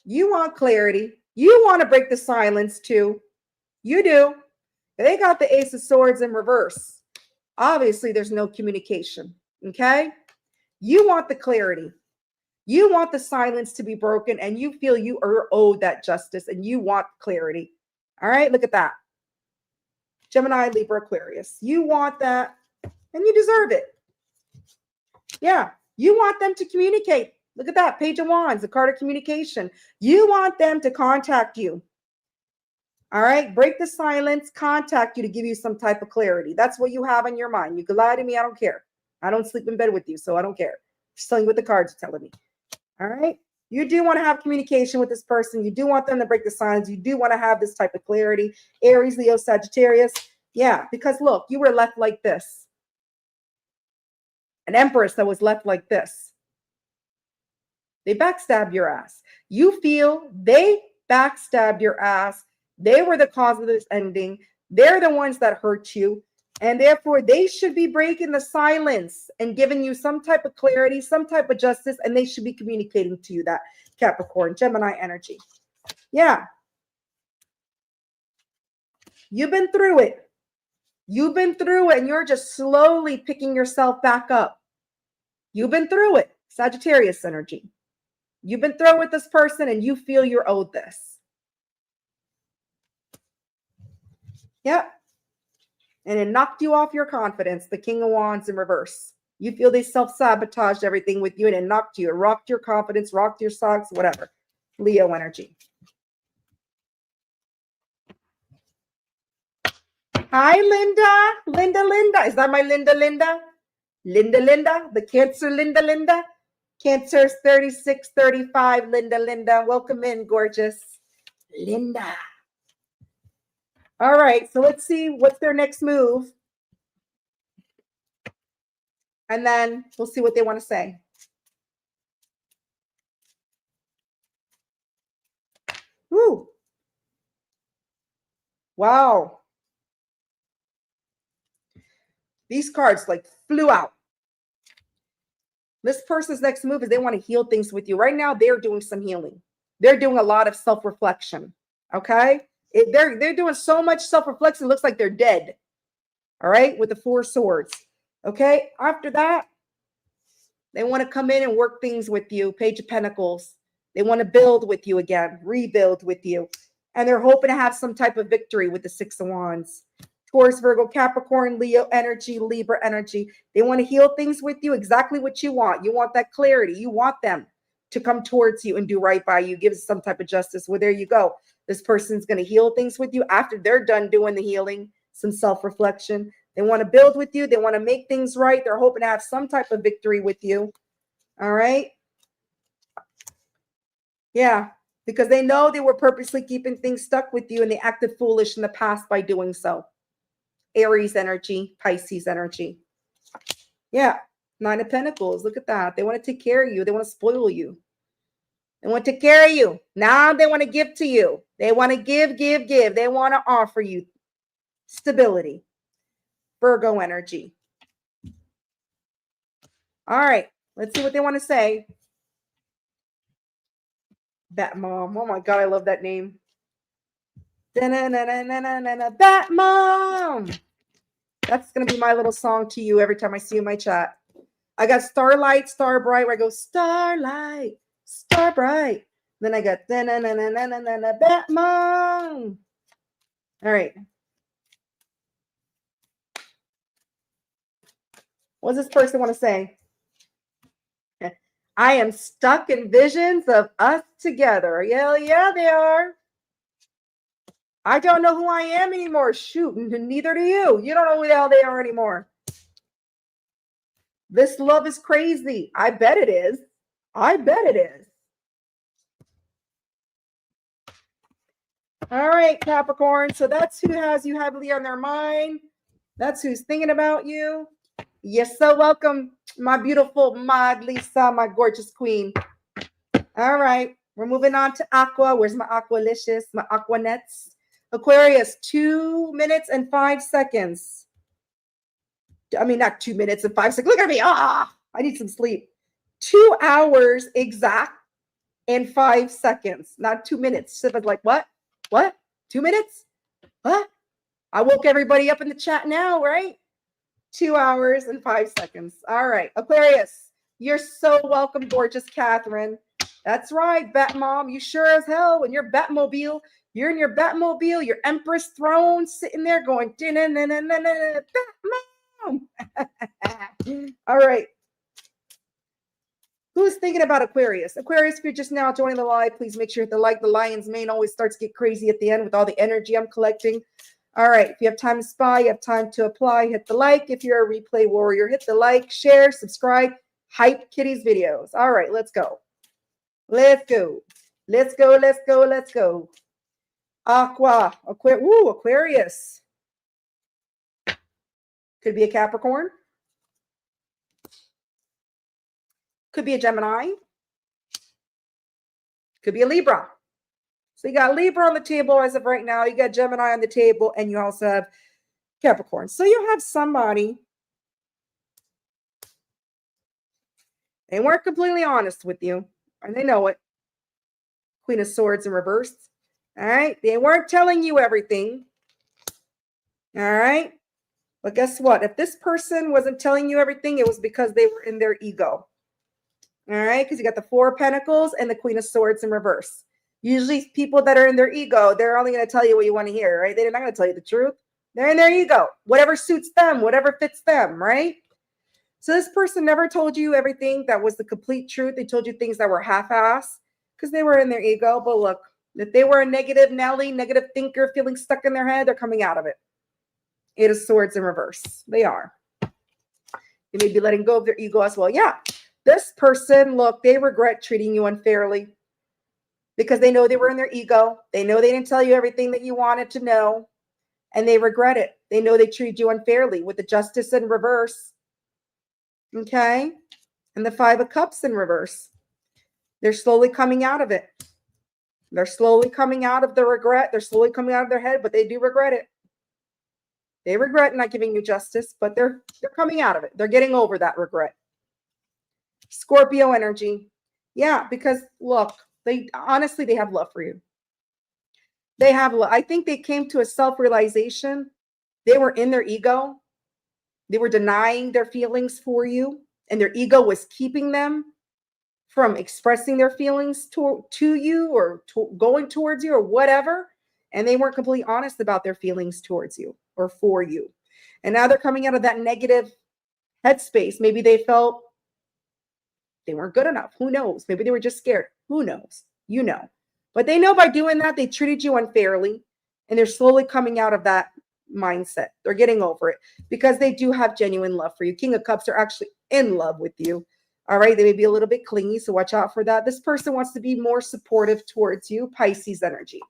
You want clarity. You want to break the silence too. You do. They got the Ace of Swords in reverse. Obviously, there's no communication. Okay? You want the clarity. You want the silence to be broken, and you feel you are owed that justice, and you want clarity. All right? Look at that. Gemini, Libra, Aquarius. You want that, and you deserve it. Yeah. You want them to communicate. Look at that. Page of Wands, the card of communication. You want them to contact you. All right. Break the silence, contact you to give you some type of clarity. That's what you have in your mind. You can lie to me. I don't care. I don't sleep in bed with you, so I don't care. Just telling you what the cards are telling me. All right. You do want to have communication with this person. You do want them to break the silence. You do want to have this type of clarity. Aries, Leo, Sagittarius. Yeah. Because look, you were left like this. An empress that was left like this. They backstabbed your ass. You feel they backstabbed your ass. They were the cause of this ending. They're the ones that hurt you. And therefore, they should be breaking the silence and giving you some type of clarity, some type of justice, and they should be communicating to you that, Capricorn, Gemini energy. Yeah. You've been through it. You've been through it, and you're just slowly picking yourself back up. You've been through it. Sagittarius energy. You've been through with this person, and you feel you're owed this. Yep. And it knocked you off your confidence. The King of Wands in reverse. You feel they self-sabotaged everything with you, and it knocked you. It rocked your confidence, rocked your socks, whatever. Leo energy. Hi, Linda. Linda. Is that my Linda? Linda. The Cancer Linda. Cancer's 3635. Linda. Welcome in, gorgeous. Linda. All right, so let's see what's their next move. And then we'll see what they want to say. Woo. Wow. These cards like flew out. This person's next move is they want to heal things with you. Right now, they're doing some healing. They're doing a lot of self-reflection. Okay? They're doing so much self-reflection, it looks like they're dead. All right? With the 4 swords. Okay? After that, they want to come in and work things with you. Page of Pentacles. They want to build with you again, rebuild with you. And they're hoping to have some type of victory with the 6 of Wands. Taurus, Virgo, Capricorn, Leo energy, Libra energy. They want to heal things with you, exactly what you want. You want that clarity. You want them to come towards you and do right by you, give some type of justice. Well, there you go. This person's going to heal things with you after they're done doing the healing, some self-reflection. They want to build with you. They want to make things right. They're hoping to have some type of victory with you. All right. Yeah, because they know they were purposely keeping things stuck with you and they acted foolish in the past by doing so. Aries energy, Pisces energy. Yeah, 9 of Pentacles. Look at that. They want to take care of you. They want to spoil you. They want to take care of you. Now they want to give to you. They want to give. They want to offer you stability. Virgo energy. All right, let's see what they want to say. Bat Mom. Oh my God, I love that name. Bat Mom. That's going to be my little song to you every time I see you in my chat. I got Starlight, Star Bright, where I go, Starlight, Star Bright. Then I got, Bat Mom. All right. What does this person want to say? I am stuck in visions of us together. Yeah, yeah, they are. I don't know who I am anymore. Shoot, neither do you. You don't know who the hell they are anymore. This love is crazy. I bet it is. I bet it is. All right, Capricorn. So that's who has you heavily on their mind. That's who's thinking about you. You're so welcome, my beautiful Mod Lisa, my gorgeous queen. All right, we're moving on to Aqua. Where's my Aqualicious, my Aquanets? Aquarius, 2 minutes and 5 seconds. I mean, not 2 minutes and 5 seconds. Look at me. I need some sleep. 2 hours exact and 5 seconds, not 2 minutes. So like, what? What? 2 minutes? What? I woke everybody up in the chat now, right? 2 hours and 5 seconds. All right, Aquarius, you're so welcome, gorgeous Catherine. That's right, Bat Mom. You sure as hell when you're Batmobile. You're in your Batmobile, your Empress throne, sitting there going, Batman. All right. Who's thinking about Aquarius? Aquarius, if you're just now joining the live, please make sure you hit the like. The lion's mane always starts to get crazy at the end with all the energy I'm collecting. All right. If you have time to spy, you have time to apply, hit the like. If you're a replay warrior, hit the like, share, subscribe, hype Kitty's videos. All right. Let's go. Let's go. Let's go. Let's go. Let's go. Aquarius. Could be a Capricorn. Could be a Gemini. Could be a Libra. So you got Libra on the table as of right now. You got Gemini on the table, and you also have Capricorn. So you have somebody. They weren't completely honest with you, and they know it. Queen of Swords in reverse. All right. They weren't telling you everything. All right. But guess what? If this person wasn't telling you everything, it was because they were in their ego. All right. Because you got the Four of Pentacles and the Queen of Swords in reverse. Usually people that are in their ego, they're only going to tell you what you want to hear, right? They're not going to tell you the truth. They're in their ego. Whatever suits them, whatever fits them, right? So this person never told you everything that was the complete truth. They told you things that were half-assed because they were in their ego. But look, if they were a negative Nelly, negative thinker, feeling stuck in their head, they're coming out of it. Eight of Swords in reverse. They are. They may be letting go of their ego as well. Yeah. This person, look, they regret treating you unfairly because they know they were in their ego. They know they didn't tell you everything that you wanted to know, and they regret it. They know they treated you unfairly with the Justice in reverse. Okay? And the Five of Cups in reverse. They're slowly coming out of it. They're slowly coming out of the regret. They're slowly coming out of their head, but they do regret it. They regret not giving you justice, but they're coming out of it. They're getting over that regret. Scorpio energy. Yeah, because look, they honestly, they have love for you. They have love. I think they came to a self-realization. They were in their ego. They were denying their feelings for you, and their ego was keeping them from expressing their feelings to you or going towards you or whatever. And they weren't completely honest about their feelings towards you or for you. And now they're coming out of that negative headspace. Maybe they felt they weren't good enough. Who knows? Maybe they were just scared. Who knows? You know. But they know by doing that, they treated you unfairly. And they're slowly coming out of that mindset. They're getting over it because they do have genuine love for you. King of Cups are actually in love with you. All right. They may be a little bit clingy, so watch out for that. This person wants to be more supportive towards you. Pisces energy.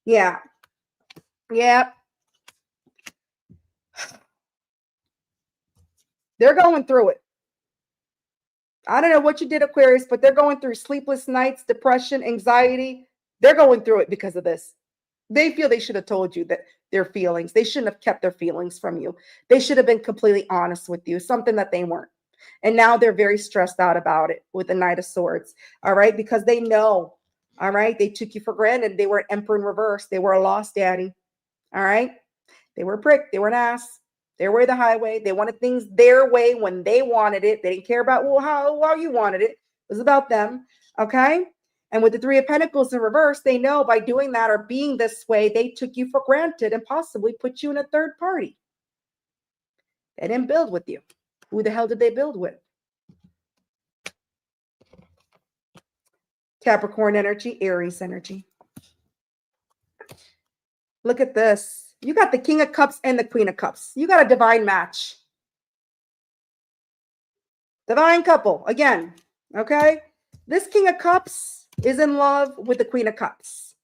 Yeah. Yeah. They're going through it. I don't know what you did, Aquarius, but they're going through sleepless nights, depression, anxiety. They're going through it because of this. They feel they should have told you that their feelings. They shouldn't have kept their feelings from you. They should have been completely honest with you, something that they weren't. And now they're very stressed out about it with the Knight of Swords. All right. Because they know. All right. They took you for granted. They were an Emperor in reverse. They were a lost daddy. All right. They were a prick. They were an ass. Their way, the highway. They wanted things their way when they wanted it. They didn't care about how you wanted it. It was about them. Okay. And with the Three of Pentacles in reverse, they know by doing that or being this way, they took you for granted and possibly put you in a third party. They didn't build with you. Who the hell did they build with? Capricorn energy, Aries energy. Look at this. You got the King of Cups and the Queen of Cups. You got a divine match. Divine couple, again, okay? This King of Cups is in love with the Queen of Cups.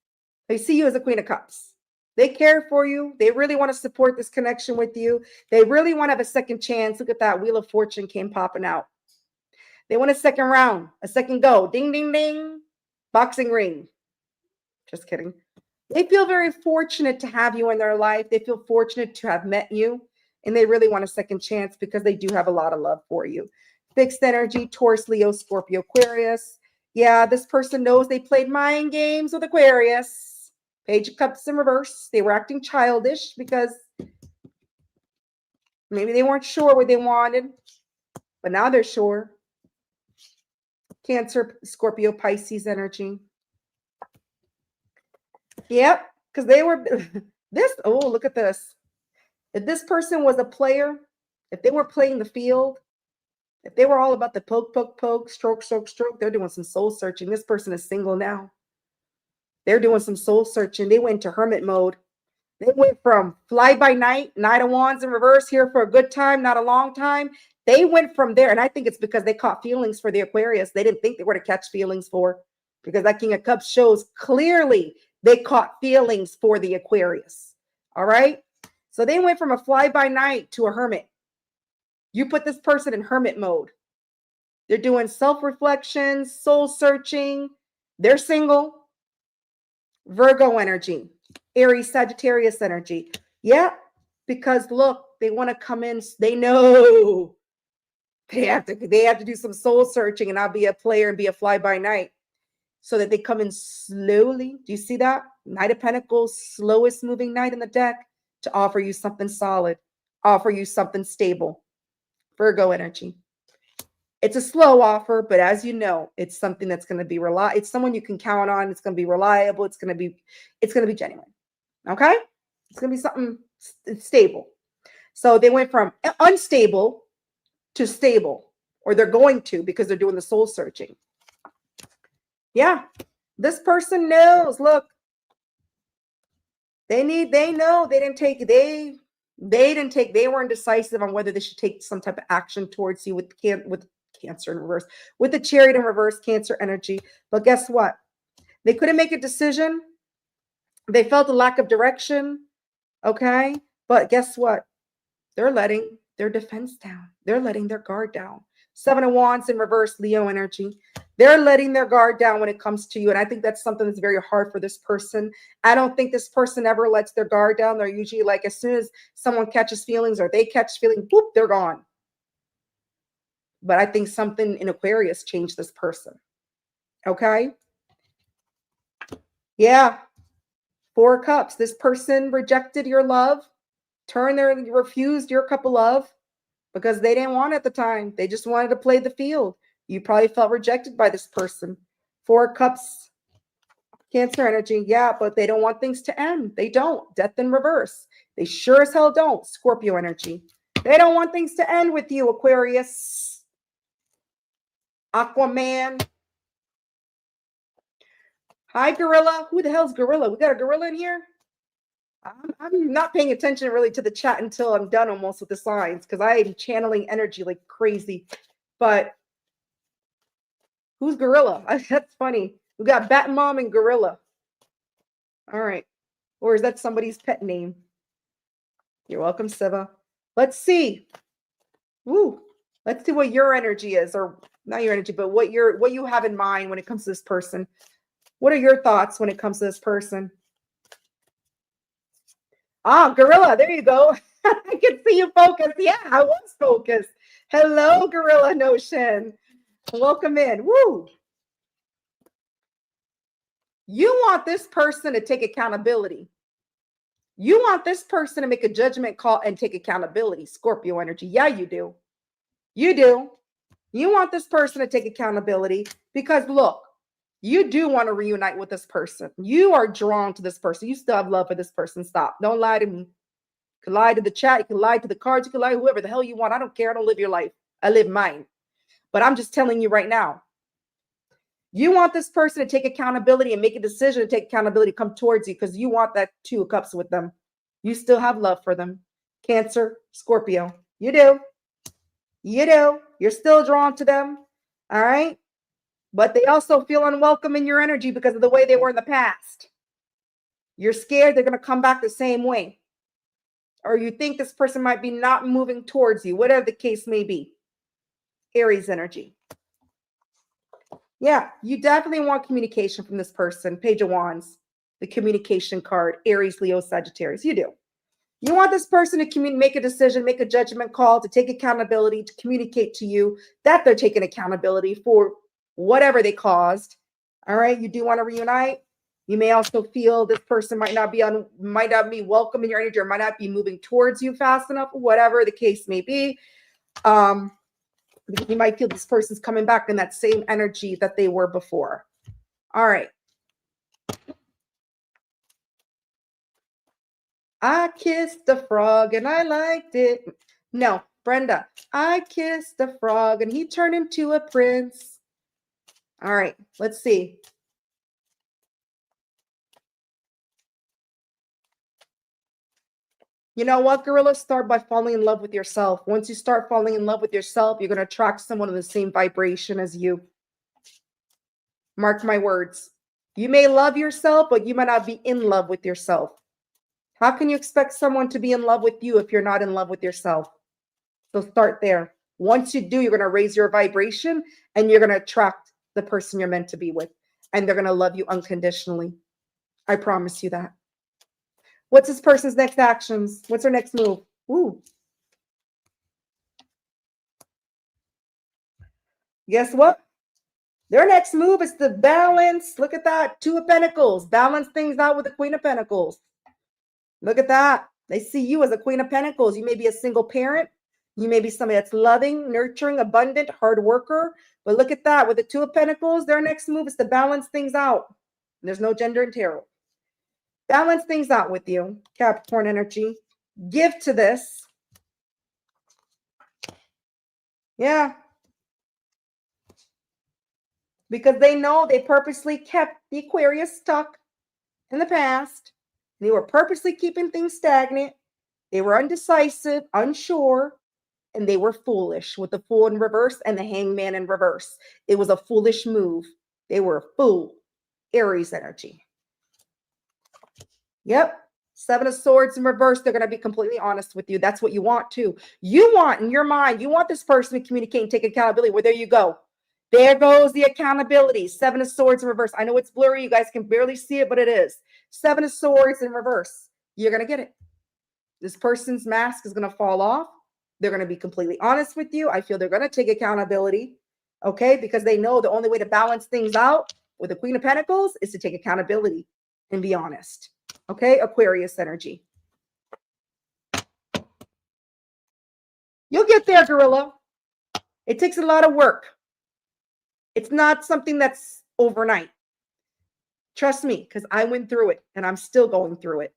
They see you as a Queen of Cups. They care for you. They really want to support this connection with you. They really want to have a second chance. Look at that. Wheel of Fortune came popping out. They want a second round, a second go. Ding, ding, ding. Boxing ring. Just kidding. They feel very fortunate to have you in their life. They feel fortunate to have met you. And they really want a second chance because they do have a lot of love for you. Fixed energy, Taurus, Leo, Scorpio, Aquarius. Yeah, this person knows they played mind games with Aquarius. Page of Cups in reverse. They were acting childish because maybe they weren't sure what they wanted. But now they're sure. Cancer, Scorpio, Pisces energy. Yep, because they were this. Oh, look at this. If this person was a player, if they were playing the field, if they were all about the poke, poke, poke, stroke, stroke, stroke, they're doing some soul searching. This person is single now. They're doing some soul searching. They went to hermit mode. They went from fly by night, Knight of Wands in reverse, here for a good time, not a long time. They went from there. And I think it's because they caught feelings for the Aquarius. They didn't think they were to catch feelings for, because that King of Cups shows clearly they caught feelings for the Aquarius. All right. So they went from a fly by night to a hermit. You put this person in hermit mode. They're doing self-reflection, soul searching. They're single. Virgo energy, Aries, Sagittarius energy. Yeah, because look, they want to come in. They know they have to do some soul searching and not be a player and be a fly by night, so that they come in slowly. Do you see that? Knight of Pentacles, slowest moving knight in the deck, to offer you something solid, offer you something stable. Virgo energy. It's a slow offer, but as you know, it's something that's going to be reliable. It's someone you can count on. It's going to be reliable. It's going to be genuine. Okay? It's going to be something stable. So they went from unstable to stable, or they're going to, because they're doing the soul searching. Yeah. This person knows. Look, they weren't decisive on whether they should take some type of action towards you with Cancer in reverse, with the Chariot in reverse, Cancer energy. But guess what? They couldn't make a decision. They felt a lack of direction. Okay. But guess what? They're letting their defense down. They're letting their guard down. 7 of Wands in reverse, Leo energy. They're letting their guard down when it comes to you. And I think that's something that's very hard for this person. I don't think this person ever lets their guard down. They're usually like, as soon as someone catches feelings or they catch feelings, whoop, they're gone. But I think something in Aquarius changed this person. Okay. Yeah. 4 of Cups. This person rejected your love, refused your cup of love because they didn't want it at the time. They just wanted to play the field. You probably felt rejected by this person. 4 of Cups, Cancer energy. Yeah, but they don't want things to end. They don't. Death in reverse. They sure as hell don't. Scorpio energy. They don't want things to end with you, Aquarius. Aquaman. Hi, Gorilla. Who the hell's Gorilla? We got a gorilla in here? I'm not paying attention really to the chat until I'm done almost with the signs, because I am channeling energy like crazy. But who's Gorilla? That's funny. We got Bat Mom and Gorilla. All right. Or is that somebody's pet name? You're welcome, Siva. Let's see. Woo. Let's see what your energy is, or not your energy, but what you have in mind when it comes to this person. What are your thoughts when it comes to this person? Ah, Gorilla, there you go. I can see you focused. Yeah, I was focused. Hello, Gorilla Notion. Welcome in. Woo. You want this person to take accountability. You want this person to make a judgment call and take accountability. Scorpio energy. Yeah, you do. You do. You want this person to take accountability because, look, you do want to reunite with this person. You are drawn to this person. You still have love for this person. Stop. Don't lie to me. You can lie to the chat. You can lie to the cards. You can lie to whoever the hell you want. I don't care. I don't live your life. I live mine. But I'm just telling you right now, You want this person to take accountability and make a decision to take accountability, come towards you because you want that 2 of Cups with them. You still have love for them. Cancer, Scorpio. You do. You do. You're still drawn to them. All right. But they also feel unwelcome in your energy because of the way they were in the past. You're scared they're going to come back the same way. Or you think this person might be not moving towards you, whatever the case may be. Aries energy. Yeah, you definitely want communication from this person. Page of Wands, the communication card, Aries, Leo, Sagittarius. You do. You want this person to make a decision, make a judgment call, to take accountability, to communicate to you that they're taking accountability for whatever they caused. All right. You do want to reunite. You may also feel this person might not be welcome in your energy, or might not be moving towards you fast enough, whatever the case may be. You might feel this person's coming back in that same energy that they were before. All right. I kissed the frog and I liked it. No, Brenda. I kissed the frog and he turned into a prince. All right, let's see. You know what, Gorilla? Start by falling in love with yourself. Once you start falling in love with yourself, you're going to attract someone of the same vibration as you. Mark my words. You may love yourself, but you might not be in love with yourself. How can you expect someone to be in love with you if you're not in love with yourself? So start there. Once you do, you're going to raise your vibration and you're going to attract the person you're meant to be with. And they're going to love you unconditionally. I promise you that. What's this person's next actions? What's their next move? Ooh. Guess what? Their next move is to balance. Look at that. 2 of Pentacles. Balance things out with the Queen of Pentacles. Look at that. They see you as a Queen of Pentacles. You may be a single parent. You may be somebody that's loving, nurturing, abundant, hard worker. But look at that. With the 2 of Pentacles, their next move is to balance things out. There's no gender in tarot. Balance things out with you, Capricorn energy. Give to this. Yeah. Because they know they purposely kept the Aquarius stuck in the past. They were purposely keeping things stagnant. They were undecisive, unsure, and they were foolish with the Fool in reverse and the Hangman in reverse. It was a foolish move. They were a fool. Aries energy. Yep. 7 of Swords in reverse. They're going to be completely honest with you. That's what you want too. You want in your mind, you want this person to communicate and take accountability. Well, there you go. There goes the accountability. 7 of Swords in reverse. I know it's blurry. You guys can barely see it, but it is. 7 of Swords in reverse. You're going to get it. This person's mask is going to fall off. They're going to be completely honest with you. I feel they're going to take accountability. Okay. Because they know the only way to balance things out with the Queen of Pentacles is to take accountability and be honest. Okay. Aquarius energy. You'll get there, Gorilla. It takes a lot of work. It's not something that's overnight. Trust me, because I went through it and I'm still going through it.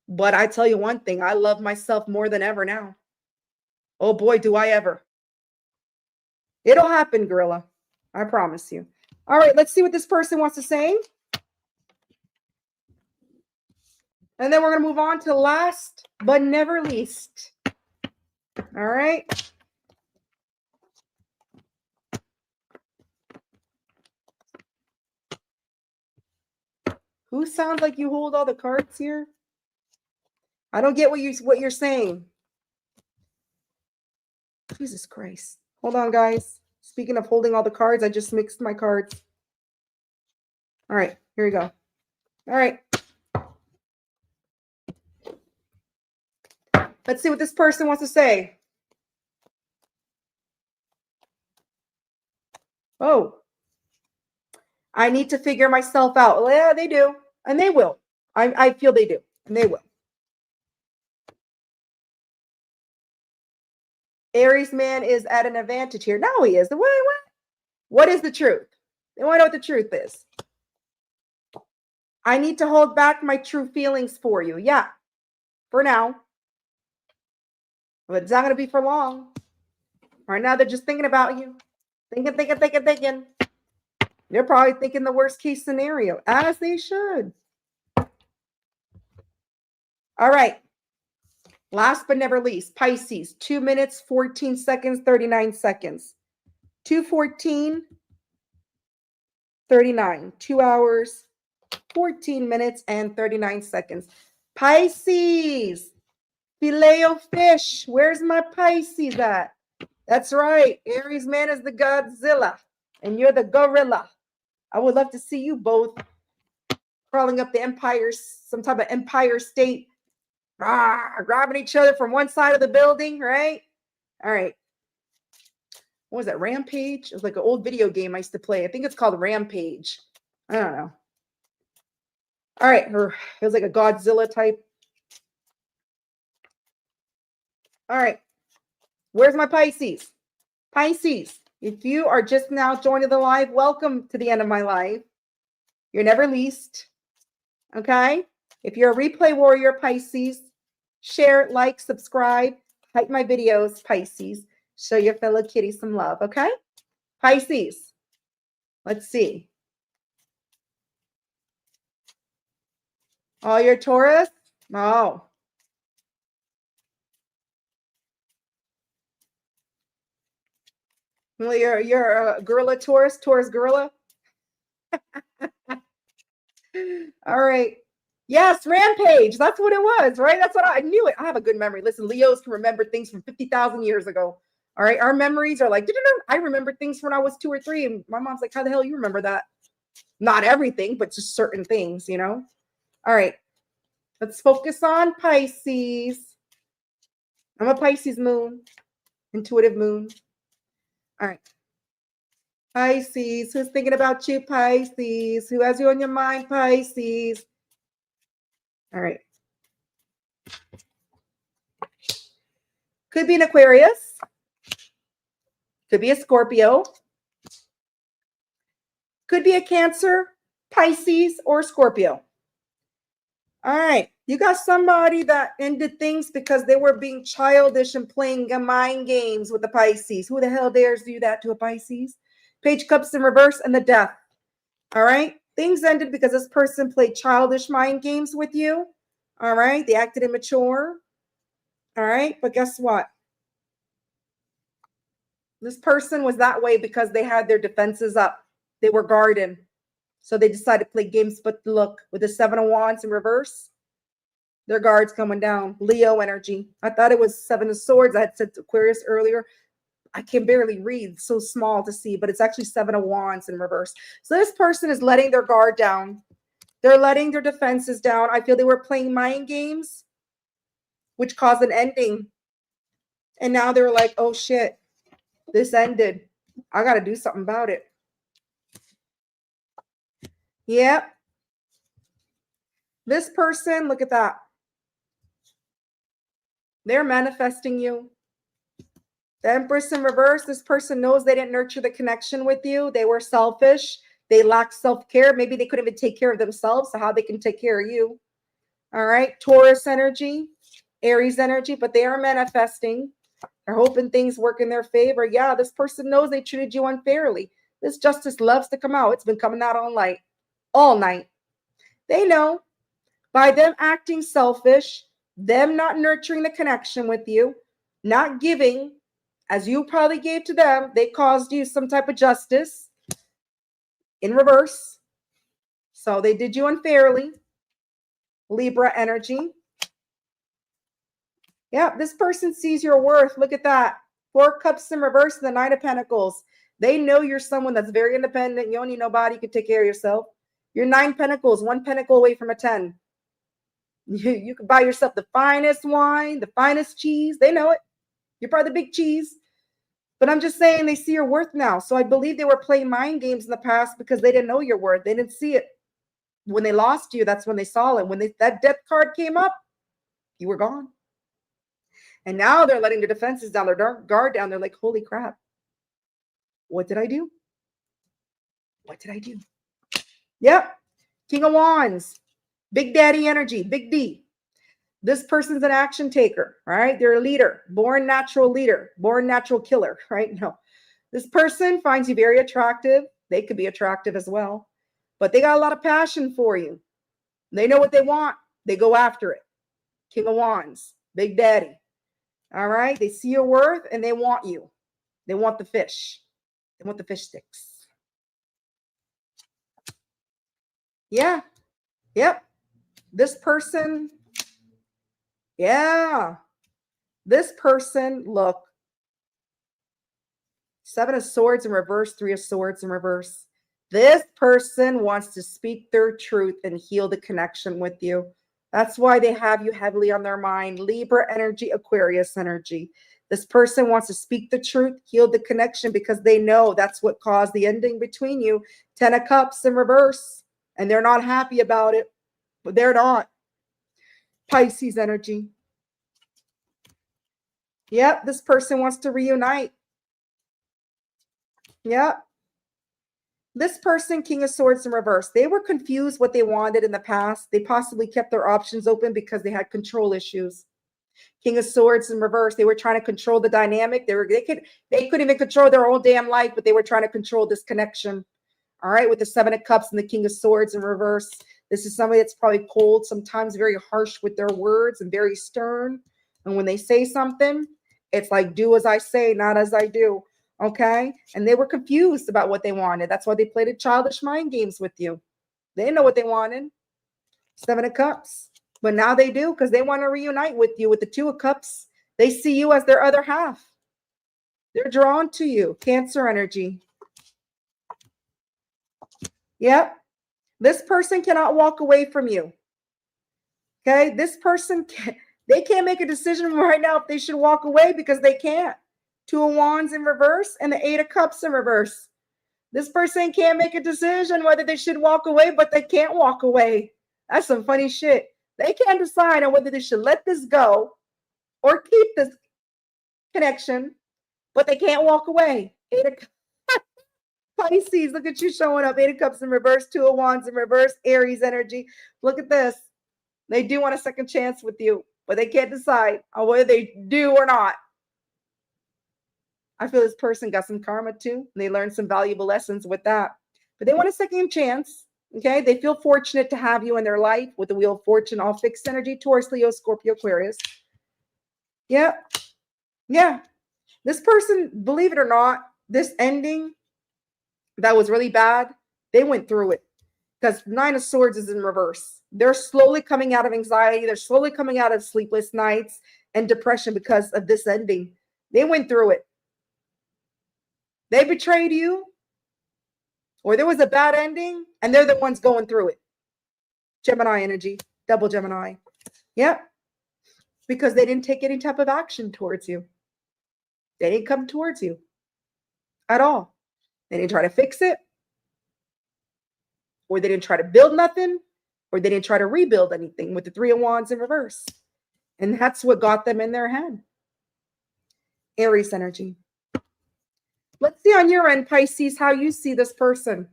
But I tell you one thing, I love myself more than ever now. Oh boy, do I ever. It'll happen, Gorilla. I promise you. All right, let's see what this person wants to say. And then we're going to move on to last but never least. All right. Who sounds like you hold all the cards here? I don't get what you're saying. Jesus Christ. Hold on, guys. Speaking of holding all the cards, I just mixed my cards. All right, here we go. All right. Let's see what this person wants to say. Oh, I need to figure myself out. Well, yeah, they do. And they will. I feel they do. And they will. Aries man is at an advantage here. No, he is. What is the truth? They want to know what the truth is. I need to hold back my true feelings for you. Yeah, for now. But it's not going to be for long. Right now, they're just thinking about you. Thinking. They're probably thinking the worst case scenario, as they should. All right. Last but never least, Pisces, 2 minutes, 14 seconds, 39 seconds. 2:14, 39. 2 hours, 14 minutes, and 39 seconds. Pisces, filet of fish. Where's my Pisces at? That's right. Aries man is the Godzilla, and you're the gorilla. I would love to see you both crawling up the empire, some type of empire state, grabbing each other from one side of the building, right? All right. What was that? Rampage? It was like an old video game I used to play. I think it's called Rampage. I don't know. All right. It was like a Godzilla type. All right. Where's my Pisces? Pisces, if you are just now joining the live, welcome to the end of my life. You're never least. Okay? If you're a replay warrior, Pisces, share, like, subscribe, like my videos, Pisces. Show your fellow kitty some love, okay? Pisces, let's see. Oh, you're Taurus? Oh. Well, you're a gorilla Taurus gorilla. All right. Yes, Rampage. That's what it was, right? That's what I knew it. I have a good memory. Listen, Leos can remember things from 50,000 years ago. All right. Our memories are like, I remember things when I was 2 or 3. And my mom's like, how the hell you remember that? Not everything, but just certain things, you know? All right. Let's focus on Pisces. I'm a Pisces moon, intuitive moon. All right. Pisces, who's thinking about you, Pisces? Who has you on your mind, Pisces? All right. Could be an Aquarius. Could be a Scorpio. Could be a Cancer, Pisces, or Scorpio. All right. You got somebody that ended things because they were being childish and playing mind games with the Pisces. Who the hell dares do that to a Pisces? Page of Cups in reverse and the Death. All right. Things ended because this person played childish mind games with you. All right. They acted immature. All right. But guess what? This person was that way because they had their defenses up. They were guarding. So they decided to play games, but look, with the 7 of Wands in reverse, their guard's coming down. Leo energy. I thought it was 7 of Swords. I had said Aquarius earlier. I can barely read, so small to see, but it's actually 7 of Wands in reverse. So this person is letting their guard down. They're letting their defenses down. I feel they were playing mind games, which caused an ending. And now they're like, oh shit, this ended. I got to do something about it. Yep. This person, look at that. They're manifesting you. The Empress in reverse, this person knows they didn't nurture the connection with you. They were selfish. They lacked self-care. Maybe they couldn't even take care of themselves. So how they can take care of you. All right. Taurus energy, Aries energy, but they are manifesting. They're hoping things work in their favor. Yeah, this person knows they treated you unfairly. This justice loves to come out. It's been coming out all night. They know by them acting selfish, them not nurturing the connection with you, not giving as you probably gave to them, they caused you some type of justice in reverse. So they did you unfairly. Libra energy. Yeah, this person sees your worth. Look at that. 4 cups in reverse and the 9 of Pentacles. They know you're someone that's very independent. You don't need nobody. You can take care of yourself. You're 9 Pentacles, 1 pentacle away from a 10. You can buy yourself the finest wine, the finest cheese. They know it. You're probably the big cheese. But I'm just saying they see your worth now. So I believe they were playing mind games in the past because they didn't know your worth. They didn't see it. When they lost you, that's when they saw it. When that death card came up, you were gone. And now they're letting their defenses down, their guard down. They're like, holy crap. What did I do? What did I do? Yep. King of Wands. Big daddy energy. Big D. This person's an action taker, right? They're a leader, born natural leader, born natural killer, right? No. This person finds you very attractive. They could be attractive as well, but they got a lot of passion for you. They know what they want. They go after it. King of Wands, Big Daddy. All right. They see your worth and they want you. They want the fish. They want the fish sticks. Yeah. Yep. This person. Yeah. This person, look. 7 of Swords in reverse, 3 of Swords in reverse. This person wants to speak their truth and heal the connection with you. That's why they have you heavily on their mind. Libra energy, Aquarius energy. This person wants to speak the truth, heal the connection, because they know that's what caused the ending between you. 10 of Cups in reverse. And they're not happy about it. But they're not. Pisces energy. Yep, this person wants to reunite. Yep. This person, King of Swords in reverse, they were confused what they wanted in the past. They possibly kept their options open because they had control issues. King of Swords in reverse, they were trying to control the dynamic. They couldn't even control their own damn life, but they were trying to control this connection. All right, with the 7 of Cups and the King of Swords in reverse. This is somebody that's probably cold, sometimes very harsh with their words and very stern. And when they say something, it's like, do as I say, not as I do. Okay. And they were confused about what they wanted. That's why they played a childish mind games with you. They didn't know what they wanted. 7 of Cups. But now they do, because they want to reunite with you with the 2 of Cups. They see you as their other half. They're drawn to you. Cancer energy. Yep. This person cannot walk away from you. Okay. This person, they can't make a decision right now if they should walk away, because they can't. 2 of Wands in reverse and the 8 of Cups in reverse. This person can't make a decision whether they should walk away, but they can't walk away. That's some funny shit. They can't decide on whether they should let this go or keep this connection, but they can't walk away. 8 of Pisces, look at you showing up. 8 of Cups in reverse, 2 of Wands in reverse, Aries energy. Look at this. They do want a second chance with you, but they can't decide on whether they do or not. I feel this person got some karma too. They learned some valuable lessons with that. But they want a second chance. Okay. They feel fortunate to have you in their life with the Wheel of Fortune, all fixed energy, Taurus, Leo, Scorpio, Aquarius. Yeah. Yeah. This person, believe it or not, this ending that was really bad, they went through it, because 9 of Swords is in reverse. They're slowly coming out of anxiety. They're slowly coming out of sleepless nights and depression because of this ending. They went through it. They betrayed you, or there was a bad ending, and they're the ones going through it. Gemini energy, double Gemini. Yep. Because they didn't take any type of action towards you. They didn't come towards you at all. They didn't try to fix it, or they didn't try to build nothing, or they didn't try to rebuild anything with the 3 of Wands in reverse. And that's what got them in their head. Aries energy. Let's see on your end, Pisces, how you see this person.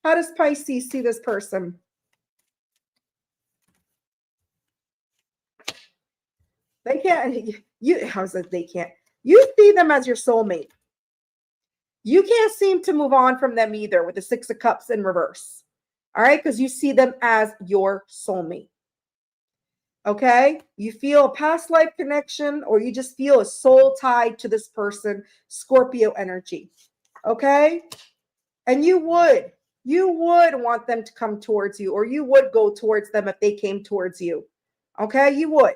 How does Pisces see this person? They can't, how's that they can't? You see them as your soulmate. You can't seem to move on from them either with the 6 of Cups in reverse. All right, because you see them as your soulmate. Okay, you feel a past life connection, or you just feel a soul tied to this person, Scorpio energy. Okay, and you would want them to come towards you, or you would go towards them if they came towards you. Okay, you would,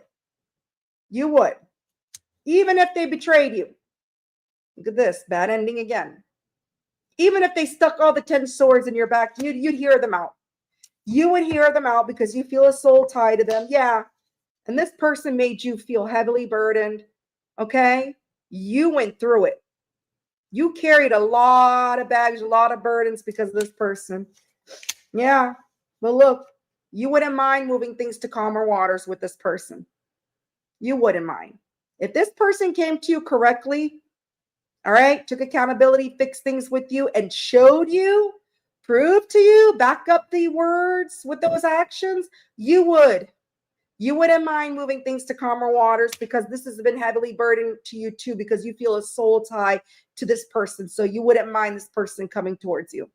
even if they betrayed you. Look at this, bad ending again. Even if they stuck all the 10 swords in your back, you'd hear them out. You would hear them out because you feel a soul tie to them. Yeah. And this person made you feel heavily burdened. Okay. You went through it. You carried a lot of baggage, a lot of burdens because of this person. Yeah. But look, you wouldn't mind moving things to calmer waters with this person. You wouldn't mind. If this person came to you correctly, all right, took accountability, fixed things with you, and showed you, proved to you, back up the words with those actions, you would You wouldn't mind moving things to calmer waters because this has been heavily burdened to you too, because you feel a soul tie to this person. So you wouldn't mind this person coming towards you.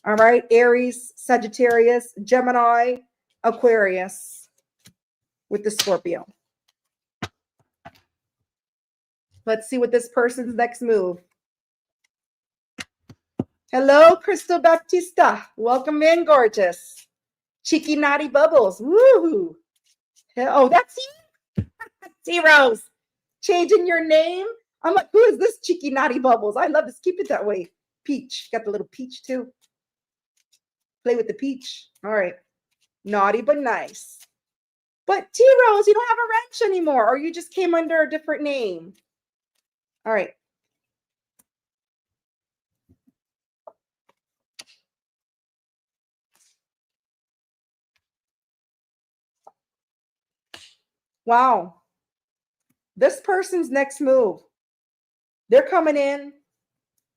All right. Aries, Sagittarius, Gemini, Aquarius with the Scorpio. Let's see what this person's next move. Hello, Crystal Baptista. Welcome in, gorgeous. Cheeky Naughty Bubbles. Woo! Oh, that's you? T-Rose. Changing your name? I'm like, who is this Cheeky Naughty Bubbles? I love this. Keep it that way. Peach. Got the little peach, too. Play with the peach. All right. Naughty but nice. But T-Rose, you don't have a wrench anymore, or you just came under a different name. All right. Wow. This person's next move. They're coming in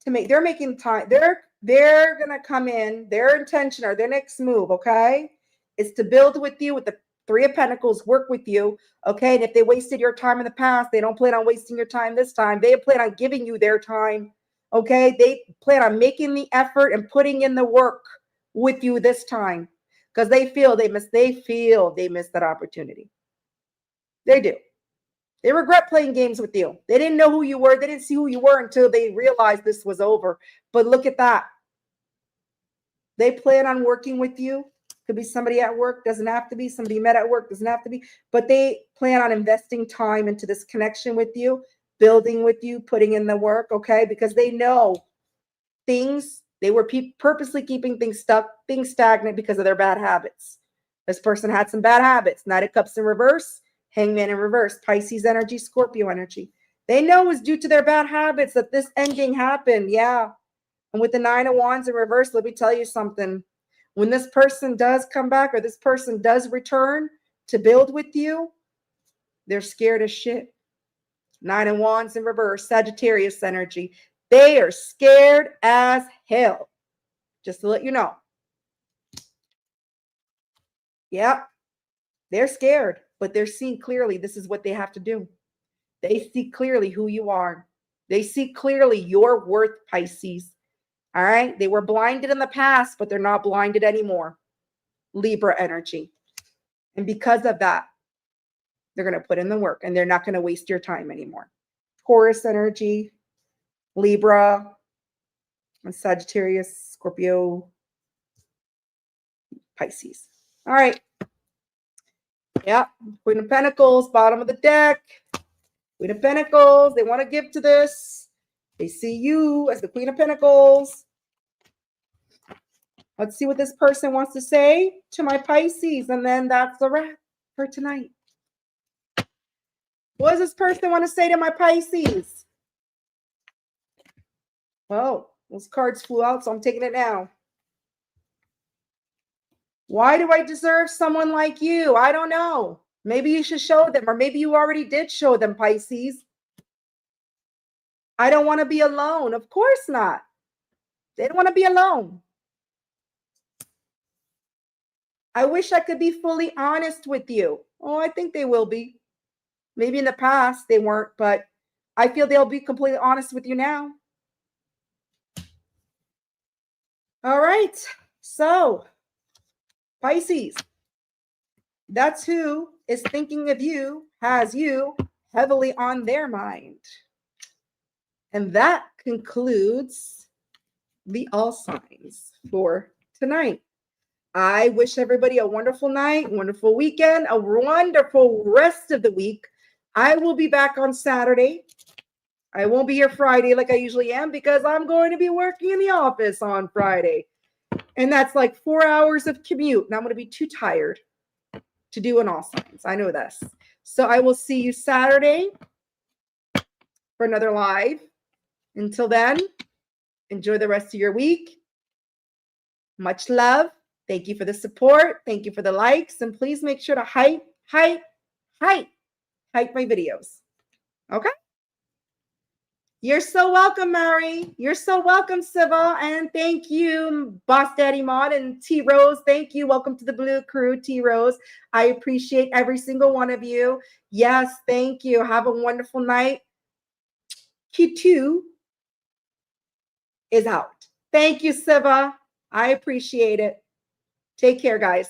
to make, they're making time. They're going to come in, their intention or their next move, okay, is to build with you with the Three of Pentacles, work with you, okay? And if they wasted your time in the past, they don't plan on wasting your time this time. They plan on giving you their time, okay? They plan on making the effort and putting in the work with you this time because they feel they missed that opportunity. They do. They regret playing games with you. They didn't know who you were. They didn't see who you were until they realized this was over. But look at that. They plan on working with you. Could be somebody at work, doesn't have to be. Somebody you met at work, doesn't have to be. But they plan on investing time into this connection with you, building with you, putting in the work, okay? Because they know things, they were purposely keeping things stuck, things stagnant because of their bad habits. This person had some bad habits. Knight of Cups in reverse, Hangman in reverse, Pisces energy, Scorpio energy. They know it was due to their bad habits that this ending happened, yeah. And with the Nine of Wands in reverse, let me tell you something. When this person does come back or this person does return to build with you, they're scared as shit. Nine of Wands in reverse, Sagittarius energy. They are scared as hell. Just to let you know. Yeah, they're scared, but they're seeing clearly this is what they have to do. They see clearly who you are. They see clearly your worth, Pisces. All right. They were blinded in the past, but they're not blinded anymore. Libra energy. And because of that, they're going to put in the work and they're not going to waste your time anymore. Taurus energy, Libra, and Sagittarius, Scorpio, Pisces. All right. Yeah. Queen of Pentacles, bottom of the deck. Queen of Pentacles. They want to give to this. They see you as the Queen of Pentacles. Let's see what this person wants to say to my Pisces. And then that's the wrap for tonight. What does this person want to say to my Pisces? Oh, those cards flew out, so I'm taking it now. Why do I deserve someone like you? I don't know. Maybe you should show them, or maybe you already did show them, Pisces. I don't want to be alone. Of course not. They don't want to be alone. I wish I could be fully honest with you. Oh, I think they will be. Maybe in the past they weren't, but I feel they'll be completely honest with you now. All right. So, Pisces, that's who is thinking of you, has you heavily on their mind. And that concludes the all signs for tonight. I wish everybody a wonderful night, wonderful weekend, a wonderful rest of the week. I will be back on Saturday. I won't be here Friday like I usually am because I'm going to be working in the office on Friday. And that's like 4 hours of commute. And I'm going to be too tired to do an all signs. I know this. So I will see you Saturday for another live. Until then, enjoy the rest of your week. Much love. Thank you for the support. Thank you for the likes. And please make sure to hype my videos. Okay? You're so welcome, Mary. You're so welcome, Siva. And thank you, Boss Daddy Mod and T Rose. Thank you. Welcome to the Blue Crew, T Rose. I appreciate every single one of you. Yes, thank you. Have a wonderful night. Q2 is out. Thank you, Siva. I appreciate it. Take care, guys.